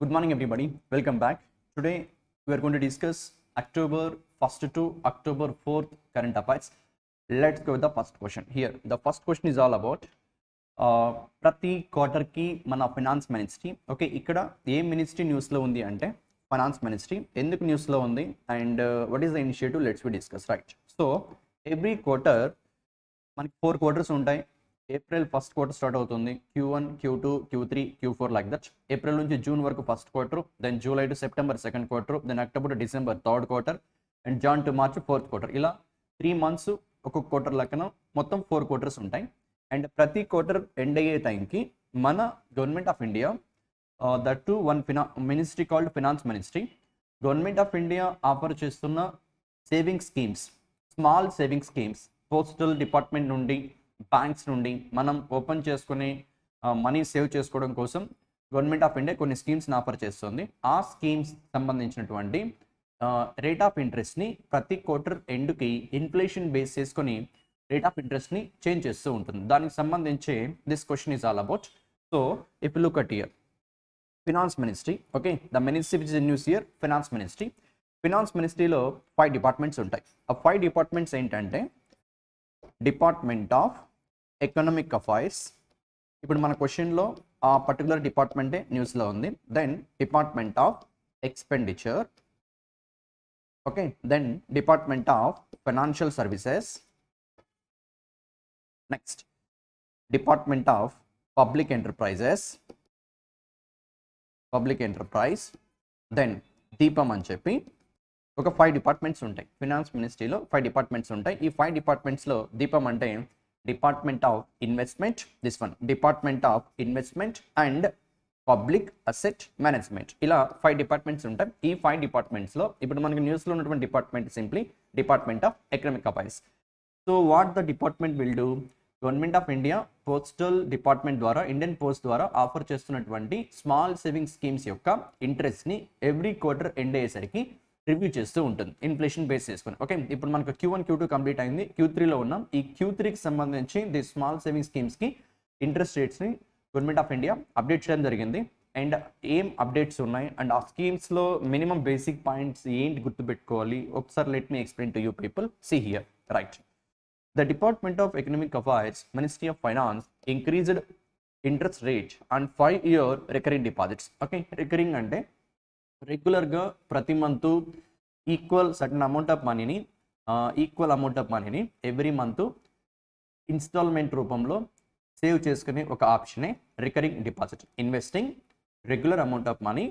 Good morning, everybody. Welcome back. Today, we are going to discuss October 1st to October 4th current affairs. Let's go with the first question. Here, the first question is all about ప్రతి క్వార్టర్కి మన finance ministry okay ఇక్కడ ఏ ministry న్యూస్లో ఉంది అంటే finance ministry ఎందుకు న్యూస్లో ఉంది and what is the initiative let's we discuss right. So every quarter మనకి 4 క్వార్టర్స్ ఉంటాయి. ఏప్రిల్ ఫస్ట్ క్వార్టర్ స్టార్ట్ అవుతుంది, Q1, Q2, Q3, Q4 like that. April నుంచి జూన్ వరకు first quarter, then July to September second quarter, then October to December third quarter and Jan to March fourth quarter. ఇలా 3 months ఒక్కొక్క quarter లెక్కన మొత్తం 4 quarters ఉంటాయి. And ప్రతి quarter end అయ్యే టైంకి మన government of India that too one ministry called finance ministry government of India offer చేస్తున్న saving schemes, small saving schemes postal department నుండి బ్యాంక్స్ నుండి మనం ఓపెన్ చేసుకుని మనీ సేవ్ చేసుకోవడం కోసం గవర్నమెంట్ ఆఫ్ ఇండియా కొన్ని స్కీమ్స్ని ఆఫర్ చేస్తుంది. ఆ స్కీమ్స్ సంబంధించినటువంటి రేట్ ఆఫ్ ఇంట్రెస్ట్ని ప్రతి క్వార్టర్ ఎండ్కి ఇన్ఫ్లేషన్ బేస్ చేసుకొని రేట్ ఆఫ్ ఇంట్రెస్ట్ని చేంజ్ చేస్తూ ఉంటుంది. దానికి సంబంధించి this question is all about. So if look at year finance ministry, okay the ministry which is in news year finance ministry. Finance మినిస్ట్రీలో 5 డిపార్ట్మెంట్స్ ఉంటాయి. ఆ 5 డిపార్ట్మెంట్స్ ఏంటంటే డిపార్ట్మెంట్ ఆఫ్ ఎకనామిక్ అఫైర్స్, ఇప్పుడు మన క్వశ్చన్లో ఆ పర్టికులర్ డిపార్ట్మెంటే న్యూస్లో ఉంది. Then department of expenditure, okay then department of financial services, next department of public enterprises, public enterprise, then DIPAM అని చెప్పి ఒక 5 డిపార్ట్మెంట్స్ ఉంటాయి. ఫినాన్స్ మినిస్ట్రీలో 5 డిపార్ట్మెంట్స్ ఉంటాయి. ఈ 5 డిపార్ట్మెంట్స్లో దీపం అంటే department of investment, this one department of investment and public asset management, ఇలా 5 డిపార్ట్మెంట్స్ ఉంటాయి. ఈ 5 డిపార్ట్మెంట్స్లో ఇప్పుడు మనకి న్యూస్లో ఉన్నటువంటి department simply department of economic affairs. So what the department will do, government of India postal department ద్వారా ఇండియన్ పోస్ట్ ద్వారా offer చేస్తున్నటువంటి స్మాల్ సేవింగ్ స్కీమ్స్ యొక్క ఇంట్రెస్ట్ని ఎవ్రీ క్వార్టర్ ఎండ్ అయ్యేసరికి రివ్యూ చేస్తూ ఉంటుంది ఇన్ఫ్లేషన్ బేస్ చేసుకొని. ఓకే ఇప్పుడు మనకు Q1, Q2 కంప్లీట్ అయింది, Q3లో ఉన్నాం. ఈ Q3కి సంబంధించి ది స్మాల్ సేవింగ్ స్కీమ్స్కి ఇంట్రెస్ట్ రేట్స్ని గవర్నమెంట్ ఆఫ్ ఇండియా అప్డేట్ చేయడం జరిగింది. అండ్ ఏం అప్డేట్స్ ఉన్నాయి అండ్ ఆ స్కీమ్స్లో మినిమం బేసిక్ పాయింట్స్ ఏంటి గుర్తుపెట్టుకోవాలి ఒకసారి let me explain to you people. See here right. The Department of Economic Affairs, Ministry of Finance increased interest rate on 5-year recurring deposits. Okay, recurring అంటే రెగ్యులర్గా ప్రతి month equal amount of మనీని every month instalment రూపంలో save చేసుకునే ఒక ఆప్షనే recurring deposit. Investing regular amount of money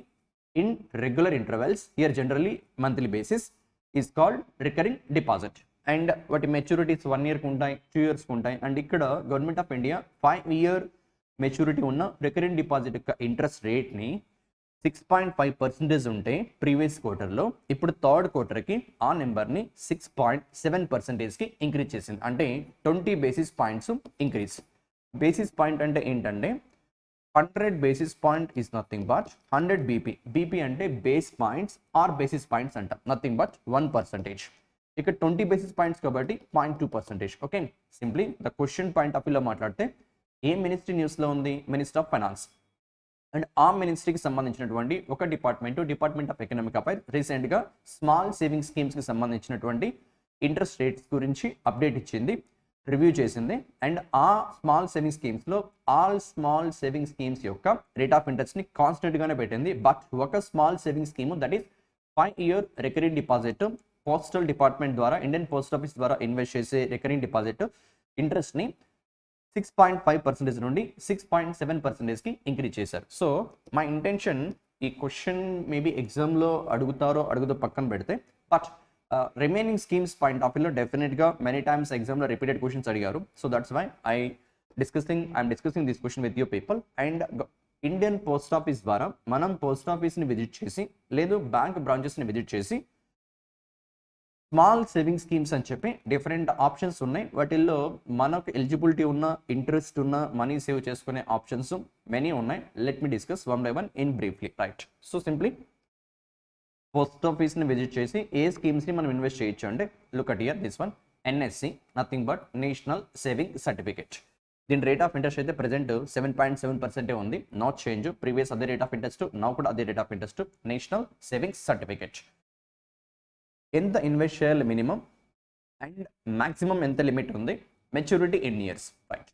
in regular intervals, here generally monthly basis, is called recurring deposit. And వాటి maturities 1 yearకి ఉంటాయి, 2 yearsకి ఉంటాయి. అండ్ ఇక్కడ government of India 5-year maturity ఉన్న రికరింగ్ డిపాజిట్ యొక్క ఇంట్రెస్ట్ రేట్ని 6.5% ఉంటే ప్రీవియస్ క్వార్టర్లో ఇప్పుడు థర్డ్ క్వార్టర్కి ఆ నెంబర్ని 6.7%కి ఇంక్రీజ్ చేసింది. అంటే 20 basis points increase. Basis point అంటే ఏంటంటే 100 basis point is nothing but 100 BP. BP అంటే base points or basis points అంట, నథింగ్ బట్ 1%. ఇక్కడ 20 basis points కాబట్టి 0.2%. Okay simply the question point of వ్యూలో మాట్లాడితే ఏ మినిస్ట్రీ న్యూస్లో ఉంది, మినిస్టర్ ఆఫ్ ఫైనాన్స్. అండ్ ఆ మినిస్ట్రీకి సంబంధించినటువంటి ఒక డిపార్ట్మెంట్ ఆఫ్ ఎకనామిక్ అఫైర్స్ రీసెంట్గా స్మాల్ సేవింగ్ స్కీమ్స్కి సంబంధించినటువంటి ఇంట్రెస్ట్ రేట్స్ గురించి అప్డేట్ ఇచ్చింది, రివ్యూ చేసింది. అండ్ ఆ స్మాల్ సేవింగ్ స్కీమ్స్లో ఆల్ స్మాల్ సేవింగ్ స్కీమ్స్ యొక్క రేట్ ఆఫ్ ఇంట్రెస్ట్ని కాన్స్టెంట్గానే పెట్టింది. బట్ ఒక small saving scheme that is 5-year recurring deposit postal department ద్వారా ఇండియన్ పోస్ట్ ఆఫీస్ ద్వారా ఇన్వెస్ట్ చేసే రికరింగ్ డిపాజిట్ ఇంట్రెస్ట్ని 6.5% నుండి 6.7%కి ఇంక్రీజ్ చేశారు. సో మై ఇంటెన్షన్, ఈ క్వశ్చన్ మేబీ ఎగ్జామ్లో అడుగుతారో పక్కన పెడితే, but remaining schemes point of వ్యూలో డెఫినెట్గా మెనీ టైమ్స్ ఎగ్జామ్లో రిపీటెడ్ క్వశ్చన్స్ అడిగారు. So that's why I'm discussing this question with you people. And Indian post office ద్వారా మనం పోస్ట్ ఆఫీస్ని విజిట్ చేసి లేదు బ్యాంక్ బ్రాంచెస్ని విజిట్ చేసి స్మాల్ సేవింగ్ స్కీమ్స్ అని చెప్పి డిఫరెంట్ ఆప్షన్స్ ఉన్నాయి. వాటిల్లో మనకు ఎలిజిబిలిటీ ఉన్న ఇంట్రెస్ట్ ఉన్న మనీ సేవ్ చేసుకునే ఆప్షన్స్ మెనీ ఉన్నాయి. Let me discuss one by one in బ్రీఫ్లీ రైట్. సో సింప్లీ పోస్ట్ ఆఫీస్ని విజిట్ చేసి ఏ స్కీమ్స్ని మనం ఇన్వెస్ట్ చేయొచ్చు అంటే look at here this one, NSC, nothing but national saving certificate. దీని రేట్ ఆఫ్ ఇంట్రెస్ట్ అయితే ప్రెసెంట్ 7.7% ఉంది, నాట్ చేంజ్. ప్రీవియస్ అదే రేట్ ఆఫ్ ఇంట్రెస్ట్, నౌ కూడా అదే rate of interest. National savings certificate. ఎంత ఇన్వెస్ట్ చేయాలి మినిమం అండ్ మాక్సిమం ఎంత limit ఉంది, maturity in years, right.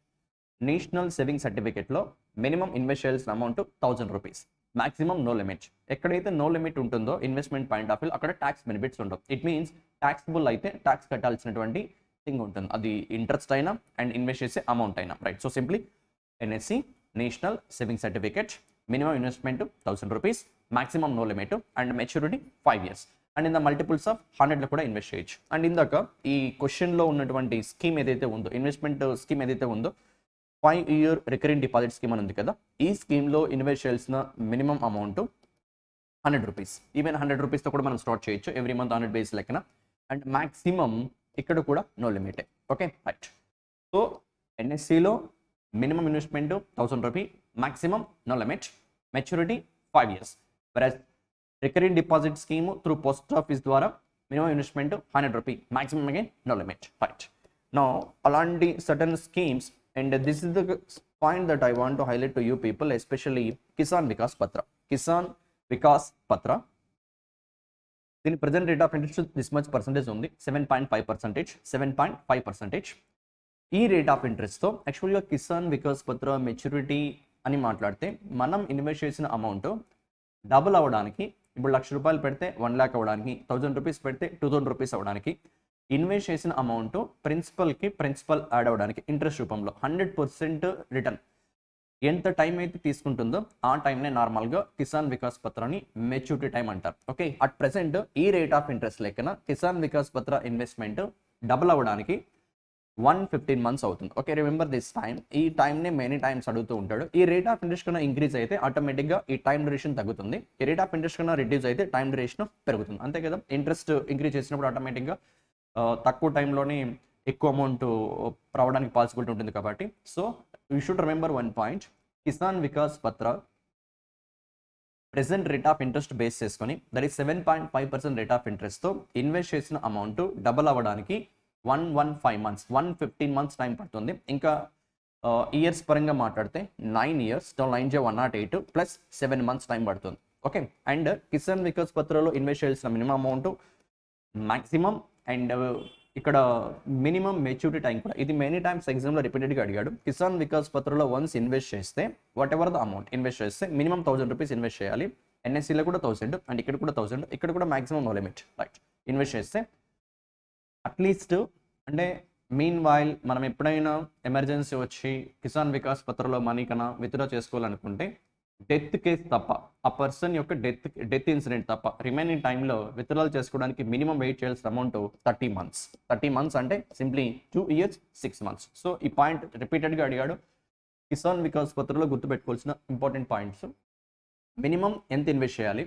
National saving సర్టిఫికేట్లో మినిమం ఇన్వెస్ట్ చేయాల్సిన amount 1000 rupees, maximum no limit. ఎక్కడైతే నో లిమిట్ ఉంటుందో ఇన్వెస్ట్మెంట్ పాయింట్ ఆఫ్ వ్యూ అక్కడ ట్యాక్స్ బెనిఫిట్స్ ఉండవు. ఇట్ మీన్స్ ట్యాక్సిబుల్ అయితే ట్యాక్స్ కట్టాల్సినటువంటి థింగ్ ఉంటుంది, అది ఇంట్రెస్ట్ అయినా అండ్ ఇన్వెస్ట్ చేసే అమౌంట్ అయినా, right. So simply NSC national saving certificate, minimum investment 1000 rupees, maximum no limit and maturity 5 years. And in the multiples of 100లో కూడా invest చేయొచ్చు. And ఇందాక ఈ క్వశ్చన్లో ఉన్నటువంటి స్కీమ్ ఏదైతే ఉందో, ఇన్వెస్ట్మెంట్ స్కీమ్ ఏదైతే ఉందో 5-year రికరింగ్ డిపాజిట్ స్కీమ్ అని ఉంది కదా, ఈ స్కీమ్లో ఇన్వెస్ట్ చేయాల్సిన మినిమం అమౌంట్ 100 రూపీస్. ఈవెన్ 100 రూపీస్తో కూడా మనం స్టార్ట్ చేయొచ్చు, ఎవ్రీ మంత్ 100 బేస్ లెక్కన. అండ్ మాక్సిమం ఇక్కడ కూడా నో లిమిటే, ఓకే, రైట్. సో ఎన్ఎస్సిలో minimum investment 1000 rupee, maximum no limit, maturity 5 years. Versus recurring deposit scheme through post office ద్వారా minimum investment 100 rupee, maximum again no limit, right. No అలాంటి certain schemes, and this is the point that I want to highlight to you people, especially Kisan Vikas పత్ర. కిసాన్ వికాస్ పత్ర, దీని present rate of interest this much percentage ఉంది, 7.5%, 7.5%. ఈ rate of ఇంట్రెస్ట్తో యాక్చువల్గా కిసాన్ వికాస్ పత్ర maturity అని మాట్లాడితే మనం invest చేసిన అమౌంట్ డబుల్ అవ్వడానికి, ఇప్పుడు 1,00,000 రూపాయలు పెడితే 1 lakh అవ్వడానికి, 1000 రూపీస్ పెడితే 2000 రూపీస్ అవ్వడానికి, ఇన్వెస్ట్ చేసిన అమౌంట్ ప్రిన్సిపల్ యాడ్ అవ్వడానికి ఇంట్రెస్ట్ రూపంలో 100% రిటర్న్ ఎంత టైం అయితే తీసుకుంటుందో ఆ టైంనే నార్మల్గా కిసాన్ వికాస్ పత్రాన్ని మెచ్యూరిటీ టైం అంటారు, ఓకే. అట్ ప్రెసెంట్ ఈ రేట్ ఆఫ్ ఇంట్రెస్ట్ లెక్కన కిసాన్ వికాస్ పత్ర ఇన్వెస్ట్మెంట్ డబుల్ అవ్వడానికి 115 months అవుతుంది, ఓకే. Remember this time. ఈ టైంనే మెనీ టైమ్స్ అడుగుతూ ఉంటాడు. ఈ రేట్ ఆఫ్ ఇంట్రెస్ట్ కన్నా ఇంక్రీజ్ అయితే ఆటోమేటిక్గా ఈ టైం డ్యూరేషన్ తగ్గుతుంది, ఈ రేట్ ఆఫ్ ఇంట్రెస్ట్ కన్నా రిడ్యూస్ అయితే టైం డ్యూరేషన్ పెరుగుతుంది, అంతే కదా. ఇంట్రెస్ట్ ఇంక్రీజ్ చేసినప్పుడు ఆటోమేటిక్గా తక్కువ టైంలోనే ఎక్కువ అమౌంట్ రావడానికి పాసిబిలిటీ ఉంటుంది కాబట్టి. So you should remember one point, Kisan Vikas Patra present rate of interest base చేసుకొని దట్ ఈస్ 7.5% రేట్ ఆఫ్ ఇంట్రెస్ట్తో ఇన్వెస్ట్ చేసిన అమౌంట్ డబల్ అవ్వడానికి 115 months, 115 months టైం పడుతుంది. ఇంకా ఇయర్స్ పరంగా మాట్లాడితే 9 years, 108 ప్లస్ 7 months టైం పడుతుంది, ఓకే. అండ్ కిసాన్ వికాస్ పత్రలో ఇన్వెస్ట్ చేయాల్సిన మినిమం అమౌంట్, మాక్సిమం అండ్ ఇక్కడ మినిమం మెచ్యూరిటీ టైం కూడా. ఇది మెనీ టైమ్స్ ఎగ్జామ్లో రిపీటెడ్గా అడిగాడు. కిసాన్ వికాస్ పత్రలో వన్స్ ఇన్వెస్ట్ చేస్తే whatever the amount invest చేస్తే మినిమం 1000 రూపీస్ ఇన్వెస్ట్ చేయాలి. ఎన్ఎస్సీలో కూడా 1000 అండ్ ఇక్కడ కూడా 1000, ఇక్కడ కూడా maximum no limit, right. Invest చేస్తే అట్లీస్ట్, అంటే మీన్ వైల్ మనం ఎప్పుడైనా ఎమర్జెన్సీ వచ్చి కిసాన్ వికాస్ పత్రలో మనీ కన్నా విత్డ్రా చేసుకోవాలనుకుంటే డెత్ కేసు తప్ప, ఆ పర్సన్ యొక్క డెత్ ఇన్సిడెంట్ తప్ప రిమైనింగ్ టైంలో విత్డ్రాల్ చేసుకోవడానికి మినిమం వెయిట్ చేయాల్సిన అమౌంట్ 30 months. 30 months అంటే సింప్లీ 2 years 6 months. సో ఈ పాయింట్ రిపీటెడ్గా అడిగాడు. కిసాన్ వికాస్ పత్రలో గుర్తుపెట్టుకోవాల్సిన ఇంపార్టెంట్ పాయింట్స్, మినిమం ఎంత ఇన్వెస్ట్ చేయాలి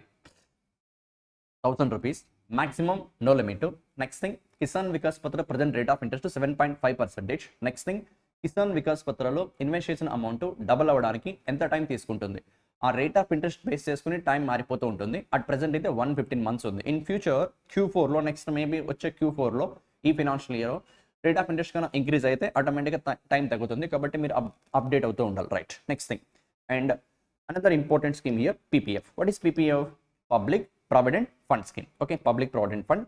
1000 rupees, maximum no limit. Next thing, Kisan Vikas Patra present rate of interest 7.5%. Next thing, Kisan Vikas పత్రలో ఇన్వెస్ట్ చేసిన అమౌంట్ డబల్ అవ్వడానికి ఎంత టైం తీసుకుంటుంది, ఆ రేట్ ఆఫ్ ఇంట్రెస్ట్ బేస్ చేసుకుని టైం మారిపోతూ ఉంటుంది. అట్ ప్రెసెంట్ అయితే 115 months ఉంది. ఇన్ ఫ్యూచర్ Q4లో, నెక్స్ట్ మేబీ వచ్చే Q4లో ఈ financial year rate of interest కన్నా ఇంక్రీజ్ అయితే ఆటోమేటిక్గా టైం తగ్గుతుంది, కాబట్టి మీరు అప్డేట్ అవుతూ ఉండాలి, right. Next thing, and another important scheme here PPF. What is PPF? Public provident fund scheme, okay. Public provident fund,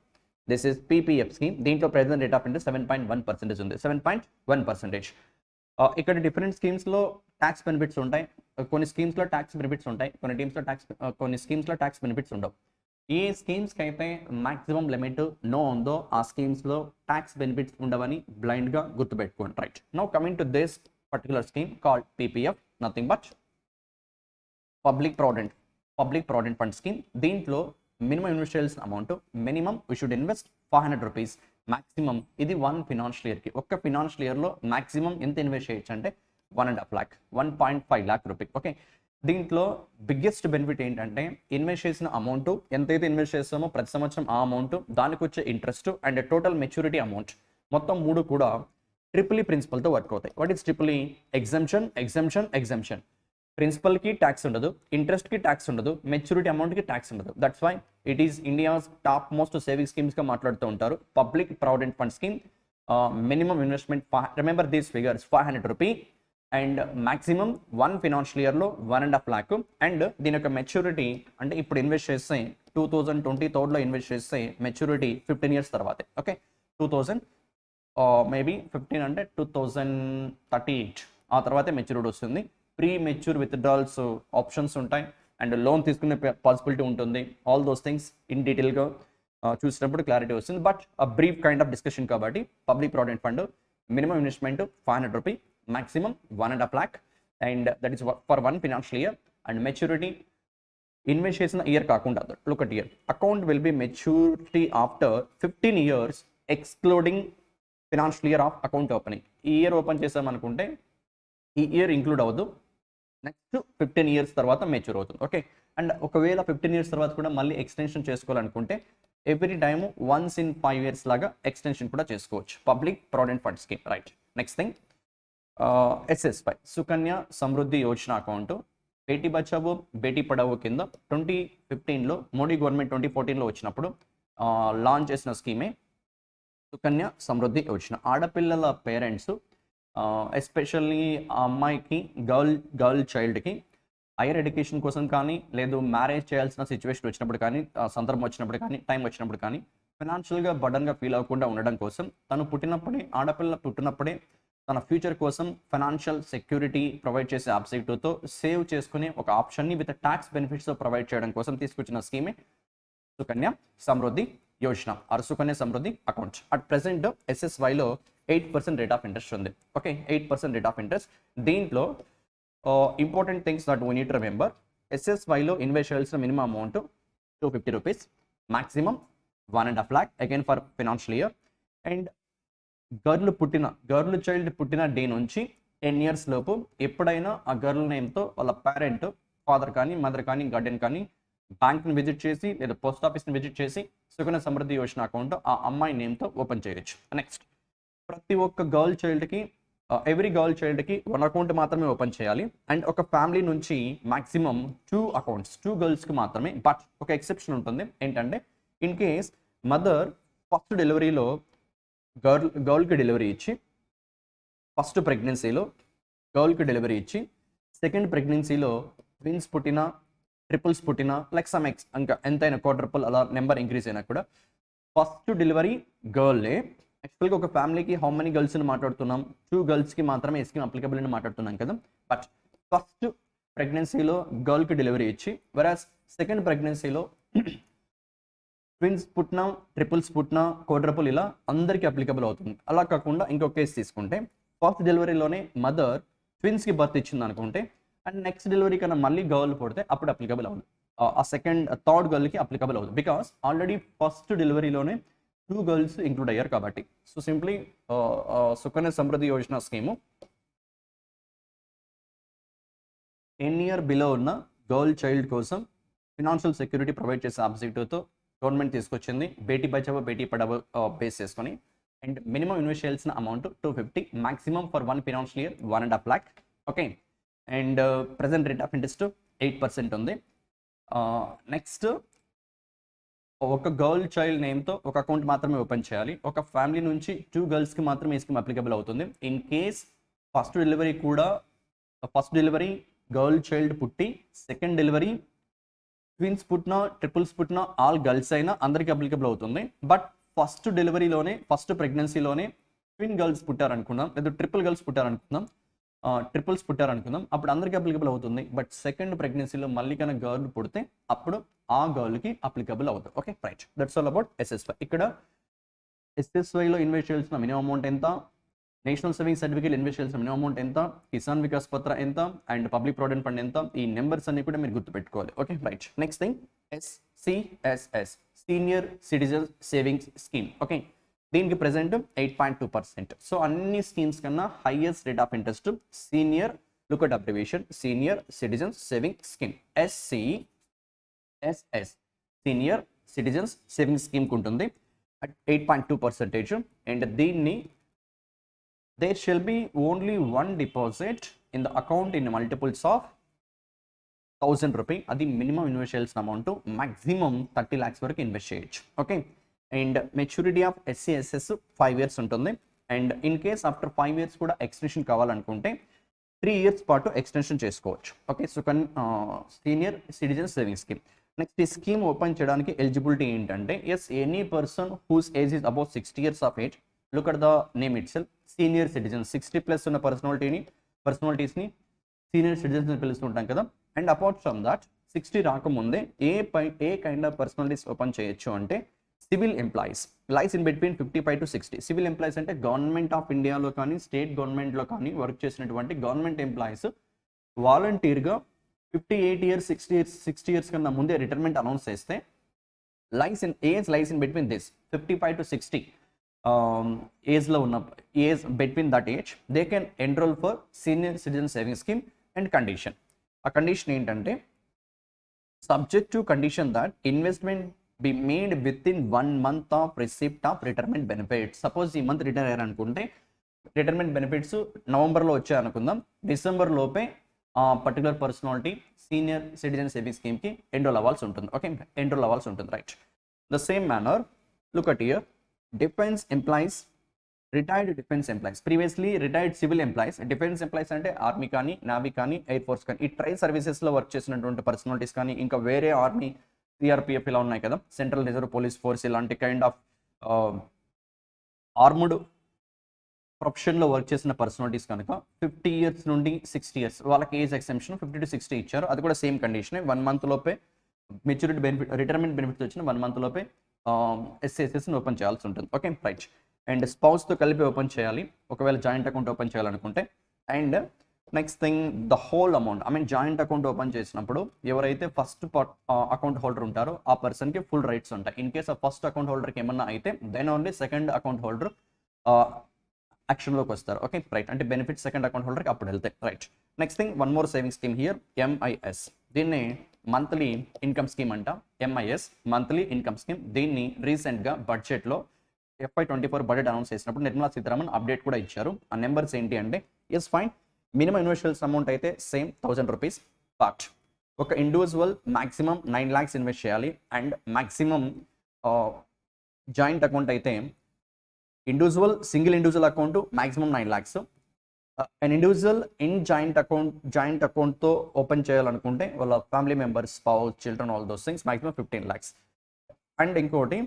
this is PPF scheme. దీంట్లో present rate of interest 7.1% ఉంది, 7.1%. ఇక్కడ డిఫరెంట్ స్కీమ్స్లో ట్యాక్స్ బెనిఫిట్స్ ఉంటాయి, కొన్ని స్కీమ్స్లో tax benefits ఉంటాయి, కొన్ని స్కీమ్స్లో tax benefits ఉండవు. ఏ స్కీమ్స్కి అయితే maximum limit no ఉందో ఆ స్కీమ్స్లో ట్యాక్స్ బెనిఫిట్స్ ఉండవని బ్లైండ్గా గుర్తుపెట్టుకోండి, right. Now coming to this particular scheme called PPF, nothing but public provident fund scheme. దీంట్లో మినిమం ఇన్వెస్ట్ చేయాల్సిన amount, minimum we should invest 500 rupees, maximum ఇది 1 financial yearకి, ఒక్క ఫినాన్షియల్ ఇయర్లో మాక్సిమం ఎంత ఇన్వెస్ట్ చేయొచ్చు అంటే 1.5 lakh, 1.5 lakh రూపీ, ఓకే. దీంట్లో biggest benefit ఏంటంటే ఇన్వెస్ట్ చేసిన అమౌంట్ ఎంతైతే ఇన్వెస్ట్ చేస్తామో ప్రతి సంవత్సరం ఆ అమౌంట్, దానికి వచ్చే interest and total maturity amount మొత్తం మూడు కూడా ట్రిపుల్ ఈ ప్రిన్సిపల్తో వర్క్ అవుతాయి. What is triple E? Exemption. ప్రిన్సిపల్కి ట్యాక్స్ ఉండదు, ఇంట్రెస్ట్కి ట్యాక్స్ ఉండదు, మెచ్యూరిటీ అమౌంట్కి ట్యాక్స్ ఉండదు. That's why it is India's top most saving స్కీమ్స్గా మాట్లాడుతూ ఉంటారు. Public provident fund scheme, minimum investment, remember these figures, 500 rupee, and maximum 1 financial ఇయర్లో 1.5 lakh. అండ్ దీని యొక్క మెచ్యూరిటీ అంటే ఇప్పుడు ఇన్వెస్ట్ చేస్తే 2023లో ఇన్వెస్ట్ చేస్తే మెచ్యూరిటీ 15 years తర్వాతే. ఓకే, 2000 మేబీ 15 అంటే 2038 ఆ తర్వాతే మెచ్యూరిటీ వస్తుంది. ప్రీ మెచ్యూర్ విత్డ్రాల్స్ ఆప్షన్స్ ఉంటాయి అండ్ లోన్ తీసుకునే పాసిబిలిటీ ఉంటుంది. ఆల్ దోస్ థింగ్స్ ఇన్ డీటెయిల్గా చూసినప్పుడు క్లారిటీ వస్తుంది. But brief kind of discussion కాబట్టి public provident fund minimum investment 500 rupee, maximum 1.5 lakh, and that is for 1 financial year. And maturity invest చేసిన year కాకుండా look at year account will be maturity after 15 years excluding financial year of account opening. ఈ year open చేసామనుకుంటే ఈ year include అవ్వదు, next 15 years తర్వాత mature అవుతుంది. Okay, and ఒకవేళ 15 years తర్వాత కూడా మళ్ళీ ఎక్స్టెన్షన్ చేసుకోవాలనుకుంటే every time once in 5 years లాగా ఎక్స్టెన్షన్ కూడా చేసుకోవచ్చు public provident fund scheme. Right, next thing SSY Sukanya Samriddhi Yojana account Beti Bachao Beti Padhao కింద 2015లో మోడీ గవర్నమెంట్ 2014లో వచ్చినప్పుడు లాంచ్ చేసిన స్కీమే సుకన్య సమృద్ధి యోజన. ఆడపిల్లల పేరెంట్స్ ఎస్పెషల్లీ ఆ అమ్మాయికి గర్ల్ చైల్డ్కి హైయర్ ఎడ్యుకేషన్ కోసం కానీ లేదు మ్యారేజ్ చేయాల్సిన సిచ్యువేషన్ వచ్చినప్పుడు కానీ సందర్భం వచ్చినప్పుడు కానీ టైం వచ్చినప్పుడు కానీ ఫైనాన్షియల్గా బర్డన్గా ఫీల్ అవ్వకుండా ఉండడం కోసం తను పుట్టినప్పుడే ఆడపిల్ల పుట్టినప్పుడే తన ఫ్యూచర్ కోసం ఫైనాన్షియల్ సెక్యూరిటీ ప్రొవైడ్ చేసే ఆబ్జెక్టివ్తో సేవ్ చేసుకునే ఒక ఆప్షన్ని విత్ ట్యాక్స్ బెనిఫిట్స్తో ప్రొవైడ్ చేయడం కోసం తీసుకొచ్చిన స్కీమే Sukanya Samriddhi Yojana or Sukanya Samriddhi account. At present SSYలో 8% రేట్ ఆఫ్ ఇంట్రెస్ట్ ఉంది. Okay, 8% rate of interest. దీంట్లో important things that we need to remember, SSYలో ఇన్వెస్ట్ చేయాల్సిన minimum amount 250 rupees, maximum 1.5 lakh again for financial year. And girl child పుట్టిన day నుంచి 10 years లోపు ఎప్పుడైనా ఆ గర్ల్ నేమ్తో వాళ్ళ పేరెంట్ ఫాదర్ కానీ మదర్ కానీ గార్డెన్ కానీ బ్యాంక్ని విజిట్ చేసి లేదా పోస్ట్ ఆఫీస్ని విజిట్ చేసి సుకన్య సమృద్ధి యోజన అకౌంట్ ఆ అమ్మాయి నేమ్తో ఓపెన్ చేయొచ్చు. నెక్స్ట్, ప్రతి ఒక్క గర్ల్ చైల్డ్కి ఎవ్రీ గర్ల్ చైల్డ్కి 1 అకౌంట్ మాత్రమే ఓపెన్ చేయాలి. అండ్ ఒక ఫ్యామిలీ నుంచి మాక్సిమం 2 accounts 2 girlsకి మాత్రమే. బట్ ఒక ఎక్సెప్షన్ ఉంటుంది, ఏంటంటే ఇన్ కేస్ మదర్ ఫస్ట్ డెలివరీలో గర్ల్కి డెలివరీ ఇచ్చి ఫస్ట్ ప్రెగ్నెన్సీలో గర్ల్కి డెలివరీ ఇచ్చి సెకండ్ ప్రెగ్నెన్సీలో ట్విన్స్ పుట్టినా ట్రిపుల్స్ పుట్టినా లైక్ సమ్ ఇంకా ఎంతైనా క్వాడ్రపుల్ అలా నెంబర్ ఇంక్రీజ్ అయినా కూడా ఫస్ట్ డెలివరీ గర్లే. యాక్చువల్గా ఒక ఫ్యామిలీకి హౌ మెనీ గర్ల్స్ని మాట్లాడుతున్నాం, 2 girlsకి మాత్రమే ఈ స్కీమ్ అప్లికబుల్ అని మాట్లాడుతున్నాం కదా. బట్ ఫస్ట్ ప్రెగ్నెన్సీలో గర్ల్కి డెలివరీ ఇచ్చి వెరాస్ సెకండ్ ప్రెగ్నెన్సీలో ట్విన్స్ పుట్టినా ట్రిపుల్స్ పుట్టినా క్వాడ్రపుల్ ఇలా అందరికీ అప్లికబుల్ అవుతుంది. అలా కాకుండా ఇంకొక కేసు తీసుకుంటే ఫస్ట్ డెలివరీలోనే మదర్ ట్విన్స్కి బర్త్ ఇచ్చింది అనుకుంటే అండ్ నెక్స్ట్ డెలివరీ కన్నా మళ్ళీ గర్ల్ పుడితే అప్పుడు అప్లికబుల్ అవ్వదు, ఆ థర్డ్ గర్ల్కి అప్లికబుల్ అవ్వదు. బికాస్ ఆల్రెడీ ఫస్ట్ డెలివరీలోనే 2 girls ఇంక్లూడ్ అయ్యారు కాబట్టి. So simply Sukanya Samriddhi Yojana scheme 10 year below ఉన్న గర్ల్ చైల్డ్ కోసం ఫినాన్షియల్ సెక్యూరిటీ ప్రొవైడ్ చేసే ఆబ్జెక్టివ్తో గవర్నమెంట్ తీసుకొచ్చింది. బేటీ బచావో బేటీ పడావో బేస్ చేసుకొని. అండ్ మినిమం ఇన్వెస్ట్ చేయాల్సిన amount 250, maximum for 1 financial year 1.5 lakh. Okay, and present rate of interest 8% ఉంది. నెక్స్ట్, ఒక గర్ల్ చైల్డ్ నేమ్తో ఒక అకౌంట్ మాత్రమే ఓపెన్ చేయాలి. ఒక ఫ్యామిలీ నుంచి 2 girlsకి మాత్రమే ఈ స్కీమ్ అప్లికబుల్ అవుతుంది. In case first delivery girl child పుట్టి సెకండ్ డెలివరీ ట్విన్స్ పుట్టినా ట్రిపుల్స్ పుట్టినా ఆల్ గర్ల్స్ అయినా అందరికీ అప్లికబుల్ అవుతుంది. బట్ ఫస్ట్ డెలివరీలోనే ఫస్ట్ ప్రెగ్నెన్సీలోనే ట్విన్ గర్ల్స్ పుట్టారనుకుందాం లేదా ట్రిపుల్స్ పుట్టారనుకుందాం అప్పుడు అందరికీ అప్లికబుల్ అవుతుంది. బట్ సెకండ్ ప్రెగ్నెన్సీలో మళ్ళీ కన్నా గర్ల్ పుడితే అప్పుడు ఆ గర్ల్కి అప్లికబుల్ అవుతుంది. Okay, right, that's all about SSY. ఇక్కడ SSYలో ఇన్వెస్ట్ చేయాల్సిన మినిమం అమౌంట్ ఎంత, నేషనల్ సేవింగ్ సర్టిఫికేట్ ఇన్వెస్ట్ చేయాల్సిన మినిమం అమౌంట్ ఎంత, కిసాన్ వికాస్ పత్ర ఎంత అండ్ పబ్లిక్ ప్రావిడెంట్ ఫండ్ ఎంత, ఈ నెంబర్స్ అన్ని కూడా మీరు గుర్తుపెట్టుకోవాలి. Okay, right. Next thing SCSS senior citizen savings scheme. Okay, దీనికి ప్రెసెంట్ 8.2%. సో అన్ని స్కీమ్స్ కన్నా highest rate of interest senior, look at abbreviation, senior citizens saving scheme SCSS senior citizens saving స్కీమ్కి ఉంటుంది at 8.2%. అండ్ దీన్ని there shall be only one deposit in the account in multiples of 1000 rupee. అది minimum invest చేయాల్సిన amount, maximum 30 lakhs వరకు invest చేయొచ్చు. Okay, and maturity of SCSS 5 years ఉంటుంది. And in case after 5 years కూడా extension కావాలనుకుంటే 3 years పాటు extension చేసుకోవచ్చు. Okay, so senior citizen saving scheme. Next ఈ స్కీమ్ ఓపెన్ చేయడానికి ఎలిజిబిలిటీ ఏంటంటే as any person whose age is about 60 years of age. Look at the name itself, senior citizen. 60+ ఉన్న పర్సనాలిటీస్ని senior citizens అని పిలుస్తుంటాం కదా. And apart from that 60 రాకముందే ఏ kind of personalities open చేయొచ్చు అంటే civil employees, lies in between 55 to 60. Civil employees అంటే government of ఇండియాలో కానీ state గవర్నమెంట్లో కానీ వర్క్ చేసినటువంటి గవర్నమెంట్ ఎంప్లాయీస్ వాలంటీర్గా 58 years 60 years కన్నా ముందే రిటైర్మెంట్ అనౌన్స్ చేస్తే lies in between this 55 to 60 ఏజ్లో ఉన్న age between that age they can enrol for senior citizen saving scheme. And condition, ఆ కండిషన్ ఏంటంటే subject to condition that investment be made within 1 month of receipt of retirement benefits. Suppose ఈ month retire అయ్యారు అనుకుంటే retirement benefits నవంబర్లో వచ్చాయి అనుకుందాం, December లోపే particular personality senior citizen saving స్కీమ్కి ఎన్రోల్ అవ్వాల్సి ఉంటుంది. ఓకే, ఎన్రోల్ అవ్వాల్సి ఉంటుంది, right. The same manner look at here, defence employees, retired defence employees, previously retired civil employees. Defence employees అంటే ఆర్మీ కానీ నావీ కానీ ఎయిర్ ఫోర్స్ కానీ ఈ ట్రై సర్వీసెస్లో వర్క్ చేసినటువంటి పర్సనాలిటీస్ కానీ ఇంకా వేరే ఆర్మీ సిఆర్పిఎఫ్ ఇలా ఉన్నాయి కదా, సెంట్రల్ రిజర్వ్ పోలీస్ ఫోర్స్, ఇలాంటి కైండ్ ఆఫ్ ఆర్మ్డ్ ప్రొఫెషన్లో వర్క్ చేసిన పర్సనాలిటీస్ కనుక 50 years నుండి 60 years వాళ్ళకి ఏజ్ ఎక్సెంప్షన్ 50 to 60 ఇచ్చారు. అది కూడా సేమ్ కండిషనే, 1 month లోపే మెచ్యూరిటీ బెనిఫిట్ రిటైర్మెంట్ బెనిఫిట్స్ వచ్చిన 1 month లోపే ఎస్ఎస్ఎస్ని ఓపెన్ చేయాల్సి ఉంటుంది. Okay, right. అండ్ స్పౌస్తో కలిపి ఓపెన్ చేయాలి ఒకవేళ జాయింట్ అకౌంట్ ఓపెన్ చేయాలనుకుంటే. And next thing, the whole amount, joint account open చేసినప్పుడు ఎవరైతే ఫస్ట్ అకౌంట్ హోల్డర్ ఉంటారో ఆ పర్సన్కి ఫుల్ రైట్స్ ఉంటాయి. ఇన్ కేస్ ఆ ఫస్ట్ అకౌంట్ హోల్డర్కి ఏమన్నా అయితే then only second account holder యాక్షన్లోకి వస్తారు. Okay, right. అంటే బెనిఫిట్ సెకండ్ అకౌంట్ హోల్డర్కి అప్పుడు వెళ్తాయి, right. Next thing, one more saving scheme here, MIS. దీన్ని మంత్లీ ఇన్కమ్ స్కీమ్ అంట. MIS monthly income scheme. దీన్ని రీసెంట్గా బడ్జెట్లో FY24 బడ్జెట్ అనౌన్స్ చేసినప్పుడు నిర్మలా సీతారామన్ అప్డేట్ కూడా ఇచ్చారు. ఆ నెంబర్స్ ఏంటి అంటే ఎస్ ఫైన్, మినిమం ఇన్వెస్టల్స్ అమౌంట్ అయితే సేమ్ 1000 rupees, బట్ ఒక ఇండివిజువల్ మ్యాక్సిమం 9 lakhs ఇన్వెస్ట్ చేయాలి. అండ్ మ్యాక్సిమం జాయింట్ అకౌంట్ అయితే single individual account maximum 9 lakhs. And individual in joint అకౌంట్తో ఓపెన్ చేయాలనుకుంటే వాళ్ళ family members, spouse, children, all those things maximum 15 lakhs. And ఇంకోటి,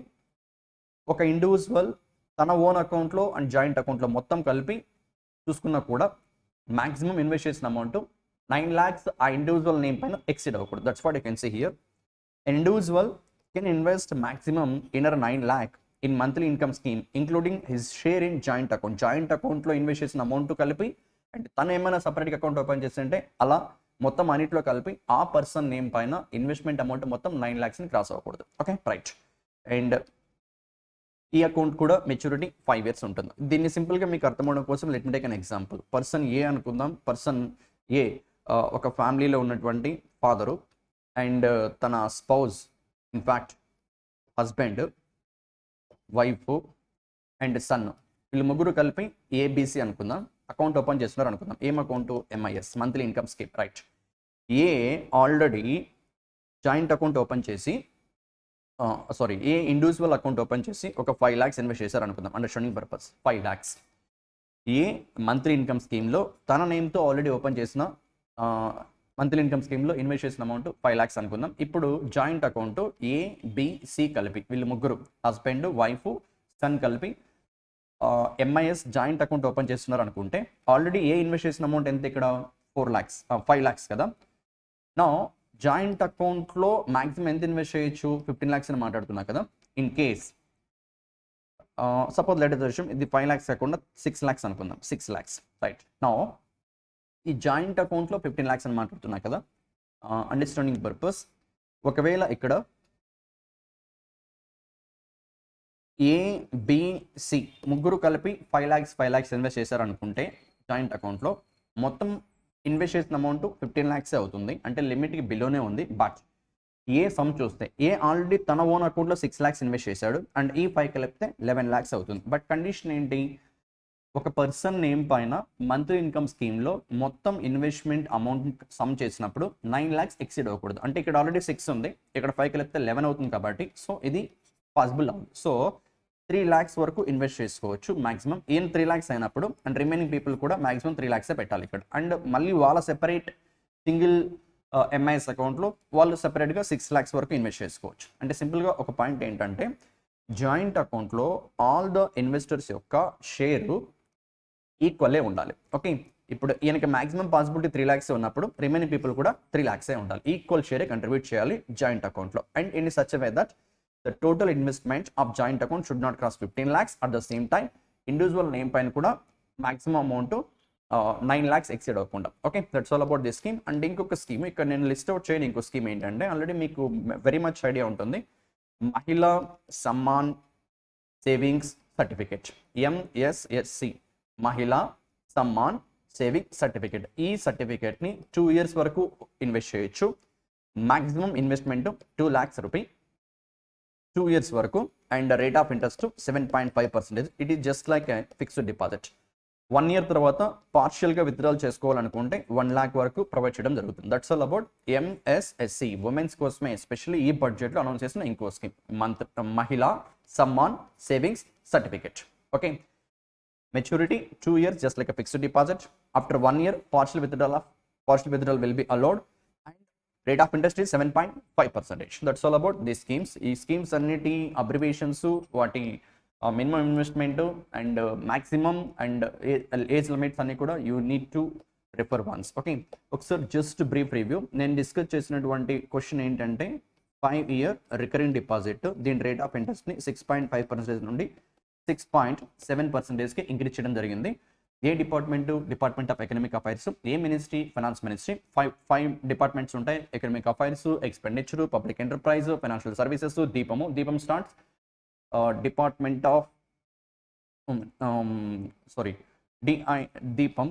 ఒక individual తన own అకౌంట్లో అండ్ జాయింట్ అకౌంట్లో మొత్తం కలిపి చూసుకున్నా కూడా మ్యాక్సిమం ఇన్వెస్ట్ చేసిన అమౌంట్ 9 lakhs ఆ ఇండివిజువల్ నేమ్ పైన ఎక్సీడ్ అవ్వకూడదు. That's what you can see here. Individual can invest maximum in a 9 lakh in monthly income scheme including his share in joint account. Joint అకౌంట్లో ఇన్వెస్ట్ చేసిన amount కలిపి and తను ఏమైనా సపరేట్గా account open చేస్తుంటే అలా మొత్తం అన్నిట్లో కలిపి ఆ పర్సన్ నేమ్ పైన ఇన్వెస్ట్మెంట్ అమౌంట్ మొత్తం 9 lakhsని క్రాస్ అవ్వకూడదు. Okay, right. అండ్ ఈ అకౌంట్ కూడా మెచ్యూరిటీ 5 years ఉంటుంది. దీన్ని సింపుల్గా మీకు అర్థమవడం కోసం let me take an example. Person A అనుకుందాం. పర్సన్ ఏ ఒక ఫ్యామిలీలో ఉన్నటువంటి ఫాదరు అండ్ తన spouse, in fact husband, wife and son, వీళ్ళు ముగ్గురు కలిపి ABC అనుకుందాం అకౌంట్ ఓపెన్ చేస్తున్నారు అనుకుందాం. ఏం account? MIS monthly income scheme, right. A already joint account open చేసి ఏ ఇండివిజువల్ అకౌంట్ ఓపెన్ చేసి ఒక 5 lakhs ఇన్వెస్ట్ చేశారు అనుకుందాం, అండర్స్టాండింగ్ పర్పస్ 5 lakhs. ఏ మంత్లీ ఇన్కమ్ స్కీమ్లో తన నేమ్తో ఆల్రెడీ ఓపెన్ చేసిన మంత్లీ ఇన్కమ్ స్కీమ్లో ఇన్వెస్ట్ చేసిన అమౌంట్ 5 lakhs అనుకుందాం. ఇప్పుడు జాయింట్ అకౌంట్ ABC కలిపి వీళ్ళు ముగ్గురు హస్బెండ్, వైఫ్, సన్ కలిపి MIS జాయింట్ అకౌంట్ ఓపెన్ చేస్తున్నారు అనుకుంటే ఆల్రెడీ ఇన్వెస్ట్ చేసిన అమౌంట్ ఎంత ఇక్కడ? 5 lakhs కదా. నా జాయింట్ అకౌంట్లో మ్యాక్సిమం ఎంత ఇన్వెస్ట్ చేయొచ్చు? 15 lakhs అని మాట్లాడుతున్నా కదా. In case suppose let us ఇది 5 lakhs కాకుండా 6 lakhs అనుకుందాం. 6 lakhs, రైట్. నా ఈ జాయింట్ అకౌంట్లో 15 lakhs అని మాట్లాడుతున్నా కదా, అండర్స్టాండింగ్ పర్పస్. ఒకవేళ ఇక్కడ ABC ముగ్గురు కలిపి 5 lakhs ఇన్వెస్ట్ చేశారనుకుంటే జాయింట్ అకౌంట్లో మొత్తం ఇన్వెస్ట్ చేసిన అమౌంట్ 15 lakhs అవుతుంది. అంటే లిమిట్కి బిలోనే ఉంది. బట్ సమ్ చూస్తే ఆల్రెడీ తన ఓన్ అకౌంట్లో 6 lakhs ఇన్వెస్ట్ చేశాడు అండ్ 5 కలిపితే 11 lakhs అవుతుంది. బట్ కండిషన్ ఏంటి? ఒక పర్సన్ నేమ్ పైన మంత్లీ ఇన్కమ్ స్కీమ్లో మొత్తం ఇన్వెస్ట్మెంట్ అమౌంట్ సమ్ చేసినప్పుడు 9 lakhs ఎక్సీడ్ అవ్వకూడదు. అంటే ఇక్కడ ఆల్రెడీ 6 ఉంది, ఇక్కడ 5 కలిపితే 11 అవుతుంది కాబట్టి సో ఇది పాసిబుల్ అవుతుంది. సో 3 lakhs వరకు ఇన్వెస్ట్ చేసుకోవచ్చు మాక్సిమం. ఈయన 3 lakhs అయినప్పుడు అండ్ రిమైనింగ్ పీపుల్ కూడా మాక్సిమం 3 lakhs పెట్టాలి ఇక్కడ. అండ్ మళ్ళీ వాళ్ళ సెపరేట్ సింగిల్ ఎంఐఎస్ అకౌంట్లో వాళ్ళు సెపరేట్గా 6 lakhs వరకు ఇన్వెస్ట్ చేసుకోవచ్చు. అంటే సింపుల్గా ఒక పాయింట్ ఏంటంటే జాయింట్ అకౌంట్లో ఆల్ ద ఇన్వెస్టర్స్ యొక్క షేరు ఈక్వల్లే ఉండాలి. ఓకే, ఇప్పుడు ఈయనకి మాక్సిమం పాసిబిలిటీ 3 lakhs ఉన్నప్పుడు రిమైనింగ్ పీపుల్ కూడా 3 lakhs ఉండాలి. ఈక్వల్ షేరే కంట్రిబ్యూట్ చేయాలి జాయింట్ అకౌంట్లో. And in such way that the total investment of joint account should not cross 15 lakhs. At the same time individual name పైన కూడా maximum amount 9 lakhs exceed అవ్వకుండా. Okay, that's all about this scheme. And ఇంకొక scheme ఇక్కడ నేను list out చేయని ఇంకో scheme ఏంటంటే already మీకు వెరీ మచ్ ఐడియా ఉంటుంది, మహిళా సమ్మాన్ సేవింగ్స్ సర్టిఫికేట్, MSSC, మహిళా సమ్మాన్ సేవింగ్ సర్టిఫికేట్. ఈ సర్టిఫికేట్ని 2 years వరకు ఇన్వెస్ట్ చేయొచ్చు. Maximum investment 2 lakhs rupee 2 years వరకు. And rate of interest 7.5%. It is just like fixed deposit. 1 year తర్వాత పార్షియల్గా విత్డ్రాల్ చేసుకోవాలనుకుంటే 1 lakh వరకు ప్రొవైడ్ చేయడం జరుగుతుంది. That's all about MSSC. Women's కోసమే ఎస్పెషల్లీ ఈ బడ్జెట్లో అనౌన్స్ చేసిన ఇంకో స్కీమ్ మహిళా Samman savings certificate. Okay, maturity 2 years just like a fixed deposit. After 1 year partial withdrawal will be allowed and rate of interest is 7.5%. That's all about these schemes. ఈ schemes అన్నిటి abbreviations, వాటి minimum investment and maximum and age limits అన్ని కూడా you need to refer once. Okay, ఒకసారి just brief review. నేను discuss చేసినటువంటి question ఏంటంటే 5 year recurring deposit, దీని రేట్ ఆఫ్ ఇంట్రెస్ట్ని 6.5% నుండి 6.7%కి ఇంక్రీజ్ చేయడం జరిగింది. ఏ డిపార్ట్మెంట్ ఆఫ్ ఎకనామిక్ అఫైర్స్, ఏ ministry, finance ministry, five departments ఉంటాయి. Economic affairs, expenditure, public enterprise, financial services, DIPAM starts department of దీపం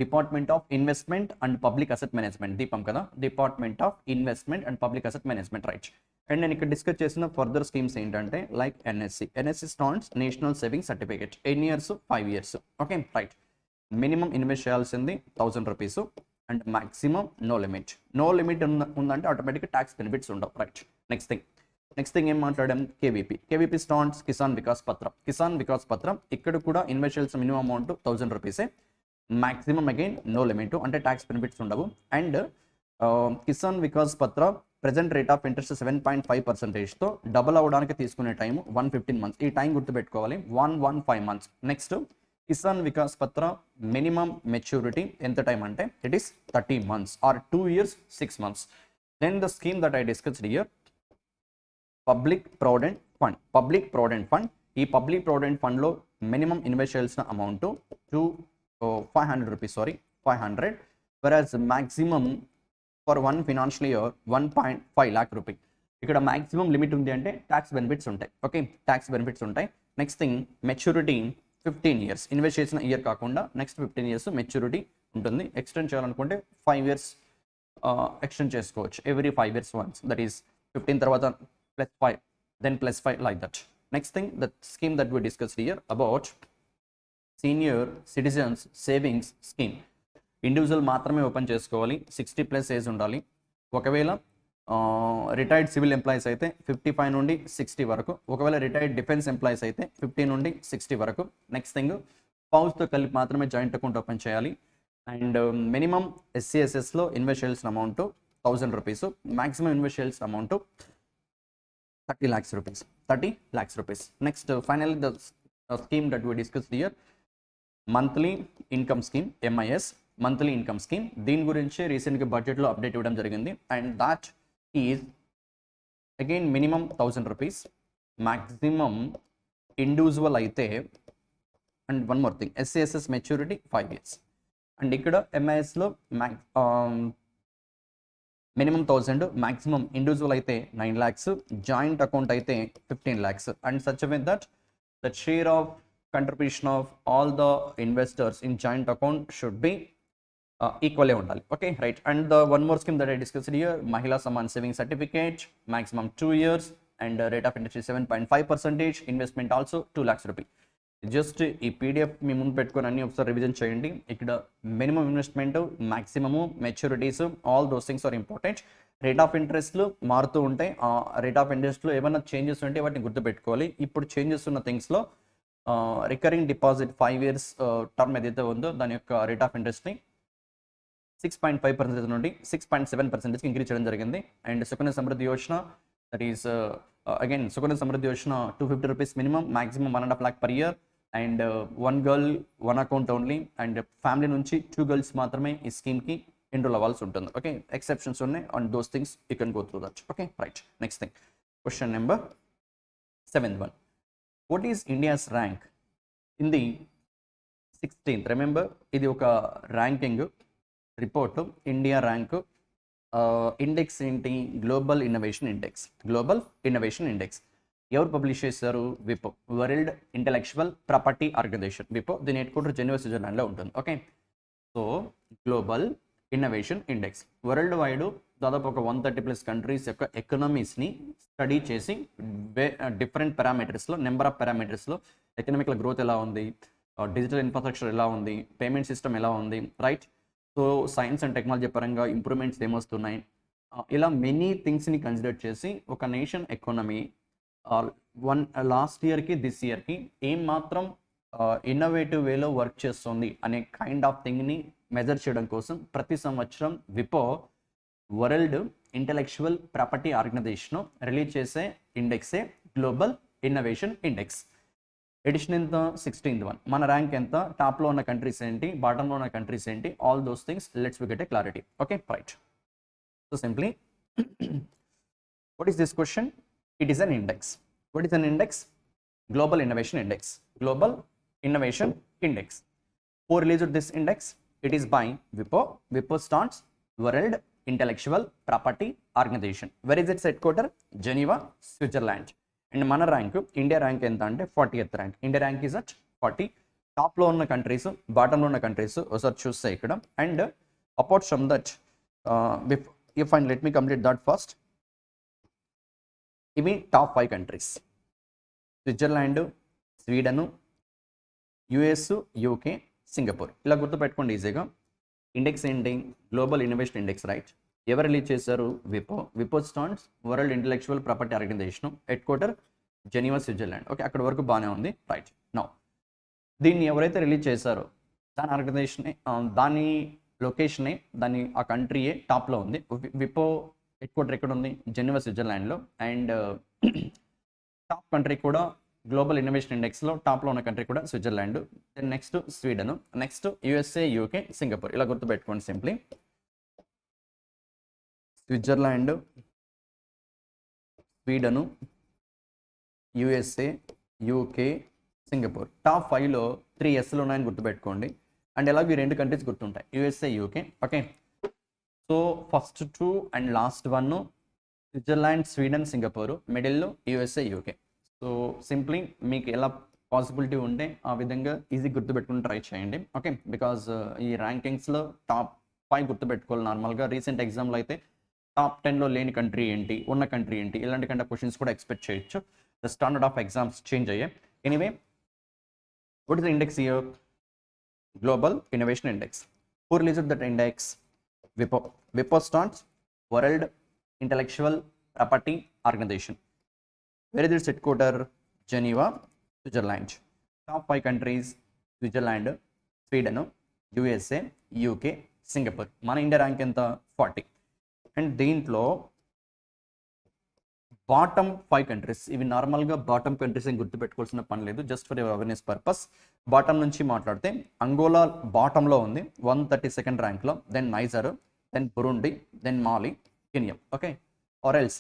department of investment and public asset management, DIPAM కదా, department of investment and public asset management, right. And నేను ఇక్కడ discuss చేసిన further schemes ఏంటంటే like NSC stands national saving certificate, 10 years 5 years. Okay, right. Minimum invest చేయాల్సింది 1000 rupees and maximum no limit. No limit ఉందంటే ఆటోమేటిక్గా tax benefits ఉండవు, right. Next thing ఏం మాట్లాడాం, కేవీపీ స్టాండ్స్ కిసాన్ వికాస్ పత్రం. ఇక్కడ కూడా ఇన్వెస్ట్ చేయాల్సిన minimum amount 1000 rupees, maximum again no limit, అంటే ట్యాక్స్ బెనిఫిట్స్ ఉండవు. And Kisan Vikas Patra present rate of interest 7.5%తో డబుల్ అవ్వడానికి తీసుకునే టైం 115 months. ఈ టైం గుర్తుపెట్టుకోవాలి, 115 months. Next Kisan Vikas Patra minimum maturity ఎంత టైం అంటే it is 30 months or 2 years 6 months. Then the scheme that I discussed here, public provident fund. ఈ public provident ఫండ్లో minimum invest చేయాల్సిన amount 500 rupees, 500, whereas maximum for one financial year 1.5 lakh rupee. ఇక్కడ maximum limit ఉంది అంటే tax benefits ఉంటాయి. Okay, tax benefits ఉంటాయి. Next thing maturity 15 years, invest చేసిన year కాకుండా నెక్స్ట్ 15 years మెచ్యూరిటీ ఉంటుంది. ఎక్స్టెండ్ చేయాలనుకుంటే 5 years ఎక్స్టెండ్ చేసుకోవచ్చు, every 5 years once. That is 15 తర్వాత +5, then +5 like that. Next thing, the scheme that we discussed here about senior citizens savings scheme. Individual మాత్రమే open చేసుకోవాలి, 60+ age ఉండాలి. ఒకవేళ retired civil employees అయితే 55 నుండి 60 వరకు, ఒకవేళ రిటైర్డ్ డిఫెన్స్ ఎంప్లాయీస్ అయితే 50 నుండి 60 వరకు. నెక్స్ట్ థింగ్, స్పౌస్తో కలిపి మాత్రమే జాయింట్ అకౌంట్ ఓపెన్ చేయాలి. అండ్ మినిమం SCSSలో ఇన్వెస్ట్ చేయాల్సిన అమౌంట్ 1000 rupees, మాక్సిమం ఇన్వెస్ట్ చేయాల్సిన amount 30 lakhs rupees. Next, finally the scheme that we discussed here, monthly income scheme, MIS monthly income scheme. దీని గురించి రీసెంట్గా బడ్జెట్లో అప్డేట్ ఇవ్వడం జరిగింది. And that is again minimum 1000 rupees, maximum individual అయితే. And one more thing, SCSS maturity 5 years. And ఇక్కడ MISలో minimum 1000, maximum individual అయితే 9 lakhs, జాయింట్ అకౌంట్ అయితే 15 lakhs. And such way that the share of contribution of all the investors in joint account should be equally ఉండాలి. Okay, right. And the one more scheme that I discussed here, Mahila Samman saving certificate, maximum 2 years and rate of interest 7.5%, investment also 2 lakhs rupees. Just ఈ PDF మీ ముందు పెట్టుకొని అన్ని ఒకసారి revision చేయండి. ఇక్కడ minimum investment, maximum, maturities, all those things are important. Rate of ఇంట్రెస్ట్లు మారుతూ ఉంటాయి. ఆ రేట్ ఆఫ్ ఇంట్రెస్ట్లో ఏమైనా చేంజెస్ ఉంటే వాటిని గుర్తుపెట్టుకోవాలి. ఇప్పుడు చేంజెస్ ఉన్న థింగ్స్లో రికరింగ్ డిపాజిట్ 5 years టర్మ్ ఏదైతే ఉందో దాని యొక్క రేట్ ఆఫ్ ఇంట్రెస్ట్ని 6.5% నుండి 6.7% ఇంక్రీజ్ చేయడం జరిగింది. And Sukanya Samriddhi Yojana, that is again Sukanya Samriddhi Yojana 250 rupees minimum, maximum 1.5 lakh per year. And 1 girl 1 account only. And family నుంచి 2 girls మాత్రమే ఈ స్కీమ్కి ఎన్రోల్ అవ్వాల్సి ఉంటుంది. ఓకే, ఎక్సెప్షన్స్ ఉన్నాయి. And those things you can go through that. Okay, right. Next thing, question number 7th one. What is India's rank in the 16th? Remember, ఇది ఒక ranking report. India rank index ఏంటి? Global innovation index. Global innovation index ఎవరు publish చేశారు? విపో, world intellectual property organisation. విపో, దీని head quarter Geneva, స్విట్జర్లాండ్లో ఉంటుంది. Okay, so global innovation index world wide దాదాపు ఒక 130+ countries యొక్క ఎకనామీస్ని స్టడీ చేసి different పారామీటర్స్లో, number of పారామీటర్స్లో economical growth ఎలా ఉంది, డిజిటల్ ఇన్ఫ్రాస్ట్రక్చర్ ఎలా ఉంది, పేమెంట్ సిస్టమ్ ఎలా ఉంది, right? So science and technology పరంగా ఇంప్రూవ్మెంట్స్ ఏమొస్తున్నాయి, ఇలా మెనీ థింగ్స్ని కన్సిడర్ చేసి ఒక నేషన్ ఎకానమీ లాస్ట్ ఇయర్కి దిస్ ఇయర్కి ఏం మాత్రం ఇన్నోవేటివ్ వేలో వర్క్ చేస్తుంది అనే కైండ్ ఆఫ్ థింగ్ని మెజర్ చేయడం కోసం ప్రతి సంవత్సరం విపో world intellectual property organisation release చేసే ఇండెక్సే గ్లోబల్ ఇన్నోవేషన్ ఇండెక్స్. ఎడిషన్ ఎంత? 16th one. మన ర్యాంక్ ఎంత? టాప్లో ఉన్న కంట్రీస్ ఏంటి, బాటంలో ఉన్న కంట్రీస్ ఏంటి, all those things let's we get a clarity. Okay, right. So simply what is this question? It is an index. What is an index? Global Innovation Index. Global Innovation Index. Who released this index? It is by WIPO. WIPO stands World Intellectual Property Organization. Where is its headquarter? Geneva, Switzerland. And మన rank, India rank ఎంత అంటే 40th rank. India rank is at 40. టాప్లో ఉన్న countries, బాటంలో ఉన్న countries ఒకసారి చూస్తే ఇక్కడ. And apart from that, if and let me complete that first. ఇవి top 5 countries: Switzerland, స్వీడను, US, UK, Singapore. ఇలా గుర్తుపెట్టుకోండి ఈజీగా. ఇండెక్స్ ఏంటి? Global innovation index, right? ఎవరు రిలీజ్ చేశారు? విపో. విపో stands world intellectual property organisation, head quarter Geneva, Switzerland. Okay, అక్కడ వరకు బాగానే ఉంది, రైట్? నౌ దీన్ని ఎవరైతే రిలీజ్ చేశారో దాని ఆర్గనైజేషన్, దాని లొకేషనే, దాని ఆ కంట్రీయే టాప్లో ఉంది. విపో హెడ్ క్వార్టర్ ఎక్కడ ఉంది? జెనీవా, స్విట్జర్లాండ్లో. అండ్ టాప్ కంట్రీ కూడా గ్లోబల్ ఇన్నోవేషన్ ఇండెక్స్లో టాప్లో ఉన్న కంట్రీ కూడా Switzerland. Then next Sweden, next USA, UK, Singapore. ఇలా గుర్తుపెట్టుకోండి simply. Switzerland, Sweden, USA, UK, Singapore. Top 5లో 3 Sలు ఉన్నాయని గుర్తుపెట్టుకోండి. అండ్ ఎలాగో ఈ 2 కంట్రీస్ గుర్తుంటాయి, USA, UK. Okay, so first 2 and last 1 Switzerland, Sweden, Singapore. మిడిల్లో యుఎస్ఏ, యూకే. సో సింప్లీ మీకు ఎలా పాసిబిలిటీ ఉంటే ఆ విధంగా ఈజీ గుర్తుపెట్టుకుని ట్రై చేయండి. ఓకే, బికాజ్ ఈ ర్యాంకింగ్స్లో టాప్ 5 గుర్తుపెట్టుకోవాలి. నార్మల్గా రీసెంట్ ఎగ్జామ్లో అయితే టాప్ 10లో లేని కంట్రీ ఏంటి, ఉన్న కంట్రీ ఏంటి, ఇలాంటి కైండ్ ఆఫ్ క్వశ్చన్స్ కూడా ఎక్స్పెక్ట్ చేయొచ్చు. The standard of exams change అయ్యాయి. Anyway, what is the index here? Global innovation index. Who released that index? విపో. విపో stands world intellectual property organisation. Where is its headquarter? Geneva, Switzerland. Top 5 countries: Switzerland, Sweden, USA, UK, Singapore. మన India rank ఎంత? 40. And దీంట్లో bottom 5 countries, ఇవి నార్మల్గా bottom countries అని గుర్తుపెట్టుకోవాల్సిన పని లేదు, just for your awareness purpose. Bottom నుంచి మాట్లాడితే అంగోలా బాటంలో ఉంది 132nd ర్యాంక్లో. Then Niger, then Burundi, then Mali, Kenya. Okay, or else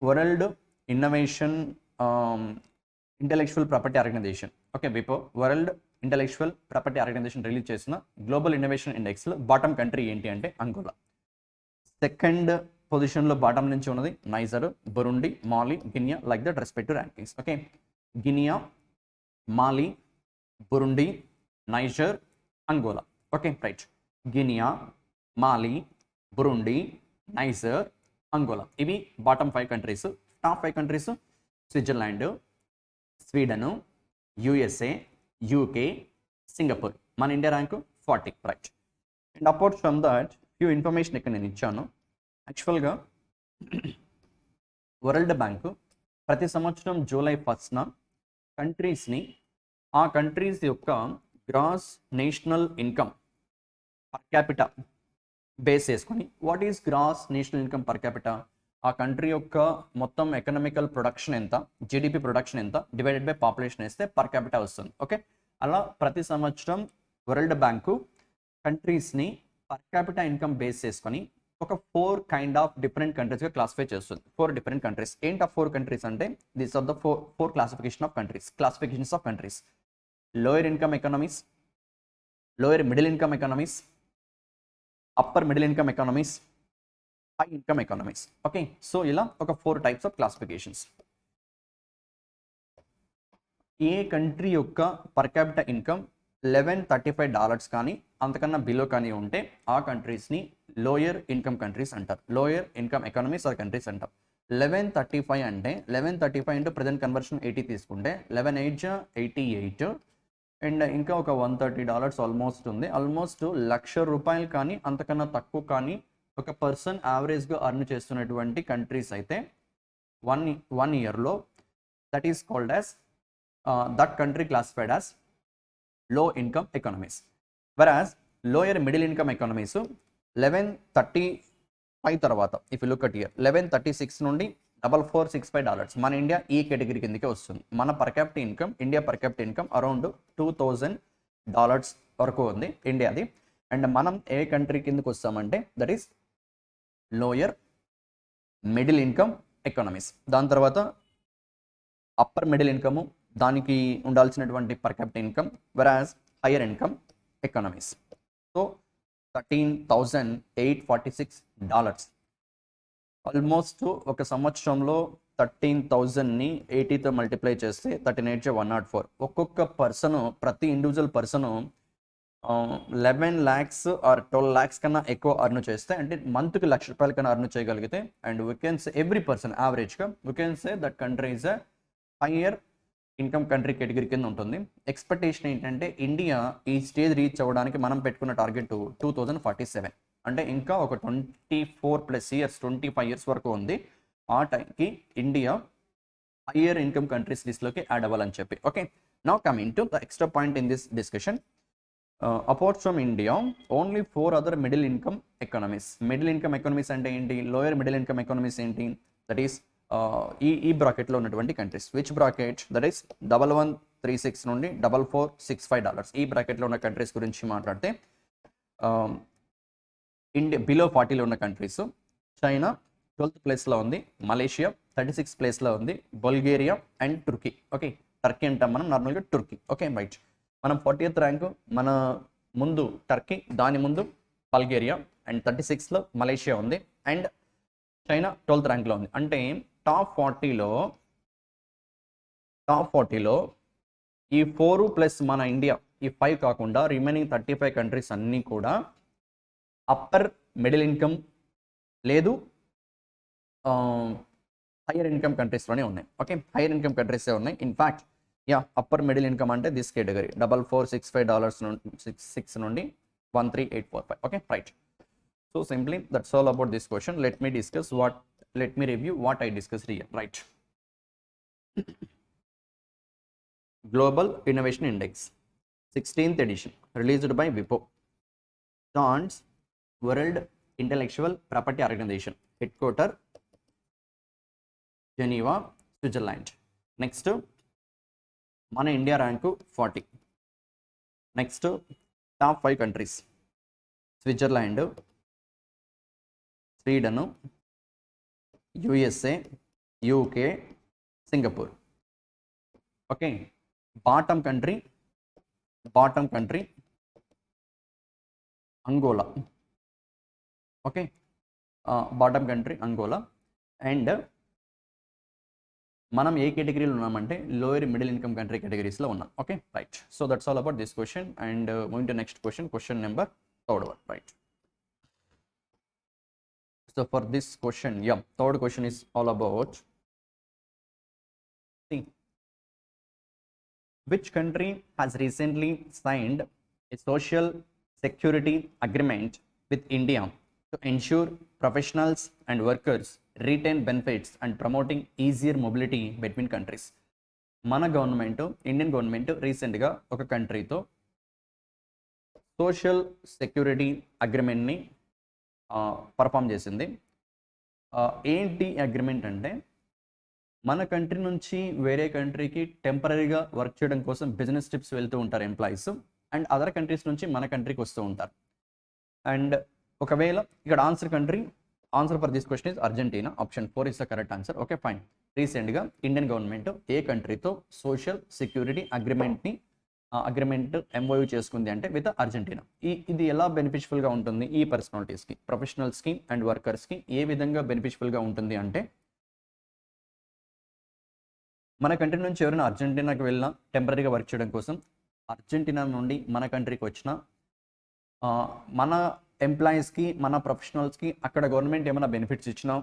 world innovation intellectual property organisation. Okay, విపో world intellectual property organisation release చేసిన గ్లోబల్ ఇన్నోవేషన్ ఇండెక్స్లో bottom country ఏంటి అంటే అంగోలా. సెకండ్ పొజిషన్లో బాటమ్ నుంచి ఉన్నది Niger, Burundi, Mali, Guinea, like that respective rankings. Okay, Guinea, Mali, Burundi, Niger, Angola. Okay, right. Guinea, Mali, Burundi, Niger, Angola. ఇవి bottom 5 countries. Top 5 countries: Switzerland, Sweden, USA, UK, Singapore. మన India rank 40, right? And apart from that few information ఇక్కడ నేను ఇచ్చాను. యాక్చువల్గా world bank ప్రతి సంవత్సరం July 1న కంట్రీస్ని ఆ countries యొక్క gross national income per capita base చేసుకొని, what is gross national income per capita, ఆ కంట్రీ యొక్క మొత్తం ఎకనామికల్ ప్రొడక్షన్ ఎంత, జీడిపి ప్రొడక్షన్ ఎంత డివైడెడ్ బై పాపులేషన్ వేస్తే పర్ క్యాపిటా వస్తుంది. ఓకే, అలా ప్రతి సంవత్సరం వరల్డ్ బ్యాంకు కంట్రీస్ని పర్ క్యాపిటా ఇన్కమ్ బేస్ చేసుకొని ఒక 4 కైండ్ ఆఫ్ డిఫరెంట్ కంట్రీస్గా క్లాసిఫై చేస్తుంది. 4 డిఫరెంట్ కంట్రీస్. ఏంటి ఆ 4 కంట్రీస్ అంటే, these are the four classifications of countries. Lower income economies, lower middle income economies, upper middle income economies, high income economies. Okay, so ఇలా ఒక 4 types of classifications. ఏ country యొక్క per capita income $1135 కానీ అంతకన్నా below కానీ ఉంటే ఆ కంట్రీస్ని లోయర్ ఇన్కమ్ కంట్రీస్ అంటారు, lower income economies or countries అంటారు. 1135 అంటే 1135 ఇంటూ ప్రజెంట్ కన్వర్షన్ 80 తీసుకుంటే 11 8 88 అండ్ ఇంకా ఒక $130 ఆల్మోస్ట్ ఉంది. ఆల్మోస్ట్ ₹1,00,000 కానీ అంతకన్నా తక్కువ కానీ ఒక పర్సన్ యావరేజ్గా అర్న్ చేస్తున్నటువంటి కంట్రీస్ అయితే వన్ ఇయర్లో that is called as that country classified as low income economies. వెరాజ్ లోయర్ మిడిల్ ఇన్కమ్ ఎకానమీస్ 1135 తర్వాత if you look at year 1136 నుండి $4465 మన ఇండియా ఈ కేటగిరీ కిందకే వస్తుంది. మన per capital income, India per capital income around $2,000 వరకు ఉంది ఇండియాది. అండ్ మనం ఏ కంట్రీ కిందకి వస్తామంటే that is lower middle income economies. దాని తర్వాత అప్పర్ మిడిల్ ఇన్కమ్, దానికి ఉండాల్సినటువంటి per capital income, whereas higher income economies. So $13,846. Almost ఒక సంవత్సరంలో 13,000ని 80తో మల్టిప్లై చేస్తే 13,8 104. ఒక్కొక్క పర్సను, ప్రతి individual person 11 lakhs or 12 lakhs కన్నా ఎక్కువ అర్న్ చేస్తే, అంటే మంత్కి ₹1,00,000 కన్నా అర్న్ చేయగలిగితే, and we can say every person యావరేజ్గా we can say that country is a higher income country category కింద ఉంటుంది. ఎక్స్పెక్టేషన్ ఏంటంటే ఇండియా ఈ స్టేజ్ రీచ్ అవ్వడానికి మనం పెట్టుకున్న టార్గెట్ 2047, అంటే ఇంకా ఒక 24+ years 25 years వరకు ఉంది. ఆ టైంకి ఇండియా హయ్యర్ ఇన్కమ్ కంట్రీస్ లిస్ట్లోకి యాడ్ అవ్వాలని చెప్పి. Okay, now coming to the extra point in this discussion. Apart from India only 4 other middle income economies. Middle income economies అంటే ఏంటి, లోయర్ మిడిల్ ఇన్కమ్ ఎకానమీస్ ఏంటి, దట్ ఈస్ ఈ బ్రాకెట్లో ఉన్నటువంటి countries. Which bracket, that is 1136 నుండి $4465. ఈ బ్రాకెట్లో ఉన్న కంట్రీస్ గురించి మాట్లాడితే ఇండియా బిలో 40లో ఉన్న కంట్రీస్, చైనా 12th ప్లేస్లో ఉంది, మలేషియా 36th ప్లేస్లో ఉంది, బల్గేరియా అండ్ టుర్కీ. ఓకే, టర్కీ అంటాం మనం నార్మల్గా టుర్కీ. ఓకే రైట్, మనం 40th ర్యాంకు, మన ముందు టర్కీ, దాని ముందు బల్గేరియా, అండ్ 36లో మలేషియా ఉంది, అండ్ చైనా 12th ర్యాంక్లో ఉంది. అంటే టాప్ 40లో ఈ 4 ప్లస్ మన ఇండియా ఈ 5 కాకుండా రిమైనింగ్ 35 కంట్రీస్ అన్నీ కూడా అప్పర్ మిడిల్ ఇన్కమ్ లేదు హయ్యర్ ఇన్కమ్ కంట్రీస్లోనే ఉన్నాయి. ఓకే, హయ్యర్ ఇన్కమ్ కంట్రీసే ఉన్నాయి. ఇన్ఫ్యాక్ట్ అప్పర్ మిడిల్ ఇన్కమ్ అంటే దిస్ కేటగిరీ $4465 నుండి 13845. Okay right. So simply that's all about this question. Let me review what I discussed here. Right. Global Innovation Index, 16th edition, released by WIPO, John's World Intellectual Property Organization, headquarter Geneva, Switzerland. Next, మన India rank 40. Next top 5 countries, Switzerland, Sweden, USA, UK, Singapore. Okay, bottom country Angola. Okay, bottom country Angola. And మనం ఏ కేటగిరీలో ఉన్నామంటే lower middle income country కేటగిరీస్లో ఉన్నాం. Okay right. So that's all about this question. And moving to next question number 3rd one. Right. So for this question, third question is all about, see, which country has recently signed a social security agreement with India to ensure professionals and workers retain benefits and promoting easier mobility between countries. మన government, Indian government రీసెంట్గా ఒక కంట్రీతో social security అగ్రిమెంట్ని perform చేసింది. ఏంటి agreement అంటే, మన country నుంచి వేరే కంట్రీకి టెంపరీగా వర్క్ చేయడం కోసం బిజినెస్ ట్రిప్స్ వెళ్తూ ఉంటారు ఎంప్లాయీస్, అండ్ అదర్ కంట్రీస్ నుంచి మన కంట్రీకి వస్తూ ఉంటారు. అండ్ ఒకవేళ ఇక్కడ answer for this question is Argentina. Option 4 is the correct answer. Okay fine. రీసెంట్గా ఇండియన్ గవర్నమెంట్ ఏ కంట్రీతో సోషల్ సెక్యూరిటీ అగ్రిమెంట్ ఎంఓయూ చేసుకుంది అంటే విత్ అర్జెంటీనా. ఇది ఎలా బెనిఫిషియల్గా ఉంటుంది ఈ పర్సనాలిటీస్కి, ప్రొఫెషనల్స్కి అండ్ వర్కర్స్కి ఏ విధంగా బెనిఫిషియల్గా ఉంటుంది అంటే, మన కంట్రీ నుంచి ఎవరైనా అర్జెంటీనాకి వెళ్ళినా టెంపరీగా వర్క్ చేయడం కోసం, అర్జెంటీనా నుండి మన కంట్రీకి వచ్చిన మన ఎంప్లాయీస్కి, మన ప్రొఫెషనల్స్కి అక్కడ గవర్నమెంట్ ఏమైనా బెనిఫిట్స్ ఇచ్చినా,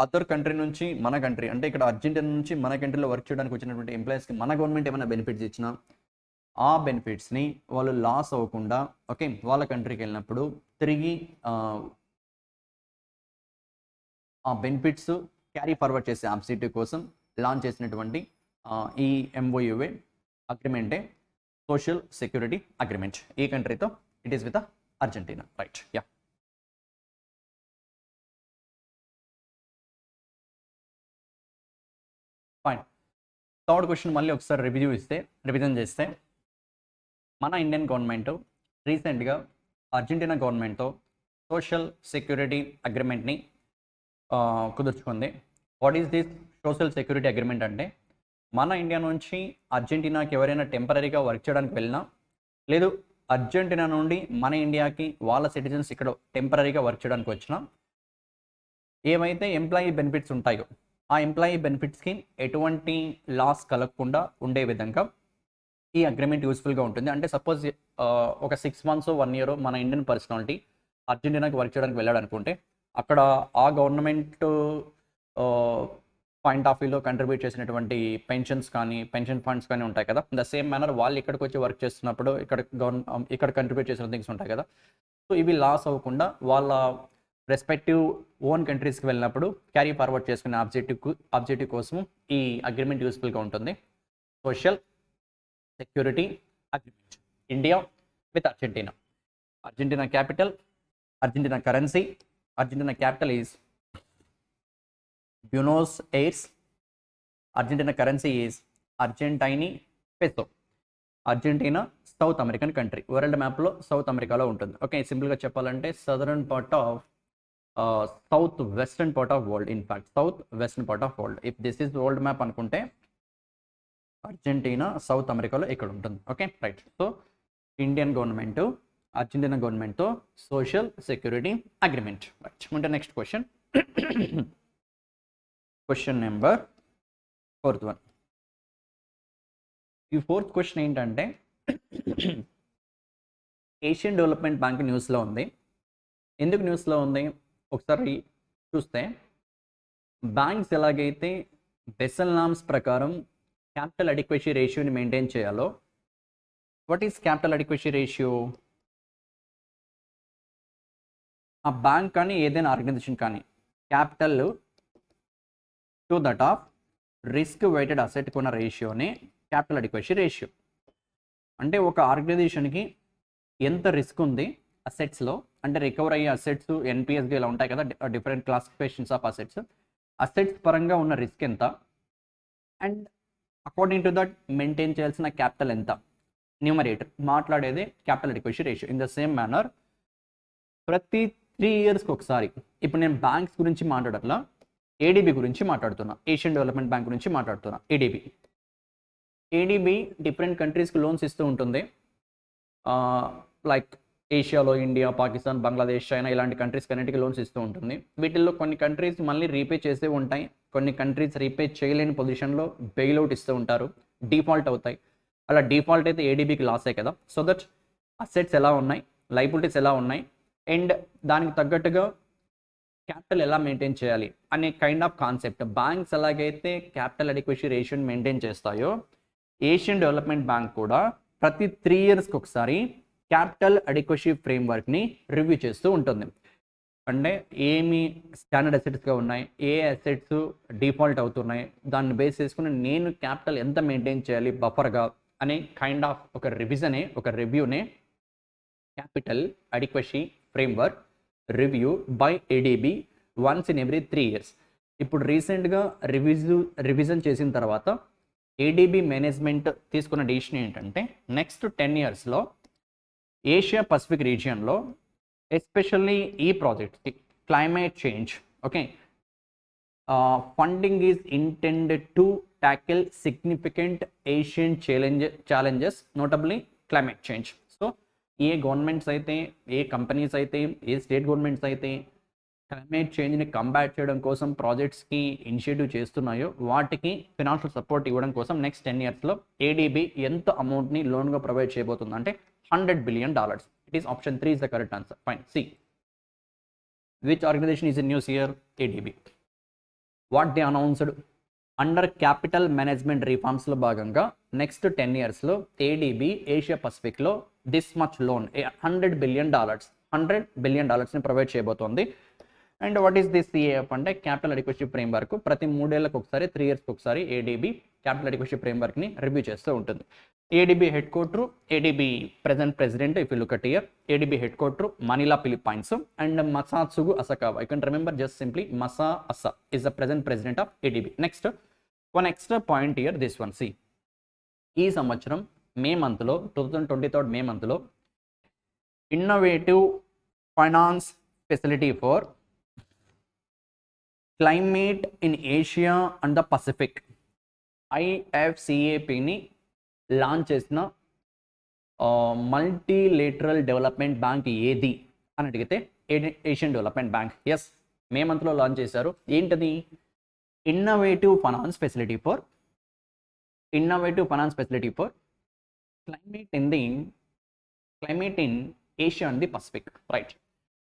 అదర్ కంట్రీ నుంచి మన కంట్రీ అంటే ఇక్కడ అర్జెంటీనా నుంచి మన కంట్రీలో వర్క్ చేయడానికి వచ్చినటువంటి ఎంప్లాయీస్కి మన గవర్నమెంట్ ఏమైనా బెనిఫిట్స్ ఇచ్చినా, ఆ బెనిఫిట్స్ని వాళ్ళు లాస్ అవ్వకుండా ఓకే వాళ్ళ కంట్రీకి వెళ్ళినప్పుడు తిరిగి ఆ బెనిఫిట్స్ క్యారీ ఫార్వర్డ్ చేసే ఆబ్సిటీ కోసం లాంచ్ చేసినటువంటి ఈ ఎంఓయూఏ అగ్రిమెంటే సోషల్ సెక్యూరిటీ అగ్రిమెంట్. ఈ కంట్రీతో it is with Argentina. Right. Yeah. Fine. Third question మళ్ళీ ఒకసారి రివిజన్ చేస్తే, మన ఇండియన్ గవర్నమెంట్ రీసెంట్గా అర్జెంటీనా గవర్నమెంట్తో సోషల్ సెక్యూరిటీ అగ్రిమెంట్ని కుదుర్చుకుంది. What is this social security agreement అంటే, మన ఇండియా నుంచి అర్జెంటీనాకి ఎవరైనా టెంపరీగా వర్క్ చేయడానికి వెళ్ళినా, లేదు అర్జెంటీనా నుండి మన ఇండియాకి వాళ్ళ సిటిజన్స్ ఇక్కడ టెంపరీగా వర్క్ చేయడానికి వచ్చినా, ఏవైతే ఎంప్లాయీ బెనిఫిట్స్ ఉంటాయో ఆ ఎంప్లాయీ బెనిఫిట్స్కి ఎటువంటి లాస్ కలగకుండా ఉండే విధంగా ఈ అగ్రిమెంట్ యూస్ఫుల్గా ఉంటుంది. అంటే సపోజ్ ఒక 6 months 1 year మన ఇండియన్ పర్సనాలిటీ అర్జెంటీనాకి వర్క్ చేయడానికి వెళ్ళాడు అనుకుంటే, అక్కడ ఆ గవర్నమెంట్ పాయింట్ ఆఫ్ వ్యూలో కంట్రిబ్యూట్ చేసినటువంటి పెన్షన్ ఫండ్స్ కానీ ఉంటాయి కదా, ద సేమ్ మేనర్ వాళ్ళు ఇక్కడికి వచ్చి వర్క్ చేస్తున్నప్పుడు ఇక్కడ కంట్రిబ్యూట్ చేసిన థింగ్స్ ఉంటాయి కదా, సో ఇవి లాస్ అవ్వకుండా వాళ్ళ రెస్పెక్టివ్ ఓన్ కంట్రీస్కి వెళ్ళినప్పుడు క్యారీ ఫార్వర్డ్ చేసుకునే ఆబ్జెక్టివ్ కోసం ఈ అగ్రిమెంట్ యూస్ఫుల్గా ఉంటుంది. Social security agreement, India with Argentina. Argentina capital, Argentina currency, Argentina capital is Buenos Aires, Argentina currency is Argentine peso. Argentina south American country, world మ్యాప్లో south అమెరికాలో ఉంటుంది. ఓకే, సింపుల్గా చెప్పాలంటే southern part of south western part of world. In fact south western part of world. If this is world map అనుకుంటే Argentina south అమెరికాలో ఇక్కడ ఉంటుంది. Okay right. So Indian government Argentina గవర్నమెంట్తో సోషల్ సెక్యూరిటీ అగ్రిమెంట్. రైట్. ఉంటే next question, question number 4th one. ఈ 4th question ఏంటంటే, Asian development bank న్యూస్లో ఉంది. ఎందుకు న్యూస్లో ఉంది ఒకసారి చూస్తే, బ్యాంక్స్ ఎలాగైతే బెసెల్ నామ్స్ ప్రకారం క్యాపిటల్ అడిక్వసీ రేషియోని మెయింటైన్ చేయాలో, what is capital adequacy ratio? ఆ బ్యాంక్ కానీ ఏదైనా ఆర్గనైజేషన్ కానీ capital to that of risk weighted asset కొన్న రేషియోనే క్యాపిటల్ అడిక్వసీ రేషియో. అంటే ఒక ఆర్గనైజేషన్కి ఎంత రిస్క్ ఉంది అసెట్స్లో, అంటే రికవర్ అయ్యే అసెట్స్ ఎన్పిఎస్గా ఇలా ఉంటాయి కదా, డిఫరెంట్ క్లాసిఫికేషన్స్ ఆఫ్ అసెట్స్ పరంగా ఉన్న రిస్క్ ఎంత, and according to that maintain చేయాల్సిన క్యాపిటల్ ఎంత, న్యూమరేటర్ మాట్లాడేదే capital adequacy ratio. In the same manner ప్రతి 3 yearsకి ఒకసారి, ఇప్పుడు నేను బ్యాంక్స్ గురించి మాట్లాడట్లా, ఏడీబీ గురించి మాట్లాడుతున్నా, ఏషియన్ డెవలప్మెంట్ బ్యాంక్ గురించి మాట్లాడుతున్నా. ఏడీబీ డిఫరెంట్ కంట్రీస్కి లోన్స్ ఇస్తూ ఉంటుంది. లైక్ ఏషియాలో ఇండియా, పాకిస్తాన్, బంగ్లాదేశ్, చైనా ఇలాంటి కంట్రీస్ అన్నిటికీ లోన్స్ ఇస్తూ ఉంటుంది. వీటిల్లో కొన్ని కంట్రీస్ మళ్ళీ రీపే చేసే ఉంటాయి, కొన్ని కంట్రీస్ రీపే చేయలేని పొజిషన్లో బెయిల్అవుట్ ఇస్తూ ఉంటారు, డిఫాల్ట్ అవుతాయి. అలా డిఫాల్ట్ అయితే ఏడీబీకి లాసే కదా. సో దట్ అసెట్స్ ఎలా ఉన్నాయి, లైబిలిటీస్ ఎలా ఉన్నాయి, అండ్ దానికి తగ్గట్టుగా క్యాపిటల్ ఎలా మెయింటైన్ చేయాలి అనే కైండ్ ఆఫ్ కాన్సెప్ట్. బ్యాంక్స్ ఎలాగైతే క్యాపిటల్ అడిక్వసీ రేషియోని మెయింటైన్ చేస్తాయో, ఏషియన్ డెవలప్మెంట్ బ్యాంక్ కూడా ప్రతి 3 yearsకి ఒకసారి క్యాపిటల్ అడిక్వసీ ఫ్రేమ్వర్క్ని రివ్యూ చేస్తూ ఉంటుంది. అంటే ఏమి స్టాండర్డ్ అసెట్స్గా ఉన్నాయి, ఏ అసెట్స్ డిఫాల్ట్ అవుతున్నాయి, దాన్ని బేస్ చేసుకుని నేను క్యాపిటల్ ఎంత మెయింటైన్ చేయాలి బఫర్గా అనే కైండ్ ఆఫ్ ఒక రివిజనే, ఒక రివ్యూనే capital adequacy framework review by ADB once in every 3 years. ఇప్పుడు రీసెంట్గా రివిజన్ చేసిన తర్వాత ఏడీబీ మేనేజ్మెంట్ తీసుకున్న డిసిషన్ ఏంటంటే నెక్స్ట్ 10 yearsలో ఏషియా పసిఫిక్ రీజియన్లో ఎస్పెషల్లీ ఈ ప్రాజెక్ట్స్కి climate change okay funding is intended to tackle significant Asian challenges notably climate change. So ఏ గవర్నమెంట్స్ అయితే, ఏ కంపెనీస్ అయితే, ఏ స్టేట్ గవర్నమెంట్స్ అయితే క్లైమేట్ చేంజ్ని కంబాట్ చేయడం కోసం ప్రాజెక్ట్స్కి ఇనిషియేటివ్ చేస్తున్నాయో వాటికి ఫినాన్షియల్ సపోర్ట్ ఇవ్వడం కోసం నెక్స్ట్ 10 yearsలో ఏడీబీ ఎంత అమౌంట్ని లోన్గా ప్రొవైడ్ చేయబోతుంది అంటే $100 billion. It is option 3 is the correct answer. Fine. C. Which organization is in news here? ADB. What they announced? Under capital management reforms లో భాగంగా నెక్స్ట్ 10 yearsలో ఏడీబీ ఏషియా పసిఫిక్లో దిస్ మచ్ లోన్ $100 billion ని provide చేయబోతోంది. And what is this CAF అంటే capital adequacy framework. ప్రతి 3 ఏళ్లకు ఒకసారి, 3 yearsకి ఒకసారి ఏడీబీ క్యాపిటల్ అడిక్వసీ ఫ్రేమ్వర్క్ని రివ్యూ చేస్తూ ఉంటుంది. ADB headquarter, ADB present president if you look at here, ADB headquarter Manila Philippines and Masatsugu Asakawa. You can remember just simply Masa Asa is the present president of ADB. Next one extra point here, this one see. ఈ సంవత్సరం May మంత్లో 2023 May మంత్లో innovative finance facility for climate in Asia and the Pacific ఐఎఫ్సిఏపిని launch చేసిన multilateral development bank ఏది అని అడిగితే Asian development bank. Yes, May మంత్లో లాంచ్ చేశారు. ఏంటది? Innovative finance facility for climate in Asia and the Pacific. Right.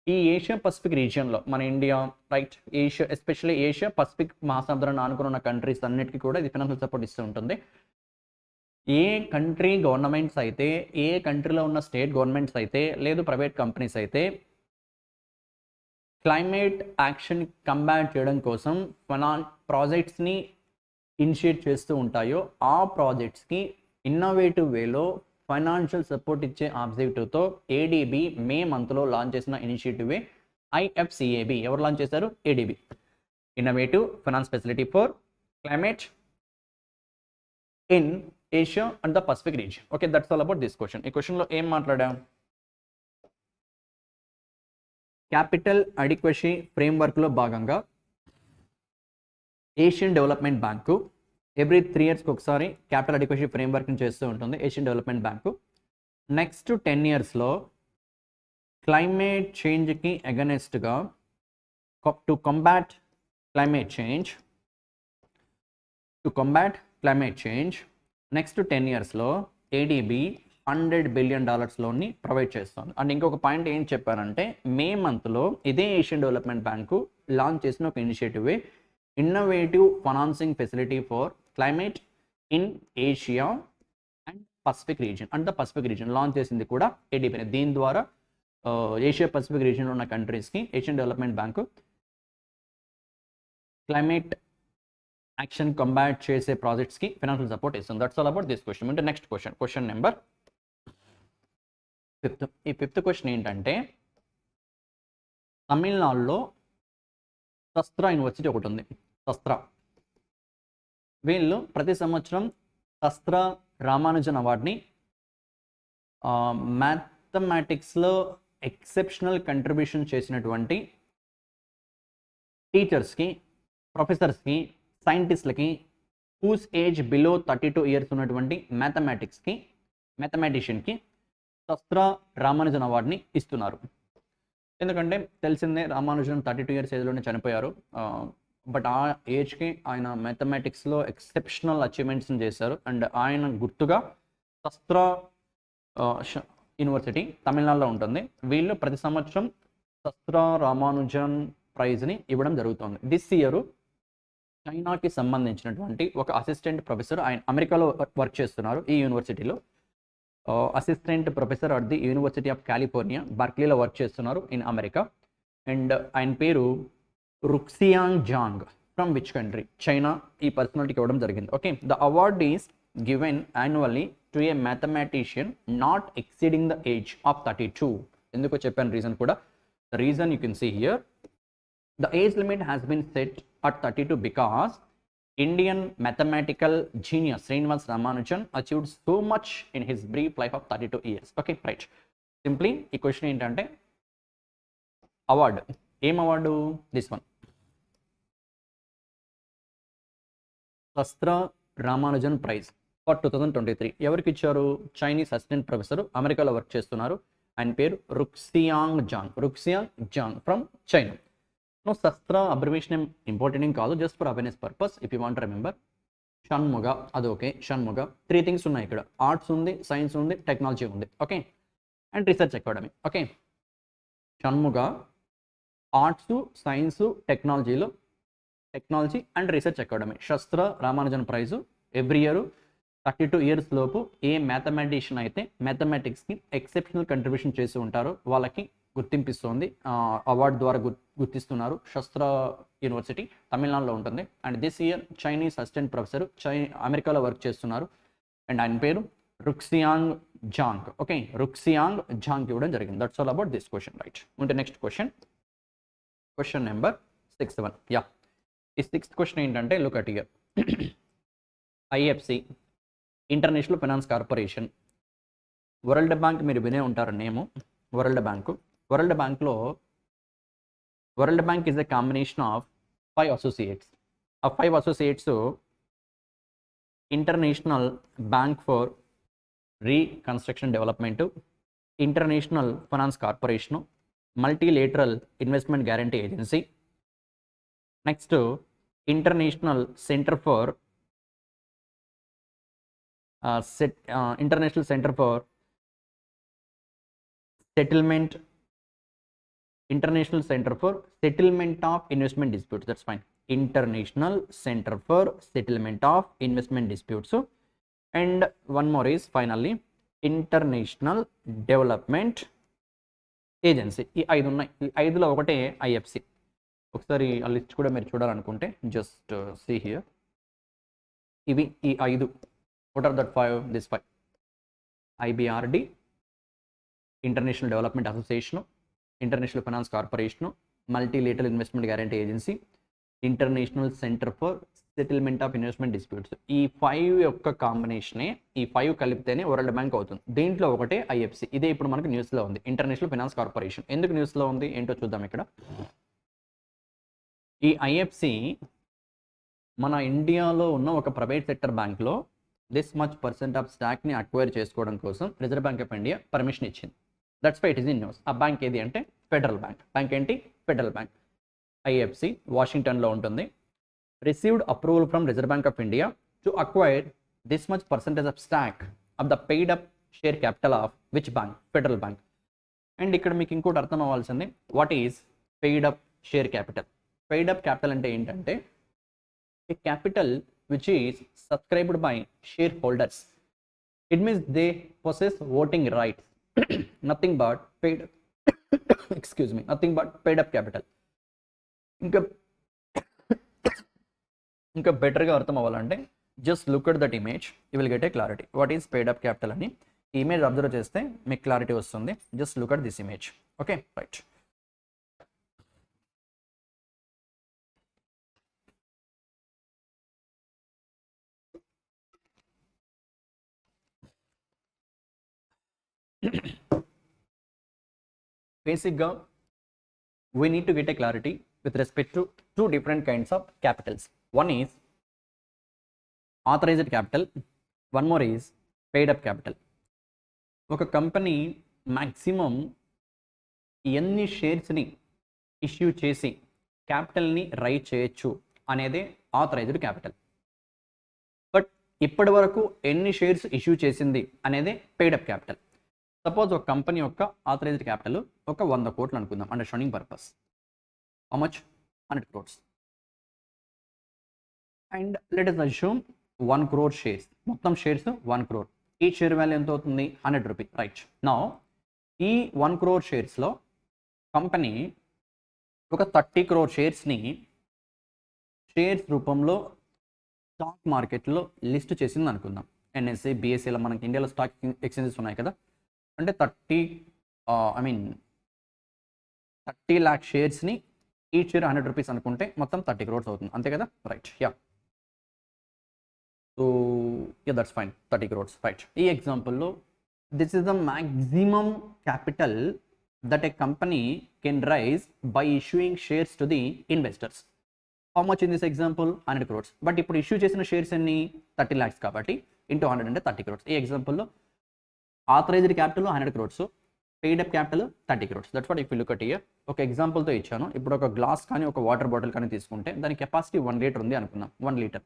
ఈ Asia Pacific రీజియన్లో మన India, right, Asia especially Asia Pacific మహాసముద్రాన్ని ఆనుకుని ఉన్న కంట్రీస్ అన్నిటికీ కూడా ఇది ఫైనాన్షియల్ సపోర్ట్ ఇస్తూ ఉంటుంది. ఏ కంట్రీ గవర్నమెంట్స్ అయితే, ఏ కంట్రీలో ఉన్న స్టేట్ గవర్నమెంట్స్ అయితే, లేదు ప్రైవేట్ కంపెనీస్ అయితే క్లైమేట్ యాక్షన్ కంబాట్ చేయడం కోసం ప్రాజెక్ట్స్ని ఇనిషియేట్ చేస్తూ ఉంటాయో ఆ ప్రాజెక్ట్స్కి ఇన్నోవేటివ్ వేలో ఫైనాన్షియల్ సపోర్ట్ ఇచ్చే ఆబ్జెక్టివ్తో ఏడీబీ మే మంత్లో లాంచ్ చేసిన ఇనిషియేటివే ఐఎఫ్సిఏబి. ఎవరు లాంచ్ చేశారు? ADB. Innovative finance facility for climate in Asia and the Pacific region. Okay, that's all about this question. ఈ క్వశ్చన్లో ఏం మాట్లాడాం? క్యాపిటల్ అడిక్వసీ ఫ్రేమ్వర్క్లో భాగంగా ఏషియన్ డెవలప్మెంట్ బ్యాంకు ఎవ్రీ 3 yearsకి ఒకసారి క్యాపిటల్ అడిక్వసీ ఫ్రేమ్వర్క్ని చేస్తూ ఉంటుంది ఏషియన్ డెవలప్మెంట్ బ్యాంకు. నెక్స్ట్ 10 yearsలో క్లైమేట్ చేంజ్కి అగెనెస్ట్గా to combat climate change next 10 yearsలో ఏడీబీ $100 billion లోన్ని ప్రొవైడ్ చేస్తుంది. అండ్ ఇంకొక పాయింట్ ఏం చెప్పారంటే మే మంత్లో ఇదే ఏషియన్ డెవలప్మెంట్ బ్యాంకు లాంచ్ చేసిన ఒక ఇనిషియేటివే innovative financing facility for climate in Asia and Pacific region. And the Pacific region launch చేసింది కూడా ఏడీబీనే. దీని ద్వారా ఏషియా పసిఫిక్ రీజియన్లో ఉన్న కంట్రీస్కి Asian development bank climate action combat చేసే ప్రాజెక్ట్స్కి ఫైనాన్షియల్ సపోర్ట్ ఇస్తుంది. That's all about this question. అంటే నెక్స్ట్ క్వశ్చన్ నెంబర్ 5. ఈ 5th క్వశ్చన్ ఏంటంటే తమిళనాడులో శస్త్ర యూనివర్సిటీ ఒకటి ఉంది. శస్త్ర వీళ్ళు ప్రతి సంవత్సరం శస్త్ర రామానుజన్ అవార్డ్ని మ్యాథమెటిక్స్లో ఎక్సెప్షనల్ కంట్రిబ్యూషన్ చేసినటువంటి టీచర్స్కి, ప్రొఫెసర్స్కి, సైంటిస్ట్లకి హూస్ ఏజ్ బిలో 32 years ఉన్నటువంటి మ్యాథమెటిషియన్కి శస్త్ర రామానుజన్ అవార్డ్ని ఇస్తున్నారు. ఎందుకంటే తెలిసిందే రామానుజన్ 32 years ఏజ్లోనే చనిపోయారు. బట్ ఆ ఏజ్కి ఆయన మ్యాథమెటిక్స్లో ఎక్సెప్షనల్ అచీవ్మెంట్స్ని చేశారు. అండ్ ఆయన గుర్తుగా శస్త్ర యూనివర్సిటీ తమిళనాడులో ఉంటుంది. వీళ్ళు ప్రతి సంవత్సరం శస్త్ర రామానుజన్ ప్రైజ్ని ఇవ్వడం జరుగుతుంది. దిస్ ఇయర్ చైనాకి సంబంధించినటువంటి ఒక అసిస్టెంట్ ప్రొఫెసర్, ఆయన అమెరికాలో వర్క్ చేస్తున్నారు ఈ యూనివర్సిటీలో. Assistant professor at the university of California బర్క్లీలో వర్క్ చేస్తున్నారు ఇన్ అమెరికా. అండ్ ఆయన పేరు Ruixiang Zhang from which country, China ఈ పర్సనాలిటీకి ఇవ్వడం జరిగింది. Okay, the award is given annually to a mathematician not exceeding the age of 32. ఎందుకో చెప్పాను రీజన్ కూడా. The reason you can see here, the age limit has been set at 32 because Indian mathematical genius Srinivas Ramanujan achieved so much in his brief life of 32 years. Okay, right. Simply, ఈ question ఏంటంటే award, ఏం award? This one, శస్త్ర Ramanujan prize for 2023. ఎవరికి ఇచ్చారు? Chinese assistant professor, అమెరికాలో work చేస్తున్నారు. ఆయన పేరు Ruixiang Zhang from China. No, శస్త్ర అబ్రివేషన్ ఏం ఇంపార్టెంట్ ఏం కాదు, just for awareness purpose. If you want remember, Shanmuga, అది ఓకే. షణ్ముగ 3 థింగ్స్ ఉన్నాయి ఇక్కడ, ఆర్ట్స్ ఉంది, సైన్స్ ఉంది, టెక్నాలజీ ఉంది. Okay, and research academy. Okay, Shanmugha arts, science, technology and research academy. SASTRA Ramanujan prize every year 32 years లోపు ఏ మ్యాథమెటిషియన్ అయితే మ్యాథమెటిక్స్కి ఎక్సెప్షనల్ కంట్రిబ్యూషన్ చేసి ఉంటారో వాళ్ళకి గుర్తింపిస్తోంది, అవార్డు ద్వారా గుర్తిస్తున్నారు. శస్త్ర యూనివర్సిటీ తమిళనాడులో ఉంటుంది. And this year Chinese assistant professor అమెరికాలో వర్క్ చేస్తున్నారు. అండ్ ఆయన పేరు రుక్సియాంగ్ జాంగ్. ఓకే, రుక్సియాంగ్ జాంగ్ ఇవ్వడం జరిగింది. That's all about this question, right. ఉంటే నెక్స్ట్ క్వశ్చన్ నెంబర్ 6. యా, ఈ 6th క్వశ్చన్ ఏంటంటే, look at here. IFC, international finance corporation. World bank మీరు వినే ఉంటారు నేము, వరల్డ్ బ్యాంకు. వరల్డ్ బ్యాంక్లో world bank is a combination of 5 associates. ఆ 5 associates international bank for reconstruction development, international finance corporation, multilateral investment guarantee agency, next international centre for international centre for settlement, international centre for settlement of investment disputes. That's fine. International centre for settlement of investment disputes. And one more is finally international development agency. ఈ 5 ఉన్నాయి. ఈ 5లో ఒకటే IFC. ఒకసారి ఆ list కూడా మీరు చూడాలనుకుంటే just see here. ఇవి ఈ 5. What are that 5? This 5: IBRD, international development association, international finance corporation, multilateral investment guarantee agency, international centre for settlement of investment disputes. ఈ 5 యొక్క కాంబినేషనే, ఈ 5 కలిపితేనే వరల్డ్ బ్యాంక్ అవుతుంది. దీంట్లో ఒకటే ఐఎఫ్సి. ఇదే ఇప్పుడు మనకు న్యూస్లో ఉంది, ఇంటర్నేషనల్ ఫైనాన్స్ కార్పొరేషన్. ఎందుకు న్యూస్లో ఉంది ఏంటో చూద్దాం ఇక్కడ. ఈ ఐఎఫ్సి మన ఇండియాలో ఉన్న ఒక ప్రైవేట్ సెక్టర్ బ్యాంక్లో దిస్ మచ్ % ఆఫ్ స్టాక్ని అక్వైర్ చేసుకోవడం కోసం reserve bank of India permission ఇచ్చింది. That's why it is in news. ఆ బ్యాంక్ ఏది అంటే ఫెడరల్ బ్యాంక్. బ్యాంక్ ఏంటి? Federal bank. ఐఎఫ్సి వాషింగ్టన్లో ఉంటుంది. Received approval from reserve bank of India to acquire this much % of stock of the paid up share capital of which bank? Federal bank. And ఇక్కడ మీకు ఇంకోటి అర్థం అవ్వాల్సింది, what is paid up share capital? Paid up capital అంటే ఏంటంటే a capital which is subscribed by shareholders. It means they possess voting rights. Nothing but paid excuse me, nothing but paid up capital. ఇంకా బెటర్గా అర్థం అవ్వాలంటే just look at that image, you will get a clarity. What is paid up capital అని ఈ image observe చేస్తే మీకు clarity వస్తుంది. Just look at this image. Okay, right. Basically, we need to get a clarity with respect to 2 different kinds of capitals. One is authorized capital, one more is paid up capital. ఒక company maximum ఎన్ని షేర్స్ని issue చేసి క్యాపిటల్ని rise చేయొచ్చు అనేదే authorised capital. But ఇప్పటి వరకు ఎన్ని shares issue చేసింది అనేదే పెయిడ్ అప్ క్యాపిటల్. సపోజ్ ఒక కంపెనీ యొక్క ఆథరైజ్డ్ క్యాపిటల్ ఒక 100 కోట్లు అనుకుందాం, understanding purpose. How much? 100 crores. And let us assume 1 crore shares, మొత్తం షేర్స్ 1 crore. ఈ షేర్ వాల్యూ ఎంత అవుతుంది? 100 రూపీస్, రైట్. నౌ ఈ 1 crore షేర్స్లో కంపెనీ ఒక 30 crore షేర్స్ని షేర్స్ రూపంలో స్టాక్ మార్కెట్లో లిస్ట్ చేసింది అనుకుందాం. ఎన్ఎస్సి, బిఎస్సిలో మనకి ఇండియాలో స్టాక్ ఎక్స్చేంజెస్ ఉన్నాయి కదా. అంటే 30 lakh షేర్స్ని ఈచ్ షేర్ 100 rupees అనుకుంటే మొత్తం 30 crores అవుతుంది, అంతే కదా. Right, yeah. So yeah, that's fine, 30 crores, right. ఈ ఎగ్జాంపుల్లో this is the maximum capital that a company can raise by issuing shares to the investors. How much in this example? 100 crores. But ఇప్పుడు issue చేసిన shares ఎన్ని? 30 lakhs కాబట్టి into 100 అంటే 30 crores. ఈ ఎగ్జాంపుల్లో authorised capital 100 crores, paid up capital 30 crores. That's what if you look at here. ఒక ఎగ్జాంపుల్తో ఇచ్చాను. ఇప్పుడు ఒక గ్లాస్ కానీ ఒక వాటర్ బాటిల్ కానీ తీసుకుంటే దాని కెపాసిటీ 1 liter ఉంది అనుకుందాం. 1 liter.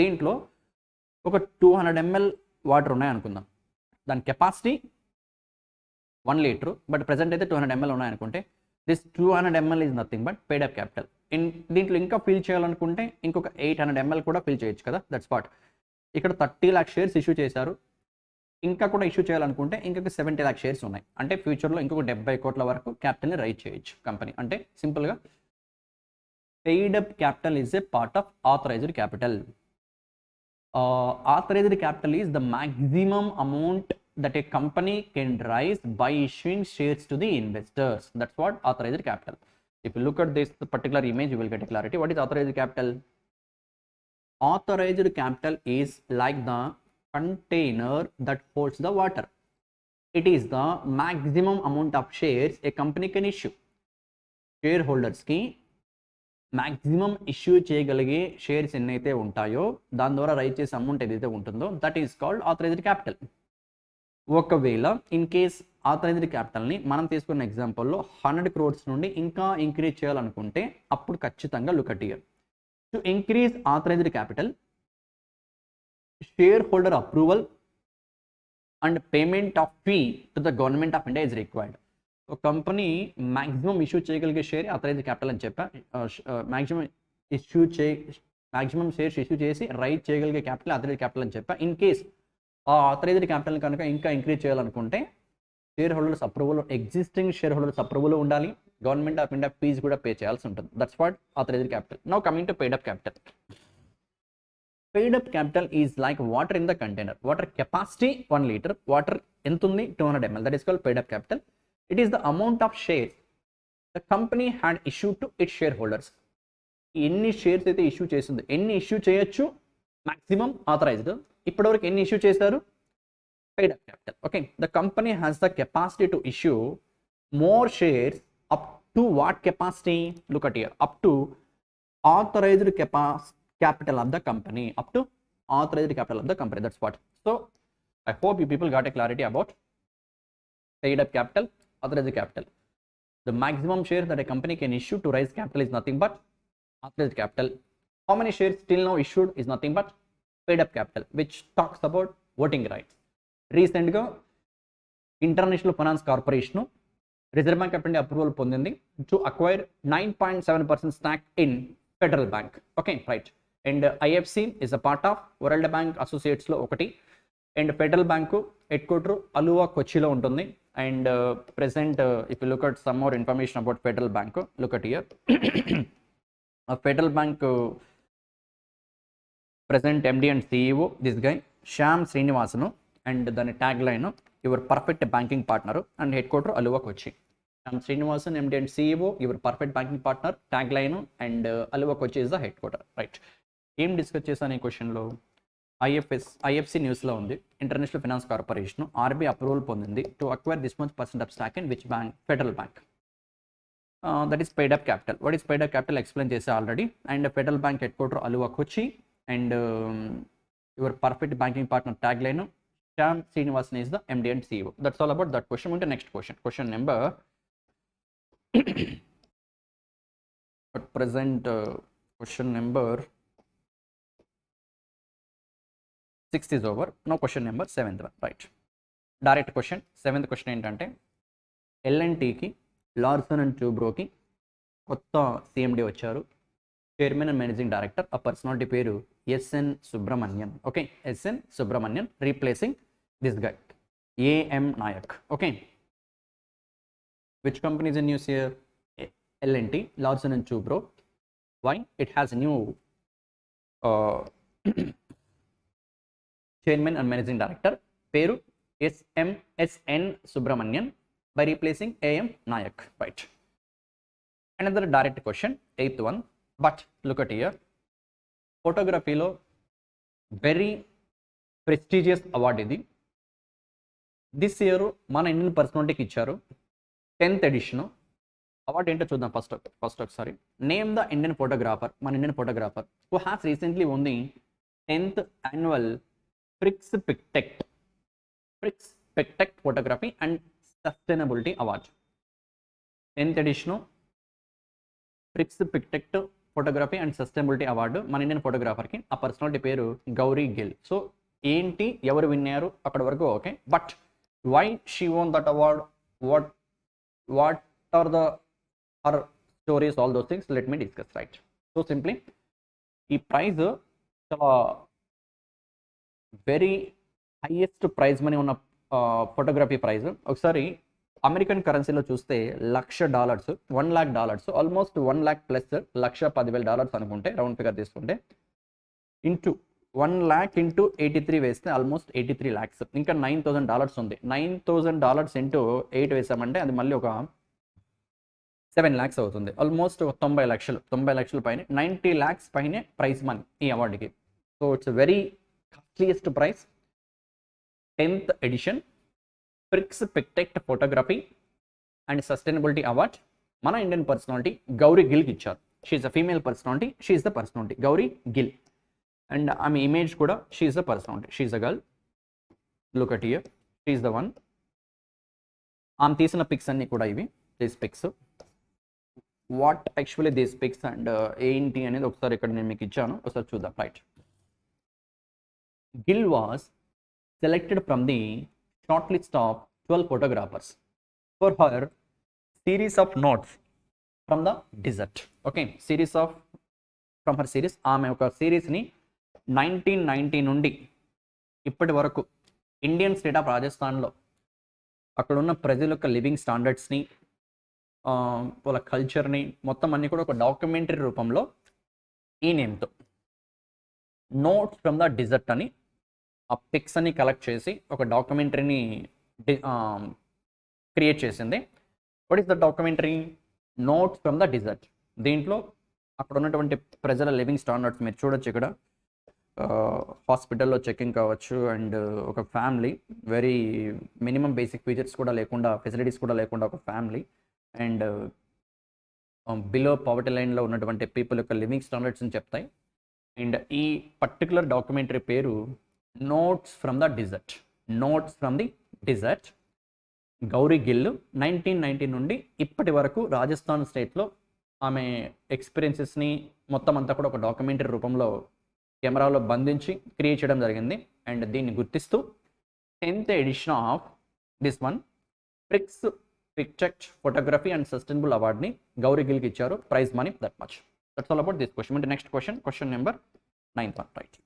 దీంట్లో ఒక 200 ml వాటర్ ఉన్నాయి అనుకుందాం. దాని కెపాసిటీ 1 liter, బట్ ప్రజెంట్ అయితే 200 ml ఉన్నాయి అనుకుంటే this 200 ml is nothing but paid up capital. దీంట్లో ఇంకా ఫిల్ చేయాలనుకుంటే ఇంకొక 800 ml కూడా ఫిల్ చేయొచ్చు కదా. That's what. ఇక్కడ 30 lakh షేర్స్ ఇష్యూ చేశారు. ఇంకా కూడా ఇష్యూ చేయాలనుకుంటే ఇంకొక 70 lakh షేర్స్ ఉన్నాయి. అంటే ఫ్యూచర్లో ఇంకొక 70 crore వరకు క్యాపిటల్ని రైజ్ చేయొచ్చు కంపెనీ. అంటే సింపుల్గా paid up capital is a part of authorised capital. authorized capital is the maximum amount that a company can raise by issuing shares to the investors. That's what authorized capital. If you look at this particular image, you will get a clarity. What is authorized capital? Authorized capital is like the container that holds the water. It is the maximum amount of shares a company can issue. Shareholders ki maximum issue చేయగలిగే shares ఎన్నైతే ఉంటాయో దాని ద్వారా raise చేసే amount ఏదైతే ఉంటుందో that is called authorised capital. ఒకవేళ in case authorised క్యాపిటల్ని మనం తీసుకున్న ఎగ్జాంపుల్లో 100 crores నుండి ఇంకా ఇంక్రీజ్ చేయాలనుకుంటే అప్పుడు ఖచ్చితంగా look at here. To increase authorised capital, share holder approval and payment of fee to the government of India is required. ఒక కంపెనీ మ్యాక్సిమం ఇష్యూ చేయగలిగే షేర్ ఆథరైజ్డ్ క్యాపిటల్ అని చెప్పా. మ్యాక్సిమం షేర్స్ ఇష్యూ చేసి raise చేయగలిగే capital authorised capital అని చెప్పా. In case ఆ authorised capital కనుక ఇంకా ఇంక్రీజ్ చేయాలనుకుంటే share holders approval, existing share holders approval ఉండాలి. గవర్నమెంట్ ఆఫ్ ఇండియా ఫీజు కూడా పే చేయాల్సి ఉంటుంది. That's what authorised capital. Now coming to paid up capital. Paid up capital is like water in the container. Water capacity 1 liter. Water ఎంత ఉంది? 200 ml. That is called paid up capital. It is the amount of shares the company had issued to its shareholders. ఎన్ని shares అయితే issue చేసిందో, ఎన్ని issue చేయొచ్చు maximum authorised, ఇప్పటివరకు ఎన్ని issue చేశారు? Paid up capital. Okay, the company has the capacity to issue more shares up to what capacity? Look at here. Up to authorized capital of the company. Up to authorized capital of the company. That's what. So I hope you people got a clarity about paid up capital, authorized capital. The maximum shares that a company can issue to raise capital is nothing but authorized capital. How many shares still now issued is nothing but paid up capital, which talks about voting rights. Recent ga International Finance Corporation Reserve Bank of India approval పొందింది to acquire 9.7% stake in Federal Bank. Okay, right. And IFC is a part of World Bank Associates లో ఒకటి. And federal bank headquarter Aluva కొచ్చిలో ఉంటుంది. And present if you look at some more information about federal bank, look at here. Federal bank present MD and CEO this guy Shyam Srinivasan. And దాని tag line your perfect banking partner and headquarter Aluva Kochi. Shyam Srinivasan MD and CEO your perfect banking partner, tag line and Aluva Kochi is the headquarter. Right. ఏం discuss చేశాను ఈ క్వశ్చన్లో? IFC న్యూస్లో ఉంది. International finance corporation RBI approval పొందింది to acquire this much percent of stock in which bank? Federal bank. That is paid up capital. What is paid up capital explain చేసే already. And federal bank headquarter Aluva Kochi. And your perfect banking partner tag line Shyam Srinivasan is the MD and CEO. That's all about that question. ఉంటే next question number at present question number 6th is over. Now question number 7th one. Right. Direct question. 7th question ఏంటంటే ఎల్ఎన్టీకి Larson and ట్యూబ్రోకి కొత్త CMD వచ్చారు. Chairman and managing director. ఆ personality పేరు SN Subrahmanyan. Okay, SN Subrahmanyan replacing this guy AM Naik. Okay, which company is in news here? L&T, Larsen and Toubro. Why? It has a new chairman and managing director. Peru SN Subramanian by replacing AM Nayak. Right. Another direct question, 8th one. But look at here. Photography lo very prestigious award ఇది. This year మన Indian పర్సనాలిటీకి ఇచ్చారు 10th edition. Award ఏంటో చూద్దాం first ఒకసారి. Name the Indian photographer, మన Indian photographer who has recently won the 10th annual Prix Pictet photography and sustainability award. 10th edition Prix Pictet photography and sustainability award మన Indian ఫోటోగ్రాఫర్కి. ఆ personality పేరు Gauri Gill. So ఏంటి, ఎవరు విన్నారు అక్కడ వరకు okay. But why she won that award, what are her stories, all those things, let me discuss, right? So simply ఈ ప్రైజ్ చాలా వెరీ హైయెస్ట్ ప్రైజ్ మనీ ఉన్న ఫోటోగ్రఫీ ప్రైజ్. ఒకసారి అమెరికన్ కరెన్సీలో చూస్తే $1,00,000, $1,00,000, ఆల్మోస్ట్ 1 lakh ప్లస్ $1,10,000 అనుకుంటే, round figure తీసుకుంటే, into 1 lakh into 83 వేస్తే almost 83 lakhs. ఇంకా $9,000 ఉంది. $9,000 ఇంటూ 8 వేసామంటే అది మళ్ళీ ఒక 7 lakhs అవుతుంది. ఆల్మోస్ట్ 90 లక్షల పైన, 90 lakhs పైనే ప్రైజ్ మనీ ఈ అవార్డుకి. So it's very costliest prize. 10th edition Prix Pictet photography and sustainability award మన ఇండియన్ పర్సనాలిటీ గౌరీ గిల్కి ఇచ్చారు. She's a female personality, she's the personality Gauri Gill. And ఆమె ఇమేజ్ కూడా she's the personality, she's a girl. Look at here, she's the one. ఆమె తీసిన pics అన్నీ కూడా ఇవి, these pics. What actually these pics and ఏంటి అనేది ఒకసారి ఇక్కడ నేను మీకు ఇచ్చాను, ఒకసారి చూద్దాం. Right. Gill was selected from the short list of 12 photographers for her series of notes from the desert. Okay, series of from her series. ఆమె ఒక సిరీస్ని 1990 నుండి ఇప్పటి వరకు ఇండియన్ స్టేట్ ఆఫ్ రాజస్థాన్లో అక్కడ ఉన్న ప్రజల యొక్క లివింగ్ స్టాండర్డ్స్ని, వాళ్ళ కల్చర్ని మొత్తం అన్నీ కూడా ఒక డాక్యుమెంటరీ రూపంలో ఈ నేమ్తో నోట్స్ ఫ్రమ్ ద డిజర్ట్ అని ఆ పిక్స్ అన్ని కలెక్ట్ చేసి ఒక డాక్యుమెంటరీని క్రియేట్ చేసింది. What is the documentary? Notes from the desert. దీంట్లో అక్కడ ఉన్నటువంటి ప్రజల లివింగ్ స్టాండర్డ్స్ మీరు చూడొచ్చు. ఇక్కడ హాస్పిటల్లో చెకింగ్ కావచ్చు, అండ్ ఒక family very minimum basic features కూడా లేకుండా, ఫెసిలిటీస్ కూడా లేకుండా ఒక ఫ్యామిలీ, అండ్ బిలో పవర్టీ లైన్లో ఉన్నటువంటి పీపుల్ యొక్క లివింగ్ స్టాండర్డ్స్ని చెప్తాయి. అండ్ ఈ పర్టికులర్ డాక్యుమెంటరీ పేరు notes from the desert. Notes from the desert. Gauri Gill 1990 నుండి ఇప్పటి వరకు రాజస్థాన్ స్టేట్లో ఆమె ఎక్స్పీరియన్సెస్ని మొత్తం అంతా కూడా ఒక డాక్యుమెంటరీ రూపంలో కెమెరాలో బంధించి క్రియేట్ చేయడం జరిగింది. అండ్ దీన్ని గుర్తిస్తూ 10th edition of this one Prix Pictet photography and sustainable అవార్డ్ని గౌరీ గిల్కి ఇచ్చారు. Prize money that much. That's all about this question. అంటే next question number 9th one, right.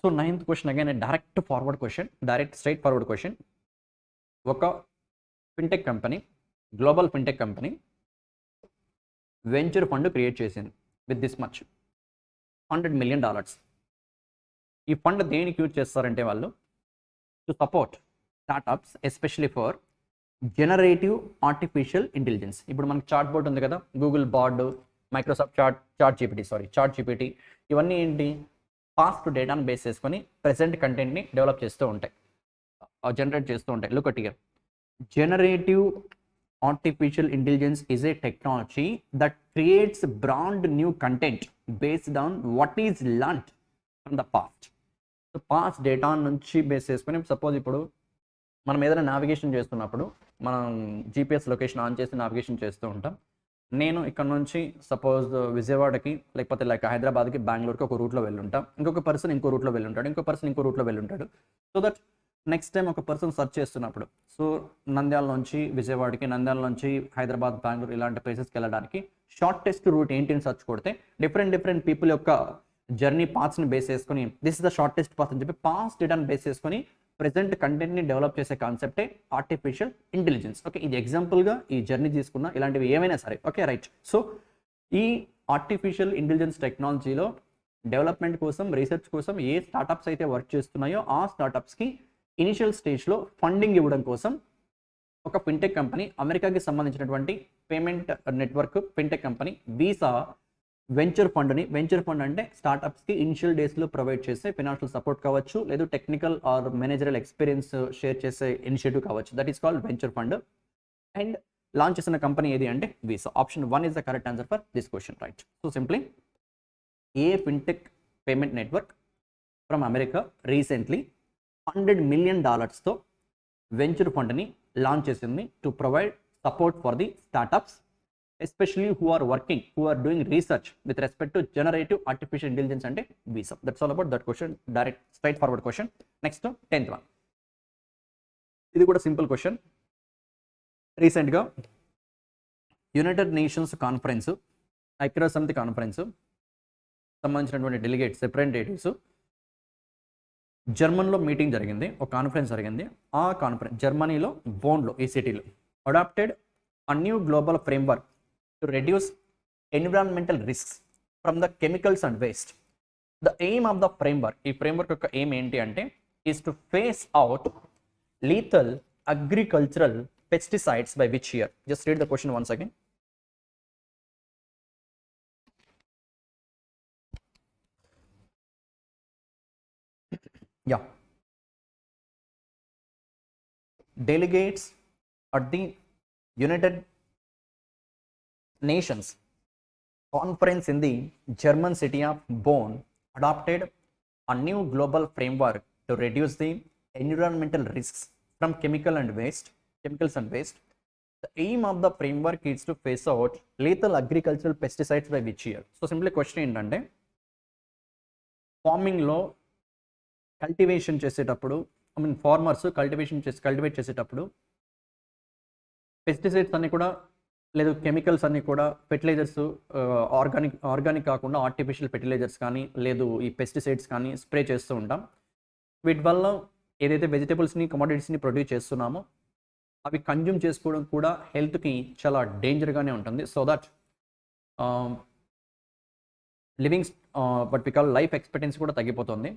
So 9th question again direct straightforward question. ఒక fintech company, global fintech company venture fund create చేసింది with this much $100 million. ఈ fund దేనికి use చేస్తారంటే వాళ్ళు to support startups, especially for generative artificial intelligence. ఇప్పుడు మనకి chatbot ఉంది కదా, Google Bard, Microsoft chat GPT, ఇవన్నీ ఏంటి, పాస్ట్ డేటాను బేస్ చేసుకొని ప్రెసెంట్ కంటెంట్ని డెవలప్ చేస్తూ ఉంటాయి, జనరేట్ చేస్తూ ఉంటాయి. Look at here. Generative artificial intelligence is a technology that creates brand new content based on what is learned from the past. So past data నుంచి బేస్ చేసుకొని, suppose ఇప్పుడు మనం ఏదైనా నావిగేషన్ చేస్తున్నప్పుడు మనం జీపీఎస్ లొకేషన్ ఆన్ చేసి navigation చేస్తూ ఉంటాం. నేను ఇక్కడ నుంచి సపోజ్ విజయవాడకి, లేకపోతే లైక్ హైదరాబాద్కి, బెంగళూరుకి ఒక రూట్లో వెళ్ళుంటాం. ఇంకొక పర్సన్ ఇంకో రూట్లో వెళ్ళుంటాడు, ఇంకో పర్సన్ ఇంకో రూట్లో వెళ్ళుంటాడు. సో దట్ నెక్స్ట్ టైం ఒక పర్సన్ సెర్చ్ చేస్తున్నప్పుడు, సో నంద్యాల నుంచి విజయవాడకి, నంద్యాల నుంచి హైదరాబాద్, బెంగళూరు ఇలాంటి ప్లేసెస్కి వెళ్ళడానికి షార్టెస్ట్ రూట్ ఏంటి అని సెర్చ్ కొడితే డిఫరెంట్ పీపుల్ యొక్క జర్నీ పాత్స్ని బేస్ చేసుకొని this is the shortest path అని చెప్పి పాస్ట్ డేటాను బేస్ చేసుకొని ప్రెజెంట్ కంటెంట్ని డెవలప్ చేసే కాన్సెప్టే ఆర్టిఫిషియల్ ఇంటెలిజెన్స్. ఓకే, ఇది ఎగ్జాంపుల్గా ఈ జర్నీ తీసుకున్న ఇలాంటివి ఏమైనా సరే. Okay right. సో ఈ ఆర్టిఫిషియల్ ఇంటెలిజెన్స్ టెక్నాలజీలో డెవలప్మెంట్ కోసం, రీసెర్చ్ కోసం ఏ స్టార్టప్స్ అయితే వర్క్ చేస్తున్నాయో ఆ స్టార్టప్స్కి ఇనిషియల్ స్టేజ్లో ఫండింగ్ ఇవ్వడం కోసం ఒక ఫిన్టెక్ కంపెనీ, అమెరికాకి సంబంధించినటువంటి payment network fintech company visa venture fund అంటే స్టార్టప్స్కి ఇనిషియల్ డేస్లో ప్రొవైడ్ చేసే ఫినాన్షియల్ సపోర్ట్ కావచ్చు, లేదు technical are managerial experience share చేసే ఇనిషియేటివ్ కావచ్చు. That is called venture fund. And launch చేసిన కంపెనీ ఏది అంటే visa. Option 1 is the correct answer for this question, right? So simply A fintech payment network from America recently $100 million venture ఫండ్ని launch చేసింది to provide support for the startups, especially who are doing research with respect to generative artificial intelligence అంటే visa. That's all about that question. Direct straightforward question. Next 10th one. ఇది కూడా simple question. రీసెంట్గా United nations conference, ఐక్యరాజ్య సమితి conference సంబంధించినటువంటి delegates, representatives జర్మన్లో meeting జరిగింది, ఒక conference జరిగింది. ఆ కాన్ఫరెన్స్ జర్మనీలో బోన్లో, ఈ సిటీలో adapted a new global framework to reduce environmental risks from the chemicals and waste. The aim of the framework, ఈ ఫ్రేమ్వర్క్ యొక్క ఎయిమ్ ఏంటి అంటే, is to phase out lethal agricultural pesticides by which year? Just read the question once again. Yeah. Delegates at the United Nations conference in the German city of Bonn adopted a new global framework to reduce the environmental risks from chemicals and waste. The aim of the framework is to phase out lethal agricultural pesticides by which year? So simply question ఏంటంటే, ఫార్మింగ్లో cultivation చేసేటప్పుడు, farmers cultivate చేసేటప్పుడు pesticides అన్నీ కూడా, లేదు chemicals అన్నీ కూడా, fertilisers, organic కాకుండా artificial fertilisers కానీ, లేదు ఈ పెస్టిసైడ్స్ కానీ స్ప్రే చేస్తూ ఉంటాం. వీటి వల్ల ఏదైతే వెజిటబుల్స్ని, కమోడిటీస్ని ప్రొడ్యూస్ చేస్తున్నామో అవి కన్జ్యూమ్ చేసుకోవడం కూడా హెల్త్కి చాలా డేంజర్గానే ఉంటుంది. సో దట్ లైఫ్ ఎక్స్పెక్టెన్సీ కూడా తగ్గిపోతుంది.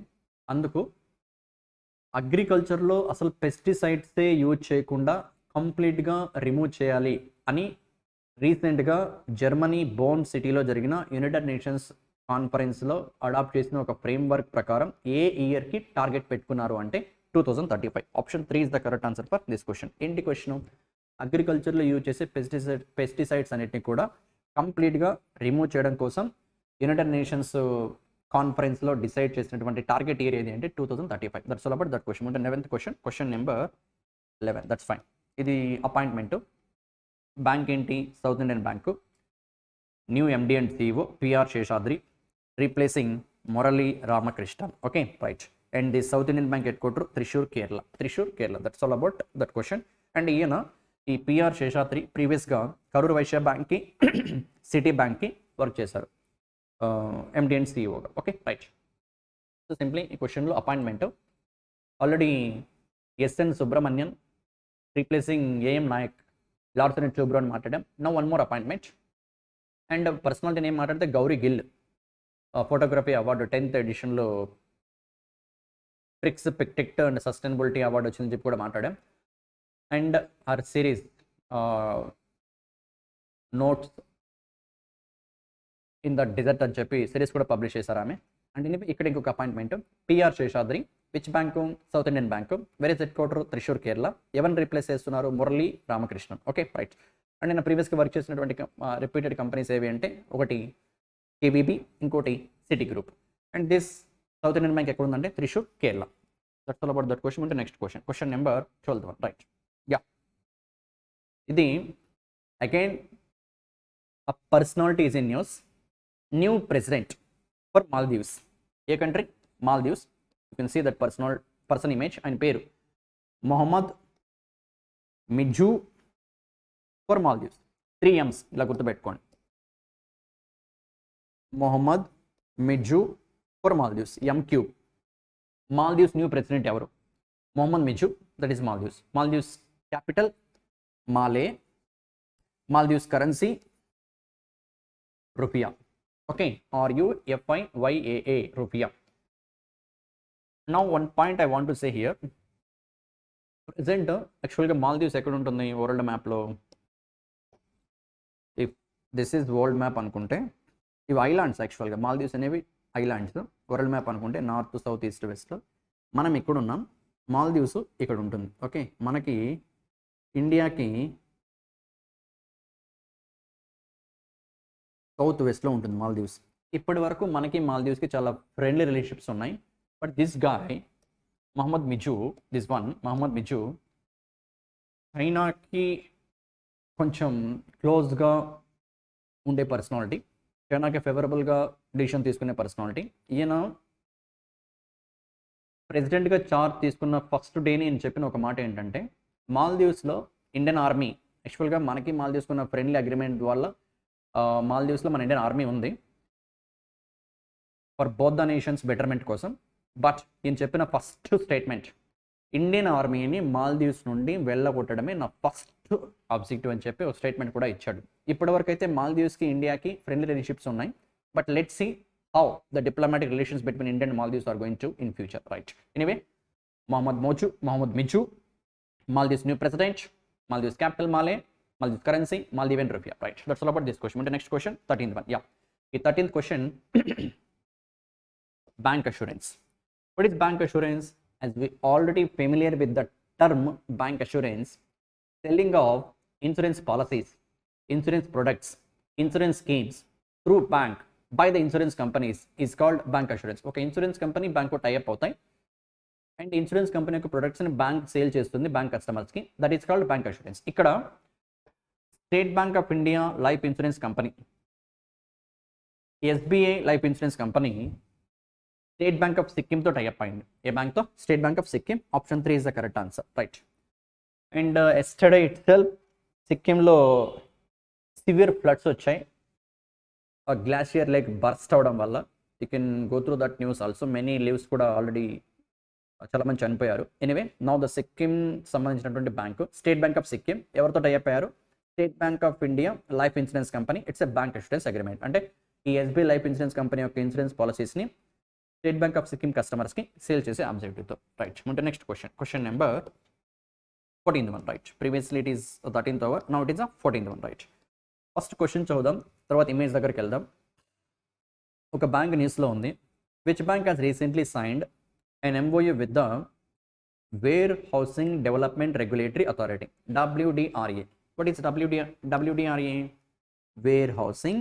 అందుకు అగ్రికల్చర్లో అసలు పెస్టిసైడ్సే యూజ్ చేయకుండా కంప్లీట్గా రిమూవ్ చేయాలి అని రీసెంట్గా జర్మనీ బోన్ సిటీలో జరిగిన యునైటెడ్ నేషన్స్ కాన్ఫరెన్స్లో అడాప్ట్ చేసిన ఒక ఫ్రేమ్వర్క్ ప్రకారం ఏ ఇయర్కి టార్గెట్ పెట్టుకున్నారు అంటే 2035. Option 3 is the correct answer for this question. ఏంటి క్వశ్చన్? అగ్రికల్చర్లో యూజ్ చేసే పెస్టిసైడ్స్ అన్నిటిని కూడా కంప్లీట్గా రిమూవ్ చేయడం కోసం యునైటెడ్ నేషన్స్ కాన్ఫరెన్స్లో డిసైడ్ చేసినటువంటి టార్గెట్ ఇయర్ ఏది అంటే 2035. That's all about that question. అంటే 11th question, question number 11. That's fine. ఇది అపాయింట్మెంటు. బ్యాంక్ ఏంటి? South Indian bank. New MD and CEO PR Seshadri, replacing Murali Ramakrishnan. Okay right. And the south Indian bank head quarter Thrissur, Kerala. That's all about that question. And ఈయన ఈ PR Seshadri ప్రీవియస్గా కరూర్ వైశ్య బ్యాంక్కి, city బ్యాంక్కి work చేశారు MD and సిఇఓగా. Okay right. So simply ఈ క్వశ్చన్లో appointment already S N Subrahmanyan replacing A M Naik, Larsen and Toubro అని మాట్లాడాం. Now one more appointment. And personality name మాట్లాడితే Gauri Gill, photography award 10th ఎడిషన్లో Prix Pictet and sustainability award వచ్చిందని చెప్పి కూడా మాట్లాడాం. And her series notes in the desert అని చెప్పి సిరీస్ కూడా పబ్లిష్ చేశారు ఆమె. అండ్ ఇక్కడ ఇంకొక appointment PR Seshadri, which bank? South Indian bank. Very head quarter Thrissur, Kerala. ఎవరిని రీప్లేస్ చేస్తున్నారు? Murali Ramakrishnan. Okay right. And నేను ప్రీవియస్గా వర్క్ చేసినటువంటి రిపీటెడ్ కంపెనీస్ ఏవి అంటే, ఒకటి కేవీబీ, ఇంకోటి Citi group. And this South Indian Bank ఎక్కడ ఉందంటే Thrissur, Kerala. That's all about that question. అంటే next question, question number 12 one. Right. Yeah, ఇది again uh personality is in news. New president for Maldives. ఏ country? Maldives. You can see that person image. ఆయన పేరు Mohammed Muizzu for Maldives. 3 M's ఇలా గుర్తుపెట్టుకోండి. Mohamed Muizzu for Maldives, M3. Maldives new president ఎవరు? Mohamed Muizzu, that is Maldives. Maldives capital Male, Maldives currency rufiyaa. Okay, RUFIYAA, rufiyaa. Now one point I want to say here, present యాక్చువల్గా మాల్దీవ్స్ ఎక్కడ ఉంటుంది world మ్యాప్లో? If this is world map అనుకుంటే ఇవి ఐలాండ్స్. యాక్చువల్గా మాల్దీవ్స్ అనేవి ఐలాండ్స్. వరల్డ్ మ్యాప్ అనుకుంటే నార్త్, సౌత్, ఈస్ట్, వెస్ట్. మనం ఇక్కడ ఉన్నాం, మాల్దీవ్స్ ఇక్కడ ఉంటుంది. ఓకే, మనకి ఇండియాకి సౌత్ వెస్ట్లో ఉంటుంది మాల్దీవ్స్. ఇప్పటి వరకు మనకి మాల్దీవ్స్కి చాలా ఫ్రెండ్లీ రిలేషన్షిప్స్ ఉన్నాయి. But this guy Mohamed Muizzu, Mohamed Muizzu చైనాకి కొంచెం క్లోజ్గా ఉండే పర్సనాలిటీ, చైనాకి ఫేవరబుల్గా డిసిషన్ తీసుకునే పర్సనాలిటీ. ఈయన ప్రెసిడెంట్గా చార్జ్ తీసుకున్న ఫస్ట్ డే నేను చెప్పిన ఒక మాట ఏంటంటే, మాల్దీవ్స్లో ఇండియన్ ఆర్మీ, యాక్చువల్గా మనకి మాల్దీవ్స్కి ఉన్న ఫ్రెండ్లీ అగ్రిమెంట్ వల్ల మాల్దీవ్స్లో మన ఇండియన్ ఆర్మీ ఉంది for both the nations betterment కోసం. బట్ నేను చెప్పిన ఫస్ట్ స్టేట్మెంట్, ఇండియన్ ఆర్మీని మాల్దీవ్స్ నుండి వెళ్ళగొట్టడమే నా ఫస్ట్ ఆబ్జెక్టివ్ అని చెప్పి ఒక స్టేట్మెంట్ కూడా ఇచ్చాడు. ఇప్పటివరకు అయితే మాల్దీవ్స్కి ఇండియాకి ఫ్రెండ్లీ రిలేషన్షిప్స్ ఉన్నాయి. But let's see how the diplomatic relations between India and Maldives are going to in future, right? Anyway, Mohammad Mizu, Maldives new president, Maldives capital Malé, Maldives currency, Maldivian rupiah, right? That's all about this question. The next question, 13th one. Yeah, the 13th question, bank assurance. What is bank assurance? As we already familiar with the term bank assurance, selling of insurance policies, insurance products, insurance schemes through bank by the insurance companies is called bank assurance. Okay, insurance company bank ko tie up అవుతాయి and insurance company యొక్క ప్రొడక్ట్స్ని bank sale చేస్తుంది bank కస్టమర్స్కి. That is called bank assurance. ఇక్కడ State Bank of India life insurance company, SBI life insurance company State Bank of సిక్కింతో tie up అయింది. ఏ బ్యాంక్తో? State Bank of Sikkim. Option 3 is the correct answer, right. And yesterday itself సిక్కింలో severe floods వచ్చాయి. Glacier lake burst అవడం వల్ల. You can go through that news also. Many leaves కూడా already చాలా మంది చనిపోయారు. ఎనీవే, నౌ ద సిక్కిం సంబంధించినటువంటి bank State Bank of Sikkim ఎవరితో టైఅప్ అయ్యారు? State Bank of India life insurance company. It's a bank assurance agreement. అంటే ఈ SBI లైఫ్ ఇన్సూరెన్స్ కంపెనీ యొక్క ఇన్సూరెన్స్ పాలసీస్ని స్టేట్ బ్యాంక్ ఆఫ్ సిక్కిం కస్టమర్స్కి సేల్ చేసే ఆబ్జెక్టివ్తో, రైట్. అంటే next question number 14th one, right. Previously it is 13th hour, now it is a 14th one, right. First question చూద్దాం, తర్వాత ఇమేజ్ దగ్గరికి వెళ్దాం. ఒక బ్యాంక్ న్యూస్లో ఉంది, which bank has recently signed an MOU with the Warehousing Development Regulatory Authority, WDRA. What is WDRA? Warehousing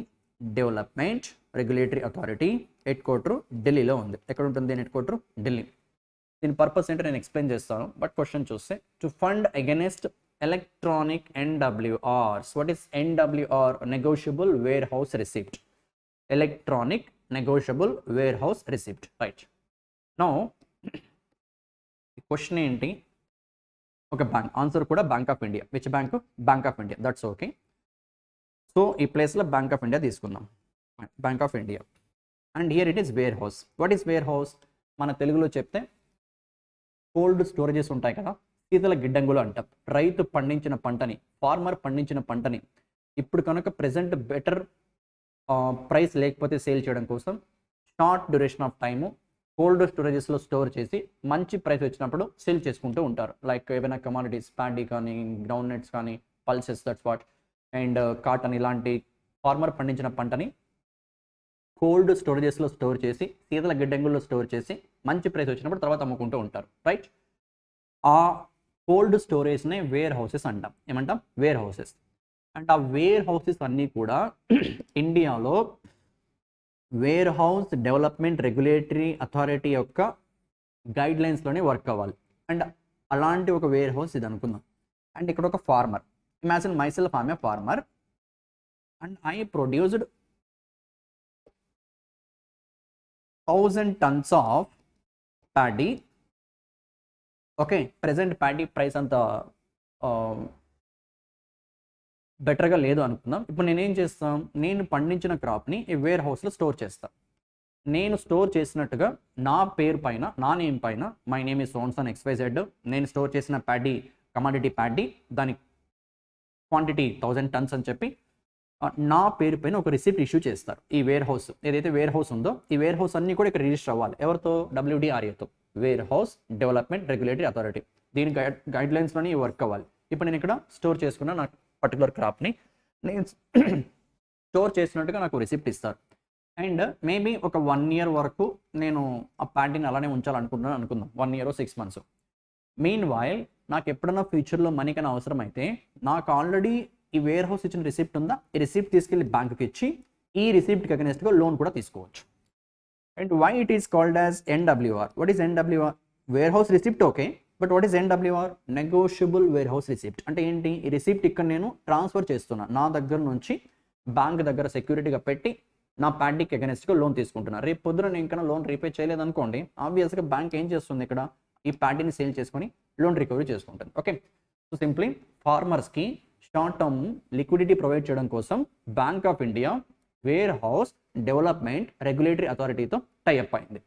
Development Regulatory Authority. Head quarter ఢిల్లీలో ఉంది. ఎక్కడ ఉంటుంది హెడ్ క్వార్టర్? ఢిల్లీ. దీని పర్పస్ ఏంటో నేను ఎక్స్ప్లెయిన్ చేస్తాను. బట్ క్వశ్చన్ చూస్తే, to fund against electronic NWRs. What is NWR? Negotiable warehouse receipt. Electronic negotiable warehouse receipt, right. Now question ఏంటి? ఒక బ్యాంక్, ఆన్సర్ కూడా bank of India. Which bank? Bank of India. That's okay. So ఈ ప్లేస్లో bank of India తీసుకుందాం, bank of India. And here it is where house. What is where house? మన తెలుగులో చెప్తే cold storages ఉంటాయి కదా, శీతల గిడ్డంగులు అంటాం. రైతు పండించిన పంటని, ఫార్మర్ పండించిన పంటని ఇప్పుడు కనుక ప్రెజెంట్ బెటర్ ప్రైస్ లేకపోతే సేల్ చేయడం కోసం short duration of time cold స్టోరేజెస్లో స్టోర్ చేసి మంచి ప్రైస్ వచ్చినప్పుడు సేల్ చేసుకుంటూ ఉంటారు. లైక్ ఏవైనా కమాడిటీస్, ప్యాడీ కానీ, గ్రౌండ్ నట్స్ కానీ, pulses, that's what, and cotton, ఇలాంటి ఫార్మర్ పండించిన పంటని కోల్డ్ స్టోరేజెస్లో స్టోర్ చేసి, శీతల గిడ్డంగుల్లో స్టోర్ చేసి మంచి ప్రైస్ వచ్చినప్పుడు తర్వాత అమ్ముకుంటూ ఉంటారు, రైట్. ఆ కోల్డ్ స్టోరేజ్నే వేర్ హౌసెస్ అంటాం. ఏమంటాం? Warehouses. అండ్ ఆ వేర్ హౌసెస్ అన్నీ కూడా ఇండియాలో warehouse development regulatory authority యొక్క గైడ్ లైన్స్లోనే వర్క్ అవ్వాలి. అండ్ అలాంటి ఒక వేర్ హౌస్ ఇది అనుకుందాం. అండ్ ఇక్కడ ఒక farmer, imagine myself, I'm a farmer and I produced 1000 tons of paddy. Okay, present paddy price అంత బెటర్గా లేదు అనుకుందాం. ఇప్పుడు నేనేం చేస్తాం? నేను పండించిన క్రాప్ని ఈ వేర్ హౌస్లో స్టోర్ చేస్తాను. నేను స్టోర్ చేసినట్టుగా నా పేరు పైన, నా నేమ్ పైన, my name is sons and XYZ, నేను స్టోర్ చేసిన ప్యాడీ, కమాడిటీ ప్యాడీ, దాని క్వాంటిటీ 1000 టన్స్ అని చెప్పి నా పేరు పైన ఒక రిసిప్ట్ ఇష్యూ చేస్తారు. ఈ వేర్ హౌస్ ఏదైతే వేర్ హౌస్ ఉందో, ఈ వేర్ హౌస్ అన్ని కూడా ఇక్కడ రిజిస్టర్ అవ్వాలి. ఎవరితో? WDRAతో, warehouse development regulatory authority. దీని గైడ్ లైన్స్లోని వర్క్ అవ్వాలి. ఇప్పుడు నేను ఇక్కడ స్టోర్ చేసుకున్న నా పర్టికులర్ క్రాప్ని నేను స్టోర్ చేసినట్టుగా నాకు రిసిప్ట్ ఇస్తారు. అండ్ మేబీ ఒక 1 year వరకు నేను ఆ ప్యాడీని అలానే ఉంచాలనుకుంటున్నాను అనుకుందాం, 1 year or 6 months. Mean while నాకు ఎప్పుడన్నా ఫ్యూచర్లో మనీ కన్నా అవసరం అయితే, నాకు ఆల్రెడీ ఈ వేర్ హౌస్ ఇచ్చిన రిసిప్ట్ ఉందా, ఈ రిసిప్ట్ తీసుకెళ్ళి బ్యాంకుకి ఇచ్చి ఈ రిసిప్ట్కి అగెన్స్ట్గా లోన్ కూడా తీసుకోవచ్చు. And why it is called as NWR? What is NWR? Warehouse receipt okay, but what is NWR? Negotiable warehouse receipt. అంటే ఏంటి? ఈ రిసిప్ట్ ఇక్కడ నేను ట్రాన్స్ఫర్ చేస్తున్నా, నా దగ్గర నుంచి బ్యాంక్ దగ్గర సెక్యూరిటీగా పెట్టి నా ప్యాడీకి అగెన్స్ట్గా లోన్ తీసుకుంటున్నా. రేపు పొద్దున నేను ఇంకా లోన్ రీపే చేయలేదనుకోండి, ఆబ్వియస్గా బ్యాంక్ ఏం చేస్తుంది, ఇక్కడ ఈ ప్యాడీని సేల్ చేసుకొని లోన్ రికవరీ చేసుకుంటుంది. ఓకే, సో సింప్లీ ఫార్మర్స్కి షార్ట్ టర్మ్ లిక్విడిటీ ప్రొవైడ్ చేయడం కోసం Bank of India warehouse development regulatory అథారిటీతో టైఅప్ అయింది.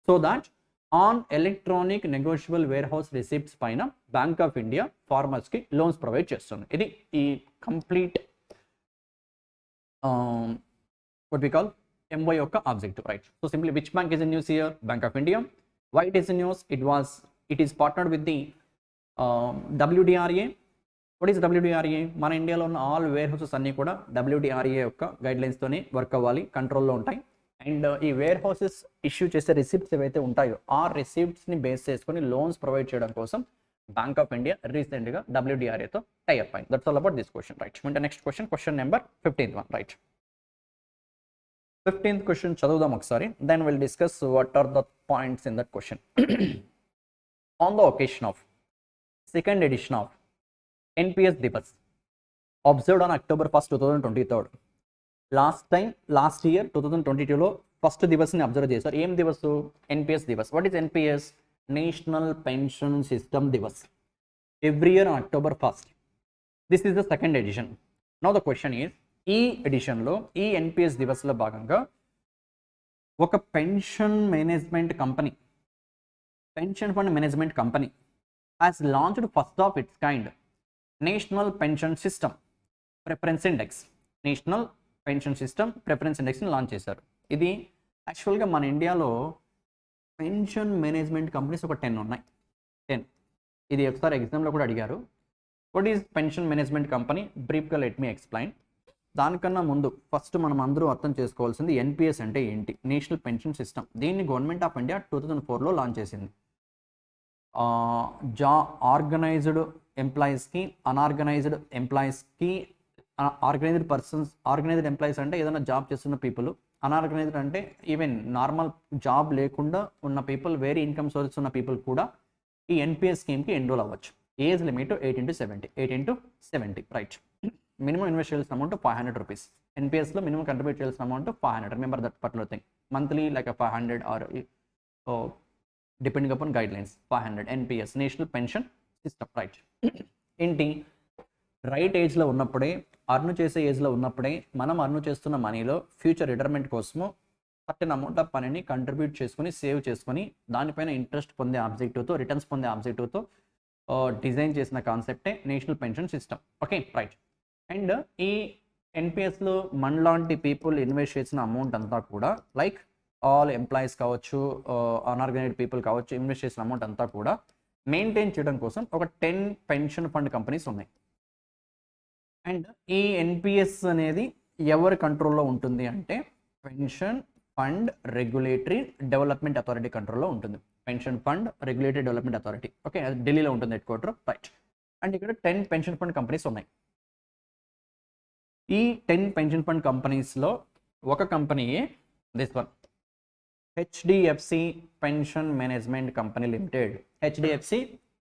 So that on electronic negotiable warehouse receipts పైన బ్యాంక్ ఆఫ్ ఇండియా ఫార్మర్స్కి లోన్స్ ప్రొవైడ్ చేస్తుంది. ఇది ఈ complete what we call MY యొక్క objective, right? So simply, which bank is in news here? Bank of India. Why it is in news? It is partnered with the WDRA. What is WDRA? మన ఇండియాలో ఉన్న all wear houses అన్నీ కూడా WDRA యొక్క గైడ్లైన్స్తోనే work అవ్వాలి, కంట్రోల్లో ఉంటాయి. And ఈ వేర్ హౌసెస్ ఇష్యూ చేసే రిసిప్ట్స్ ఏవైతే ఉంటాయో, ఆ రిసిప్ట్స్ని బేస్ చేసుకొని లోన్స్ ప్రొవైడ్ చేయడం కోసం బ్యాంక్ ఆఫ్ ఇండియా రీసెంట్గా WDRAతో టైఅప్ అయింది. That's all about this question, right? అంటే next question number 15th one, right? 15th question చదువుదాం ఒకసారి, then we'll discuss what are the points in that question. On the occasion of second edition of NPS Divas observed on October 1st, 2023. Last year 2022లో first దివస్ని observe చేశారు. ఏం Divas? NPS Divas. What is NPS? National pension System Divas. Every year on October 1st. This is the second edition. Now the question is, ఈ ఎడిషన్లో, ఈ NPS దివస్లో భాగంగా ఒక pension management company, pension fund management company has launched first of its kind National pension System preference index. National pension System preference ఇండెక్స్ని launch చేశారు. ఇది యాక్చువల్గా మన ఇండియాలో పెన్షన్ మేనేజ్మెంట్ కంపెనీస్ ఒక 10 ఉన్నాయి. 10. ఇది ఒకసారి ఎగ్జామ్లో కూడా అడిగారు. What is pension management company? బ్రీఫ్గా లెట్ మీ ఎక్స్ప్లెయిన్. దానికన్నా ముందు ఫస్ట్ మనం అందరూ అర్థం చేసుకోవాల్సింది NPS అంటే ఏంటి? National pension system. దీన్ని గవర్నమెంట్ ఆఫ్ ఇండియా 2004లో లాంచ్ చేసింది. ఆర్గనైజ్డ్ ఎంప్లాయీస్కి, అన్ఆర్గనైజ్డ్ ఎంప్లాయీస్కి, ఆర్గనైజ్డ్ ఎంప్లాయీస్ అంటే ఏదైనా జాబ్ చేస్తున్న పీపుల్, అన్ఆర్గనైజ్డ్ అంటే ఈవెన్ నార్మల్ జాబ్ లేకుండా ఉన్న పీపుల్, వేరే ఇన్కమ్ సోర్సెస్ ఉన్న పీపుల్ కూడా ఈ NPS స్కీమ్కి ఎన్రోల్ అవ్వచ్చు. Age limit 18 to 70, right? Minimum invest చేయాల్సిన అమౌంట్ 500 రూపీస్. NPSలో మినిమం కంట్రిబ్యూట్ చేయాల్సిన amount 500. Remember that particular thing. Monthly like 500 or depending upon guidelines 500. NPS national pension system, right? ఏంటి? Right ఏజ్లో ఉన్నప్పుడే, అర్న్ చేసే ఏజ్లో ఉన్నప్పుడే మనం అర్న్ చేస్తున్న మనీలో ఫ్యూచర్ రిటైర్మెంట్ కోసము సర్టెన్ అమౌంట్ ఆఫ్ మనీని కంట్రిబ్యూట్ చేసుకొని, సేవ్ చేసుకొని, దానిపైన ఇంట్రెస్ట్ పొందే ఆబ్జెక్టివ్తో, రిటర్న్స్ పొందే ఆబ్జెక్టివ్తో డిజైన్ చేసిన కాన్సెప్టే National pension System. Okay, right? And ఈ NPSలో మనలాంటి పీపుల్ ఇన్వెస్ట్ చేసిన అమౌంట్ అంతా కూడా, లైక్ ఆల్ ఎంప్లాయీస్ కావచ్చు, అన్ఆర్గనైజ్డ్ పీపుల్ కావచ్చు, ఇన్వెస్ట్ చేసిన అమౌంట్ అంతా కూడా మెయింటైన్ చేయడం కోసం ఒక 10 పెన్షన్ ఫండ్ కంపెనీస్ ఉన్నాయి. అండ్ ఈ NPS అనేది ఎవరి కంట్రోల్లో ఉంటుంది అంటే Pension Fund Regulatory Development Authority కంట్రోల్లో ఉంటుంది. Pension Fund Regulatory Development Authority. Okay, అది ఢిల్లీలో ఉంటుంది హెడ్ క్వార్టర్, రైట్? అండ్ ఇక్కడ 10 పెన్షన్ ఫండ్ కంపెనీస్ ఉన్నాయి. ఈ 10 పెన్షన్ ఫండ్ కంపెనీస్లో ఒక కంపెనీయే this one, HDFC pension management company limited. HDFC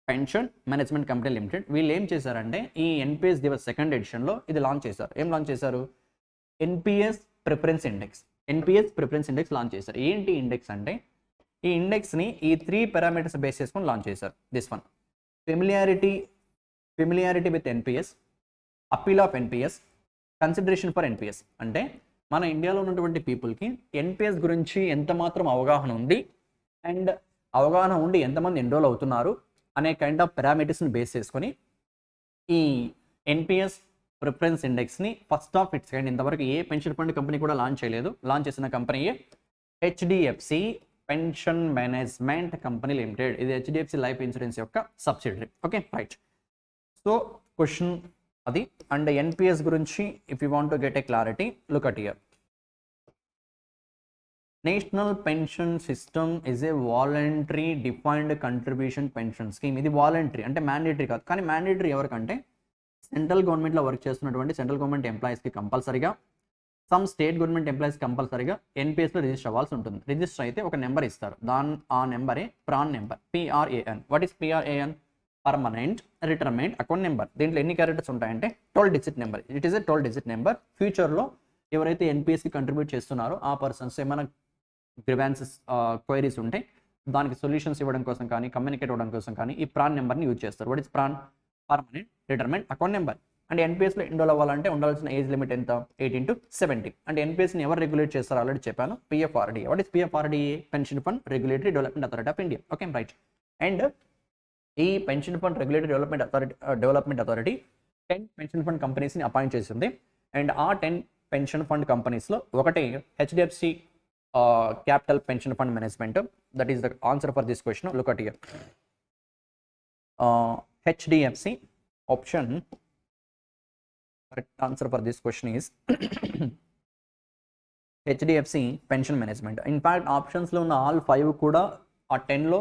pension management company limited. వీళ్ళు ఏం చేశారంటే ఈ NPS దివస్ సెకండ్ ఎడిషన్లో ఇది లాంచ్ చేశారు. ఏం లాంచ్ చేశారు? NPS preference index. NPS preference index launch చేశారు. ఏంటి ఇండెక్స్ అంటే, ఈ ఇండెక్స్ని ఈ 3 పారామీటర్స్ బేస్ చేసుకొని లాంచ్ చేశారు. This one, familiarity with NPS, appeal of NPS, consideration for NPS. అంటే మన ఇండియాలో ఉన్నటువంటి పీపుల్కి ఎన్పిఎస్ గురించి ఎంత మాత్రం అవగాహన ఉంది అండ్ అవగాహన ఉండి ఎంతమంది ఎన్రోల్ అవుతున్నారు అనే కైండ్ ఆఫ్ పారామీటర్స్ని బేస్ చేసుకొని ఈ ఎన్పిఎస్ ప్రిఫరెన్స్ ఇండెక్స్ని ఫస్ట్ ఆఫ్ ఇట్స్ కైండ్ ఇంతవరకు ఏ పెన్షన్ ఫండ్ కంపెనీ కూడా లాంచ్ చేయలేదు. లాంచ్ చేసిన కంపెనీయే HDFC pension management company limited. ఇది హెచ్డిఎఫ్సి లైఫ్ ఇన్సూరెన్స్ యొక్క subsidiary. Okay right. So question అది. అండ్ ఎన్పిఎస్ గురించి if you want to get a clarity look at here. National pension System is a voluntary defined contribution pension scheme. ఇది voluntary అంటే mandatory కాదు, కానీ mandatory ఎవరికంటే central గవర్నమెంట్లో work చేస్తున్నటువంటి central government ఎంప్లాయీస్కి కంపల్సరీగా, సమ్ స్టేట్ గవర్నమెంట్ ఎంప్లాయీస్ కంపల్సరీగా ఎన్పిఎస్లో రిజిస్టర్ అవ్వాల్సి ఉంటుంది. రిజిస్టర్ అయితే ఒక నెంబర్ ఇస్తారు, ఆ నెంబరే PRAN number, P R A N. What is P R A N? Permanent retirement account number. దీంట్లో ఎన్ని క్యారెక్టర్స్ ఉంటాయంటే 12 digit number. It is a 12 digit number. ఫ్యూచర్లో ఎవరైతే ఎన్పిఎస్కి కంట్రిబ్యూట్ చేస్తున్నారో ఆ పర్సన్స్ ఏమైనా గ్రివాన్సెస్ క్వైరీస్ ఉంటే దానికి సొల్యూషన్స్ ఇవ్వడం కోసం కానీ కమ్యూనికేట్ అవ్వడం కోసం కానీ ఈ ప్రాన్ నెంబర్ని యూజ్ చేస్తారు. What is PRAN? Permanent retirement account number. And ఎన్పిఎస్లో ఎన్రోల్ అవ్వాలంటే ఉండాల్సిన ఏజ్ లిమిట్ ఎంత? 18 to 70. అండ్ ఎన్పిఎస్ని ఎవరు రెగ్యులేట్ చేస్తారో ఆల్రెడీ చెప్పాను, P F R D A. What is P F R D A? Pension Fund Regulatory Development Authority of India. Okay right. And ఈ Pension Fund Regulatory Development Authority 10 pension fund కంపెనీస్ని appoint చేసింది. అండ్ ఆ 10 పెన్షన్ ఫండ్ కంపెనీస్లో ఒకటి HDFC capital pension fund management. That is the answer for this question. Look at here. HDFC option. Correct answer for this question is HDFC pension management. In fact ఆప్షన్స్లో ఉన్న all 5 కూడా ఆ 10లో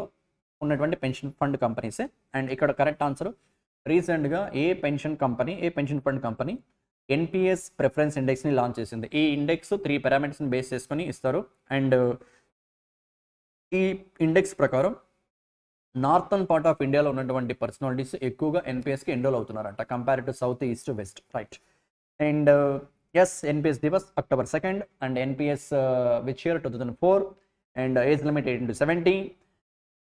ఉన్నటువంటి pension fund కంపెనీసే. And ఇక్కడ correct answer రీసెంట్గా ఏ pension fund company NPS preference ఇండెక్స్ని లాంచ్ చేసింది. ఈ ఇండెక్స్ 3 పారామీటర్స్ని బేస్ చేసుకొని ఇస్తారు. అండ్ ఈ ఇండెక్స్ ప్రకారం నార్థన్ పార్ట్ ఆఫ్ ఇండియాలో ఉన్నటువంటి పర్సనాలిటీస్ ఎక్కువగా ఎన్పిఎస్కి ఎన్రోల్ అవుతున్నారంట compare to south, east, west. Right. And yes, NPS Divas October 2nd. And NPS which year? 2004. And age limit 18 to 70.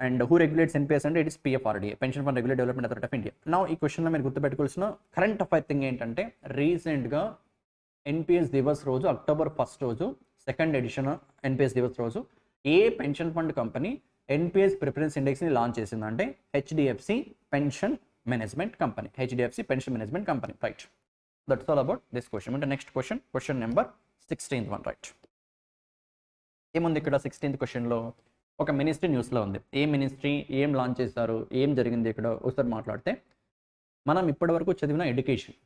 And who regulates NPS అంటే it is P F R D A, Pension Fund Regulatory Development Authority of India. నా ఈ క్వశ్చన్లో మీరు గుర్తుపెట్టుకోవాల్సిన current affair thing ఏంటంటే రీసెంట్గా NPS Divas రోజు October 1st రోజు 2nd ఎడిషన్ ఎన్పిఎస్ దివస్ రోజు ఏ pension fund company NPS preference ఇండెక్స్ని లాంచ్ చేసిందంటే HDFC pension management company. HDFC pension management company. Right. That's all about this question. అంటే next question number 16th one. Right. ఏముంది ఇక్కడ 16th క్వశ్చన్లో? ఒక మినిస్ట్రీ న్యూస్లో ఉంది. ఏ మినిస్ట్రీ, ఏం లాంచ్ చేస్తారు, ఏం జరిగింది ఇక్కడ ఒకసారి మాట్లాడితే, మనం ఇప్పటివరకు చదివిన education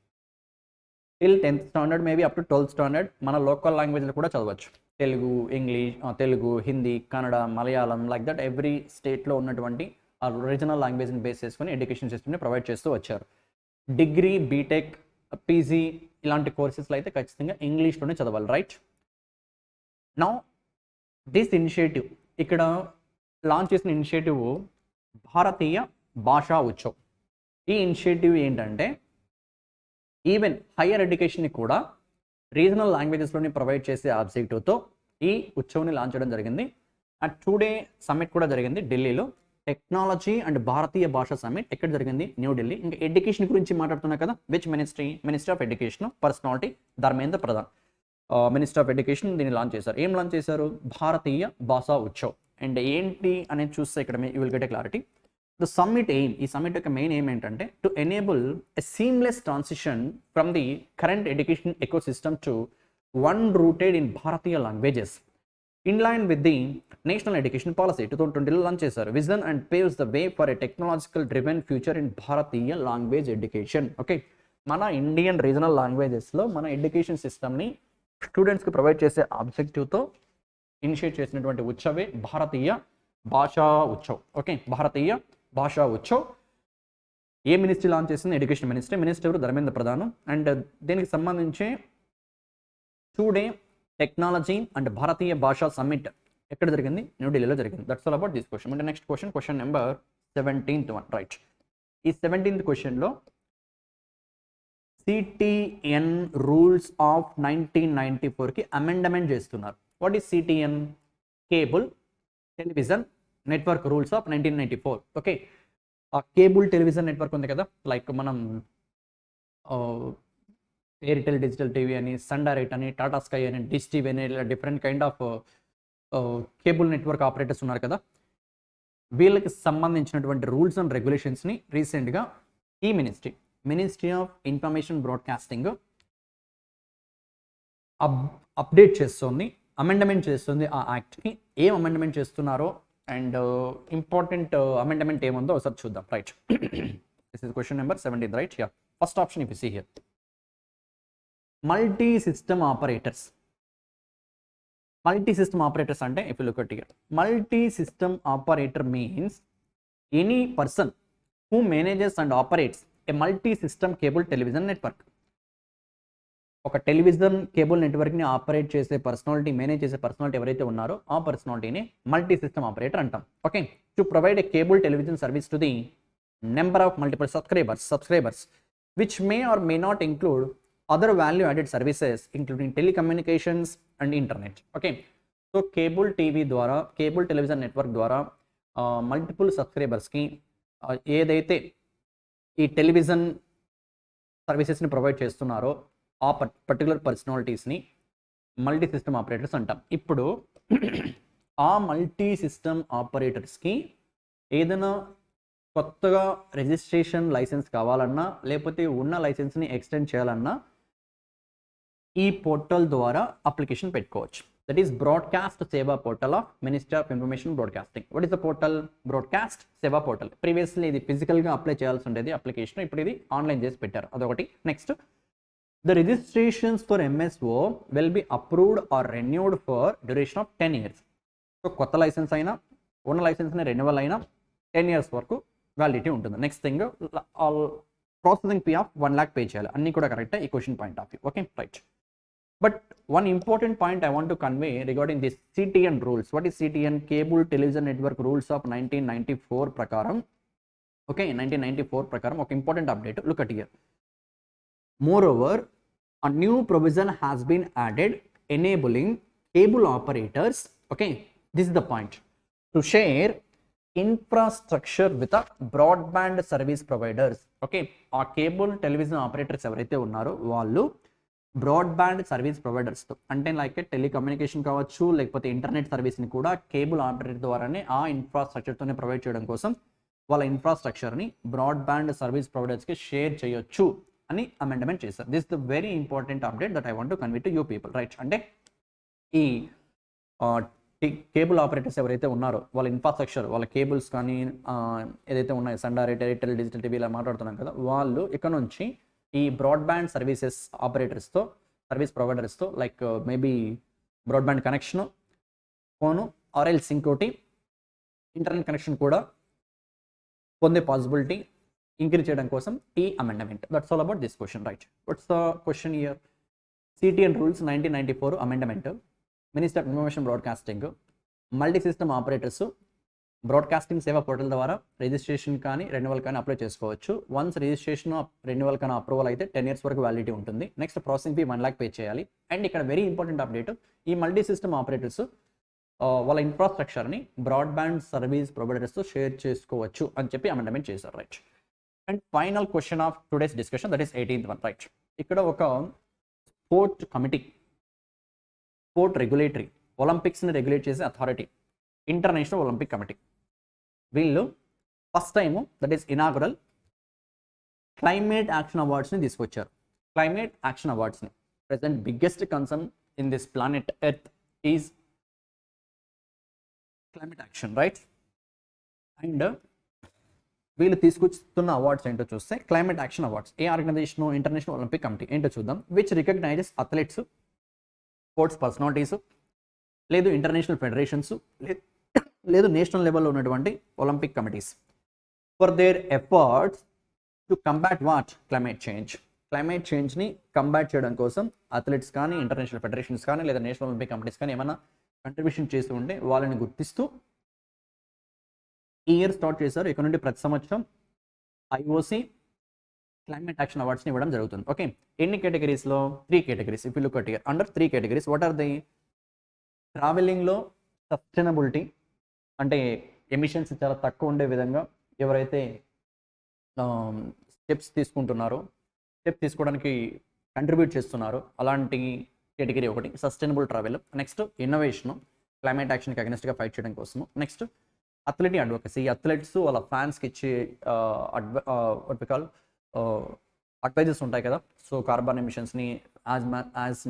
till 10th standard, maybe up to 12th standard మన లోకల్ లాంగ్వేజ్లో కూడా చదవచ్చు. Telugu, English, Telugu, Hindi, Kannada, Malayalam, like that every స్టేట్లో ఉన్నటువంటి ఆ రీజనల్ లాంగ్వేజ్ని బేస్ చేసుకొని ఎడ్యుకేషన్ సిస్టమ్ని ప్రొవైడ్ చేస్తూ వచ్చారు. డిగ్రీ, బీటెక్, పీజీ ఇలాంటి కోర్సెస్లో అయితే ఖచ్చితంగా ఇంగ్లీష్లోనే చదవాలి. రైట్. నౌ దిస్ ఇనిషియేటివ్ ఇక్కడ లాంచ్ చేసిన ఇనిషియేటివ్ భారతీయ భాషా ఉత్సవ్. ఈ ఇనిషియేటివ్ ఏంటంటే ఈవెన్ హయ్యర్ ఎడ్యుకేషన్ని కూడా రీజనల్ లాంగ్వేజెస్లోని ప్రొవైడ్ చేసే ఆబ్జెక్టివ్తో ఈ ఉత్సవ్ని లాంచ్ చేయడం జరిగింది. అండ్ 2-day సమ్మిట్ కూడా జరిగింది ఢిల్లీలో. టెక్నాలజీ అండ్ భారతీయ భాషా సమ్మిట్ ఎక్కడ జరిగింది? న్యూఢిల్లీ. ఇంకా ఎడ్యుకేషన్ గురించి మాట్లాడుతున్నా కదా, which ministry of education personality Dharmendra Pradhan, minister of education దీన్ని లాంచ్ చేశారు. ఏం లాంచ్ చేశారు? భారతీయ భాషా ఉత్సవ్. అండ్ ఏంటి అనేది చూస్తే ఇక్కడ you will get a clarity. The summit aim, ఈ సమ్మిట్ యొక్క మెయిన్ ఎయిమ్ ఏంటంటే to enable a seamless transition from the current education ecosystem to one rooted in Bharatiya languages in line with the National Education Policy 2020లో launch చేశారు. Vision and paves the way for a technological driven future in Bharatiya language education. Okay, మన Indian regional లాంగ్వేజెస్లో మన education సిస్టమ్ని స్టూడెంట్స్కి provide చేసే ఆబ్జెక్టివ్తో initiate చేసినటువంటి ఉత్సవే భారతీయ భాషా ఉత్సవ్. ఓకే, భారతీయ భాషా ఉత్సవ్. ఏ మినిస్ట్రీ లాంచ్ చేసింది? Education ministry. Minister Dharmendra Pradhan. And దీనికి సంబంధించి 2-day టెక్నాలజీ అండ్ భారతీయ భాషా సమ్మిట్ ఎక్కడ జరిగింది? న్యూఢిల్లీలో జరిగింది. That's all about this question. అంటే next question number 17th one. Right. ఈ 17th క్వశ్చన్లో సిటిఎన్ రూల్స్ ఆఫ్ 1994కి అమెండ్మెంట్ చేస్తున్నారు. What is CTN? Cable television network rules of 1994. Okay, ఆ కేబుల్ టెలివిజన్ నెట్వర్క్ ఉంది కదా, లైక్ మనం ఎయిర్టెల్ డిజిటల్ టీవీ అని, సన్ డైరెక్ట్ అని, టాటా స్కై అని, డిష్ టీవీ అని, ఇలా different kind of cable network operators ఉన్నారు కదా, వీళ్ళకి సంబంధించినటువంటి రూల్స్ అండ్ రెగ్యులేషన్స్ని రీసెంట్గా ఈ ministry of information broadcasting update చేస్తుంది, అమెండమెంట్ చేస్తుంది ఆ యాక్ట్కి. ఏం అమెండమెంట్ చేస్తున్నారో అండ్ ఇంపార్టెంట్ అమెండమెంట్ ఏముందో ఒకసారి చూద్దాం. Right, this is question number 17, right? Yeah, first option if you see here, multi system operators. Multi system operators అంటే if you look at here, multi system operator means any person who manages and operates a multi system cable television network. ఒక television cable నెట్వర్క్ని operate చేసే personality, manage చేసే personality ఎవరైతే ఉన్నారో ఆ పర్సనాలిటీని multi system operator అంటాం. Okay, to provide a cable television service to the number of multiple subscribers which may or may not include other value added services including telecommunications and internet. Okay, so cable TV ద్వారా, cable television network ద్వారా multiple సబ్స్క్రైబర్స్కి ఏదైతే ఈ television సర్వీసెస్ని provide చేస్తున్నారో ఆ particular పర్సనాలిటీస్ని multi system operators అంటాం. ఇప్పుడు ఆ మల్టీ సిస్టమ్ ఆపరేటర్స్కి ఏదైనా కొత్తగా రిజిస్ట్రేషన్ లైసెన్స్ కావాలన్నా, లేకపోతే ఉన్న లైసెన్స్ని ఎక్స్టెండ్ చేయాలన్నా ఈ పోర్టల్ ద్వారా అప్లికేషన్ పెట్టుకోవచ్చు. దట్ ఈస్ బ్రాడ్కాస్ట్ సేవా portal of ministry of information broadcasting. What is the portal? Broadcast సేవా పోర్టల్. ప్రీవియస్లీ ఇది ఫిజికల్గా అప్లై చేయాల్సి ఉండేది అప్లికేషన్, ఇప్పుడు ఇది ఆన్లైన్ చేసి పెట్టారు, అదొకటి. Next, the registrations for MSO will be approved or renewed for duration of 10 years. So కొత్త లైసెన్స్ అయినా, ఉన్న లైసెన్స్ని రెన్యువల్ అయినా 10 years వరకు వ్యాలిడిటీ ఉంటుంది. Next thing, processing fee of 1 lakh pay చేయాలి. అన్నీ కూడా కరెక్టే ఈ question point of view. Okay, right. But one important point I want to convey regarding this CTN rules. What is CTN? Cable television network rules of 1994 ప్రకారం. Okay, 1994 ప్రకారం ఒక important update. Look at here. Moreover, a new provision has been added enabling cable operators, okay, this is the point, to share infrastructure with a broadband service providers. Okay, ఆ cable television operators ఎవరైతే ఉన్నారో వాళ్ళు broadband service ప్రొవైడర్స్తో, అంటే like telecommunication కావచ్చు, లేకపోతే internet సర్వీస్ని కూడా cable operator ద్వారానే ఆ ఇన్ఫ్రాస్ట్రక్చర్తోనే ప్రొవైడ్ చేయడం కోసం వాళ్ళ ఇన్ఫ్రాస్ట్రక్చర్ని బ్రాడ్బ్యాండ్ సర్వీస్ ప్రొవైడర్స్కి షేర్ చేయొచ్చు అని అమెండ్మెంట్ చేశారు. This the very important update that I want to convey to you people, right? అంటే ఈ కేబుల్ ఆపరేటర్స్ ఎవరైతే ఉన్నారో వాళ్ళ ఇన్ఫ్రాస్ట్రక్చర్, వాళ్ళ కేబుల్స్ కానీ ఏదైతే ఉన్నాయో, Sun Direct, Airtel digital TV ఇలా మాట్లాడుతున్నాం కదా, వాళ్ళు ఇక్కడ నుంచి ఈ బ్రాడ్బ్యాండ్ సర్వీసెస్ ఆపరేటర్స్తో, సర్వీస్ ప్రొవైడర్స్తో, like maybe broadband connection, phone ఆర్ఎల్స్ ఇంకోటి ఇంటర్నెట్ కనెక్షన్ కూడా పొందే పాసిబిలిటీ ఇంక్రీజ్ చేయడం కోసం ఈ amendment. That's all about this question, right? What's the question here? CTN rules 1994 amendment, minister of information broadcasting, multi system operators broadcasting సేవా portal ద్వారా registration కానీ రెన్యువల్ కానీ అప్లై చేసుకోవచ్చు. వన్స్ రిజిస్ట్రేషన్ రెన్యువల్ కానీ approval అయితే 10 years వరకు validity ఉంటుంది. Next, processing fee 1 lakh pay చేయాలి. అండ్ ఇక్కడ వెరీ ఇంపార్టెంట్ అప్డేట్, ఈ మల్టీ సిస్టమ్ ఆపరేటర్స్ వాళ్ళ ఇన్ఫ్రాస్ట్రక్చర్ని బ్రాడ్బ్యాండ్ సర్వీస్ ప్రొవైడర్స్తో షేర్ చేసుకోవచ్చు అని చెప్పి అమెండ్మెంట్ చేశారు, right? And final question of today's discussion, that is 18th one, right? ఇక్కడ ఒక స్పోర్ట్ కమిటీ, స్పోర్ట్ రెగ్యులేటరీ, ఒలింపిక్స్ని రెగ్యులేట్ చేసే అథారిటీ, ఇంటర్నేషనల్ ఒలింపిక్ కమిటీ, వీళ్ళు first time, that is inaugural, climate action అవార్డ్స్ని తీసుకొచ్చారు. క్లైమేట్ యాక్షన్ అవార్డ్స్ని, present biggest concern in this planet Earth is climate action, right? And వీళ్ళు తీసుకొస్తున్న అవార్డ్స్ ఏంటో చూస్తే, క్లైమేట్ యాక్షన్ అవార్డ్స్ ఏ ఆర్గనైజేషన్? International Olympic Committee. ఏంటో చూద్దాం. Which recognises athletes, sports personalities, లేదు ఇంటర్నేషనల్ ఫెడరేషన్స్, లేదు నేషనల్ లెవెల్లో ఉన్నటువంటి Olympic committees for their efforts to combat what? Climate change. Climate చేంజ్ని కంబాట్ చేయడం కోసం అథ్లెట్స్ కానీ, ఇంటర్నేషనల్ ఫెడరేషన్స్ కానీ, లేదా నేషనల్ ఒలింపిక్ కమిటీస్ కానీ ఏమైనా కంట్రిబ్యూషన్ చేస్తూ ఉంటే వాళ్ళని గుర్తిస్తూ ఈ ఇయర్ స్టార్ట్ చేశారు. ఇక్కడ నుండి ప్రతి సంవత్సరం IOC క్లైమేట్ యాక్షన్ అవార్డ్స్ని ఇవ్వడం జరుగుతుంది. ఓకే, ఎన్ని కేటగిరీస్లో? 3 categories. If you look at here, under 3 categories. What are the? ట్రావెలింగ్లో సస్టైనబిలిటీ, అంటే ఎమిషన్స్ చాలా తక్కువ ఉండే విధంగా ఎవరైతే స్టెప్స్ తీసుకుంటున్నారో, స్టెప్ తీసుకోవడానికి కంట్రిబ్యూట్ చేస్తున్నారు. అలాంటి కేటగిరీ ఒకటి sustainable travel. Next innovation, climate యాక్షన్కి అగెన్స్ట్గా ఫైట్ చేయడం కోసము. నెక్స్ట్ అథ్లెట్ అడ్వకసీ, అథ్లెట్స్ వాళ్ళ ఫ్యాన్స్కి ఇచ్చే కాల్ అడ్వైజెస్ ఉంటాయి కదా. సో కార్బన్ ఎమిషన్స్ని as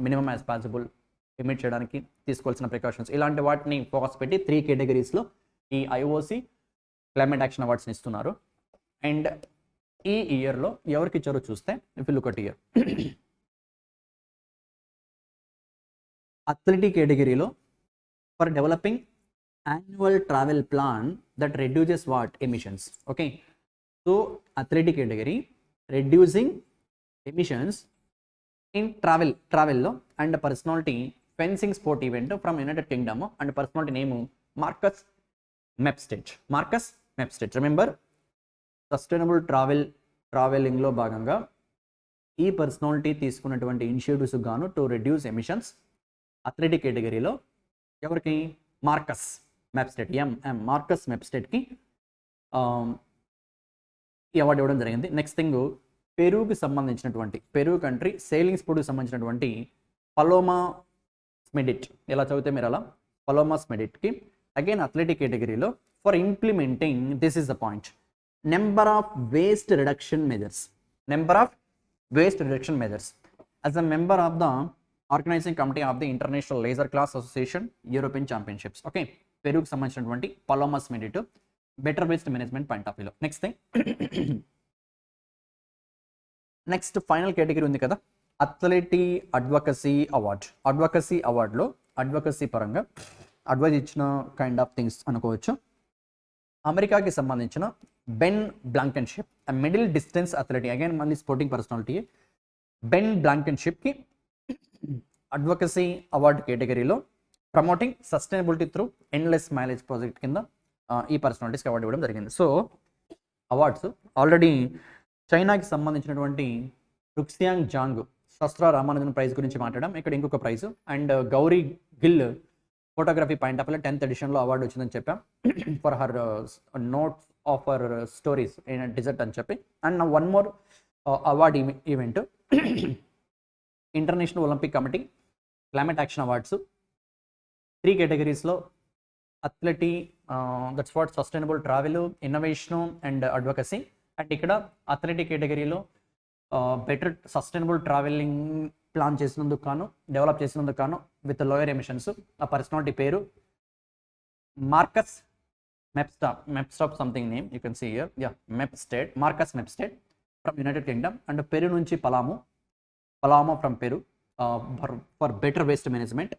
minimum as possible emit చేయడానికి తీసుకోవాల్సిన ప్రికాషన్స్, ఇలాంటి వాటిని ఫోకస్ పెట్టి 3 కేటగిరీస్లో ఈ ఐఓసి క్లైమేట్ యాక్షన్ అవార్డ్స్ని ఇస్తున్నారు. అండ్ ఈ ఇయర్లో ఎవరికి ఇచ్చారో చూస్తే if you look at year, athletic కేటగిరీలో for developing annual travel plan that reduces what emissions. Okay, so athletic category reducing emissions in ట్రావెల్లో and personality fencing sport event from United Kingdom and personality name Marcus Mepstead. Remember, sustainable ట్రావెలింగ్లో భాగంగా ఈ personality తీసుకున్నటువంటి initiatives గాను to reduce emissions athletic కేటగిరీలో ఎవరికి? Marcus మెప్స్టెడ్కి ఈ award ఇవ్వడం జరిగింది. నెక్స్ట్ థింగ్, పెరూకి సంబంధించినటువంటి పెరూ కంట్రీ సెయిలింగ్ స్పోర్ట్కి సంబంధించినటువంటి పలోమా స్మెడిట్, ఎలా చదివితే మీరు అలా, పలోమా స్మెడిట్కి అగైన్ అథ్లెటిక్ కేటగిరీలో for implementing, this is the point, number of waste reduction measures as a member of the organizing committee of the International Laser Class Association European Championships. Okay, పెరూకి సంబంధించినటువంటి Paloma Schmidt better waste management point of వ్యూలో. Next final category ఉంది కదా, athlete advocacy అవార్డ్లో advocacy పరంగా advice ఇచ్చిన kind of things అనుకోవచ్చు. అమెరికాకి సంబంధించిన Ben Blankenship, middle distance athlete, again మళ్ళీ స్పోర్టింగ్ పర్సనాలిటీ, బెన్ బ్లాంకెన్షిప్కి అడ్వకసీ అవార్డు కేటగిరీలో promoting sustainability through endless mileage project కింద ఈ పర్సనాలిటీస్కి అవార్డు ఇవ్వడం జరిగింది. సో అవార్డ్స్ ఆల్రెడీ చైనాకి సంబంధించినటువంటి రుక్సియాంగ్ జాంగ్ శస్త్ర రామానుజన్ ప్రైజ్ గురించి మాట్లాడడం, ఇక్కడ ఇంకొక prize. And Gauri Gill photography point of 10th ఎడిషన్లో అవార్డు వచ్చిందని చెప్పాం for her notes of her stories in desert అని చెప్పి. And one more award event, international Olympic committee climate action awards 3 కేటగిరీస్లో athlete, that's what sustainable travel, innovation and advocacy. And ఇక్కడ athletic కేటగిరీలో better sustainable traveling plan చేసినందుకు కాను, develop చేసినందుకు కాను with lower emissions, ఆ పర్సనాలిటీ పేరు Marcus Mepstead something name you can see here, Marcus Mepstead from United Kingdom. And Peru నుంచి Paloma from Peru for better waste management.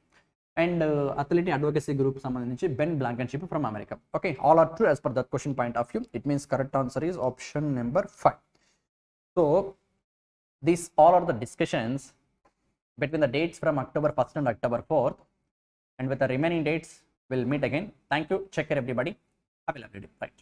And athlete advocacy group సంబంధించి Ben Blankenship from America. Okay, all are true as per that question point of view. It means correct answer is option number 5. So these all are the discussions between the dates from October 1st and October 4th, and with the remaining dates we'll meet again. Thank you. Check care everybody. Have a lovely day. Right.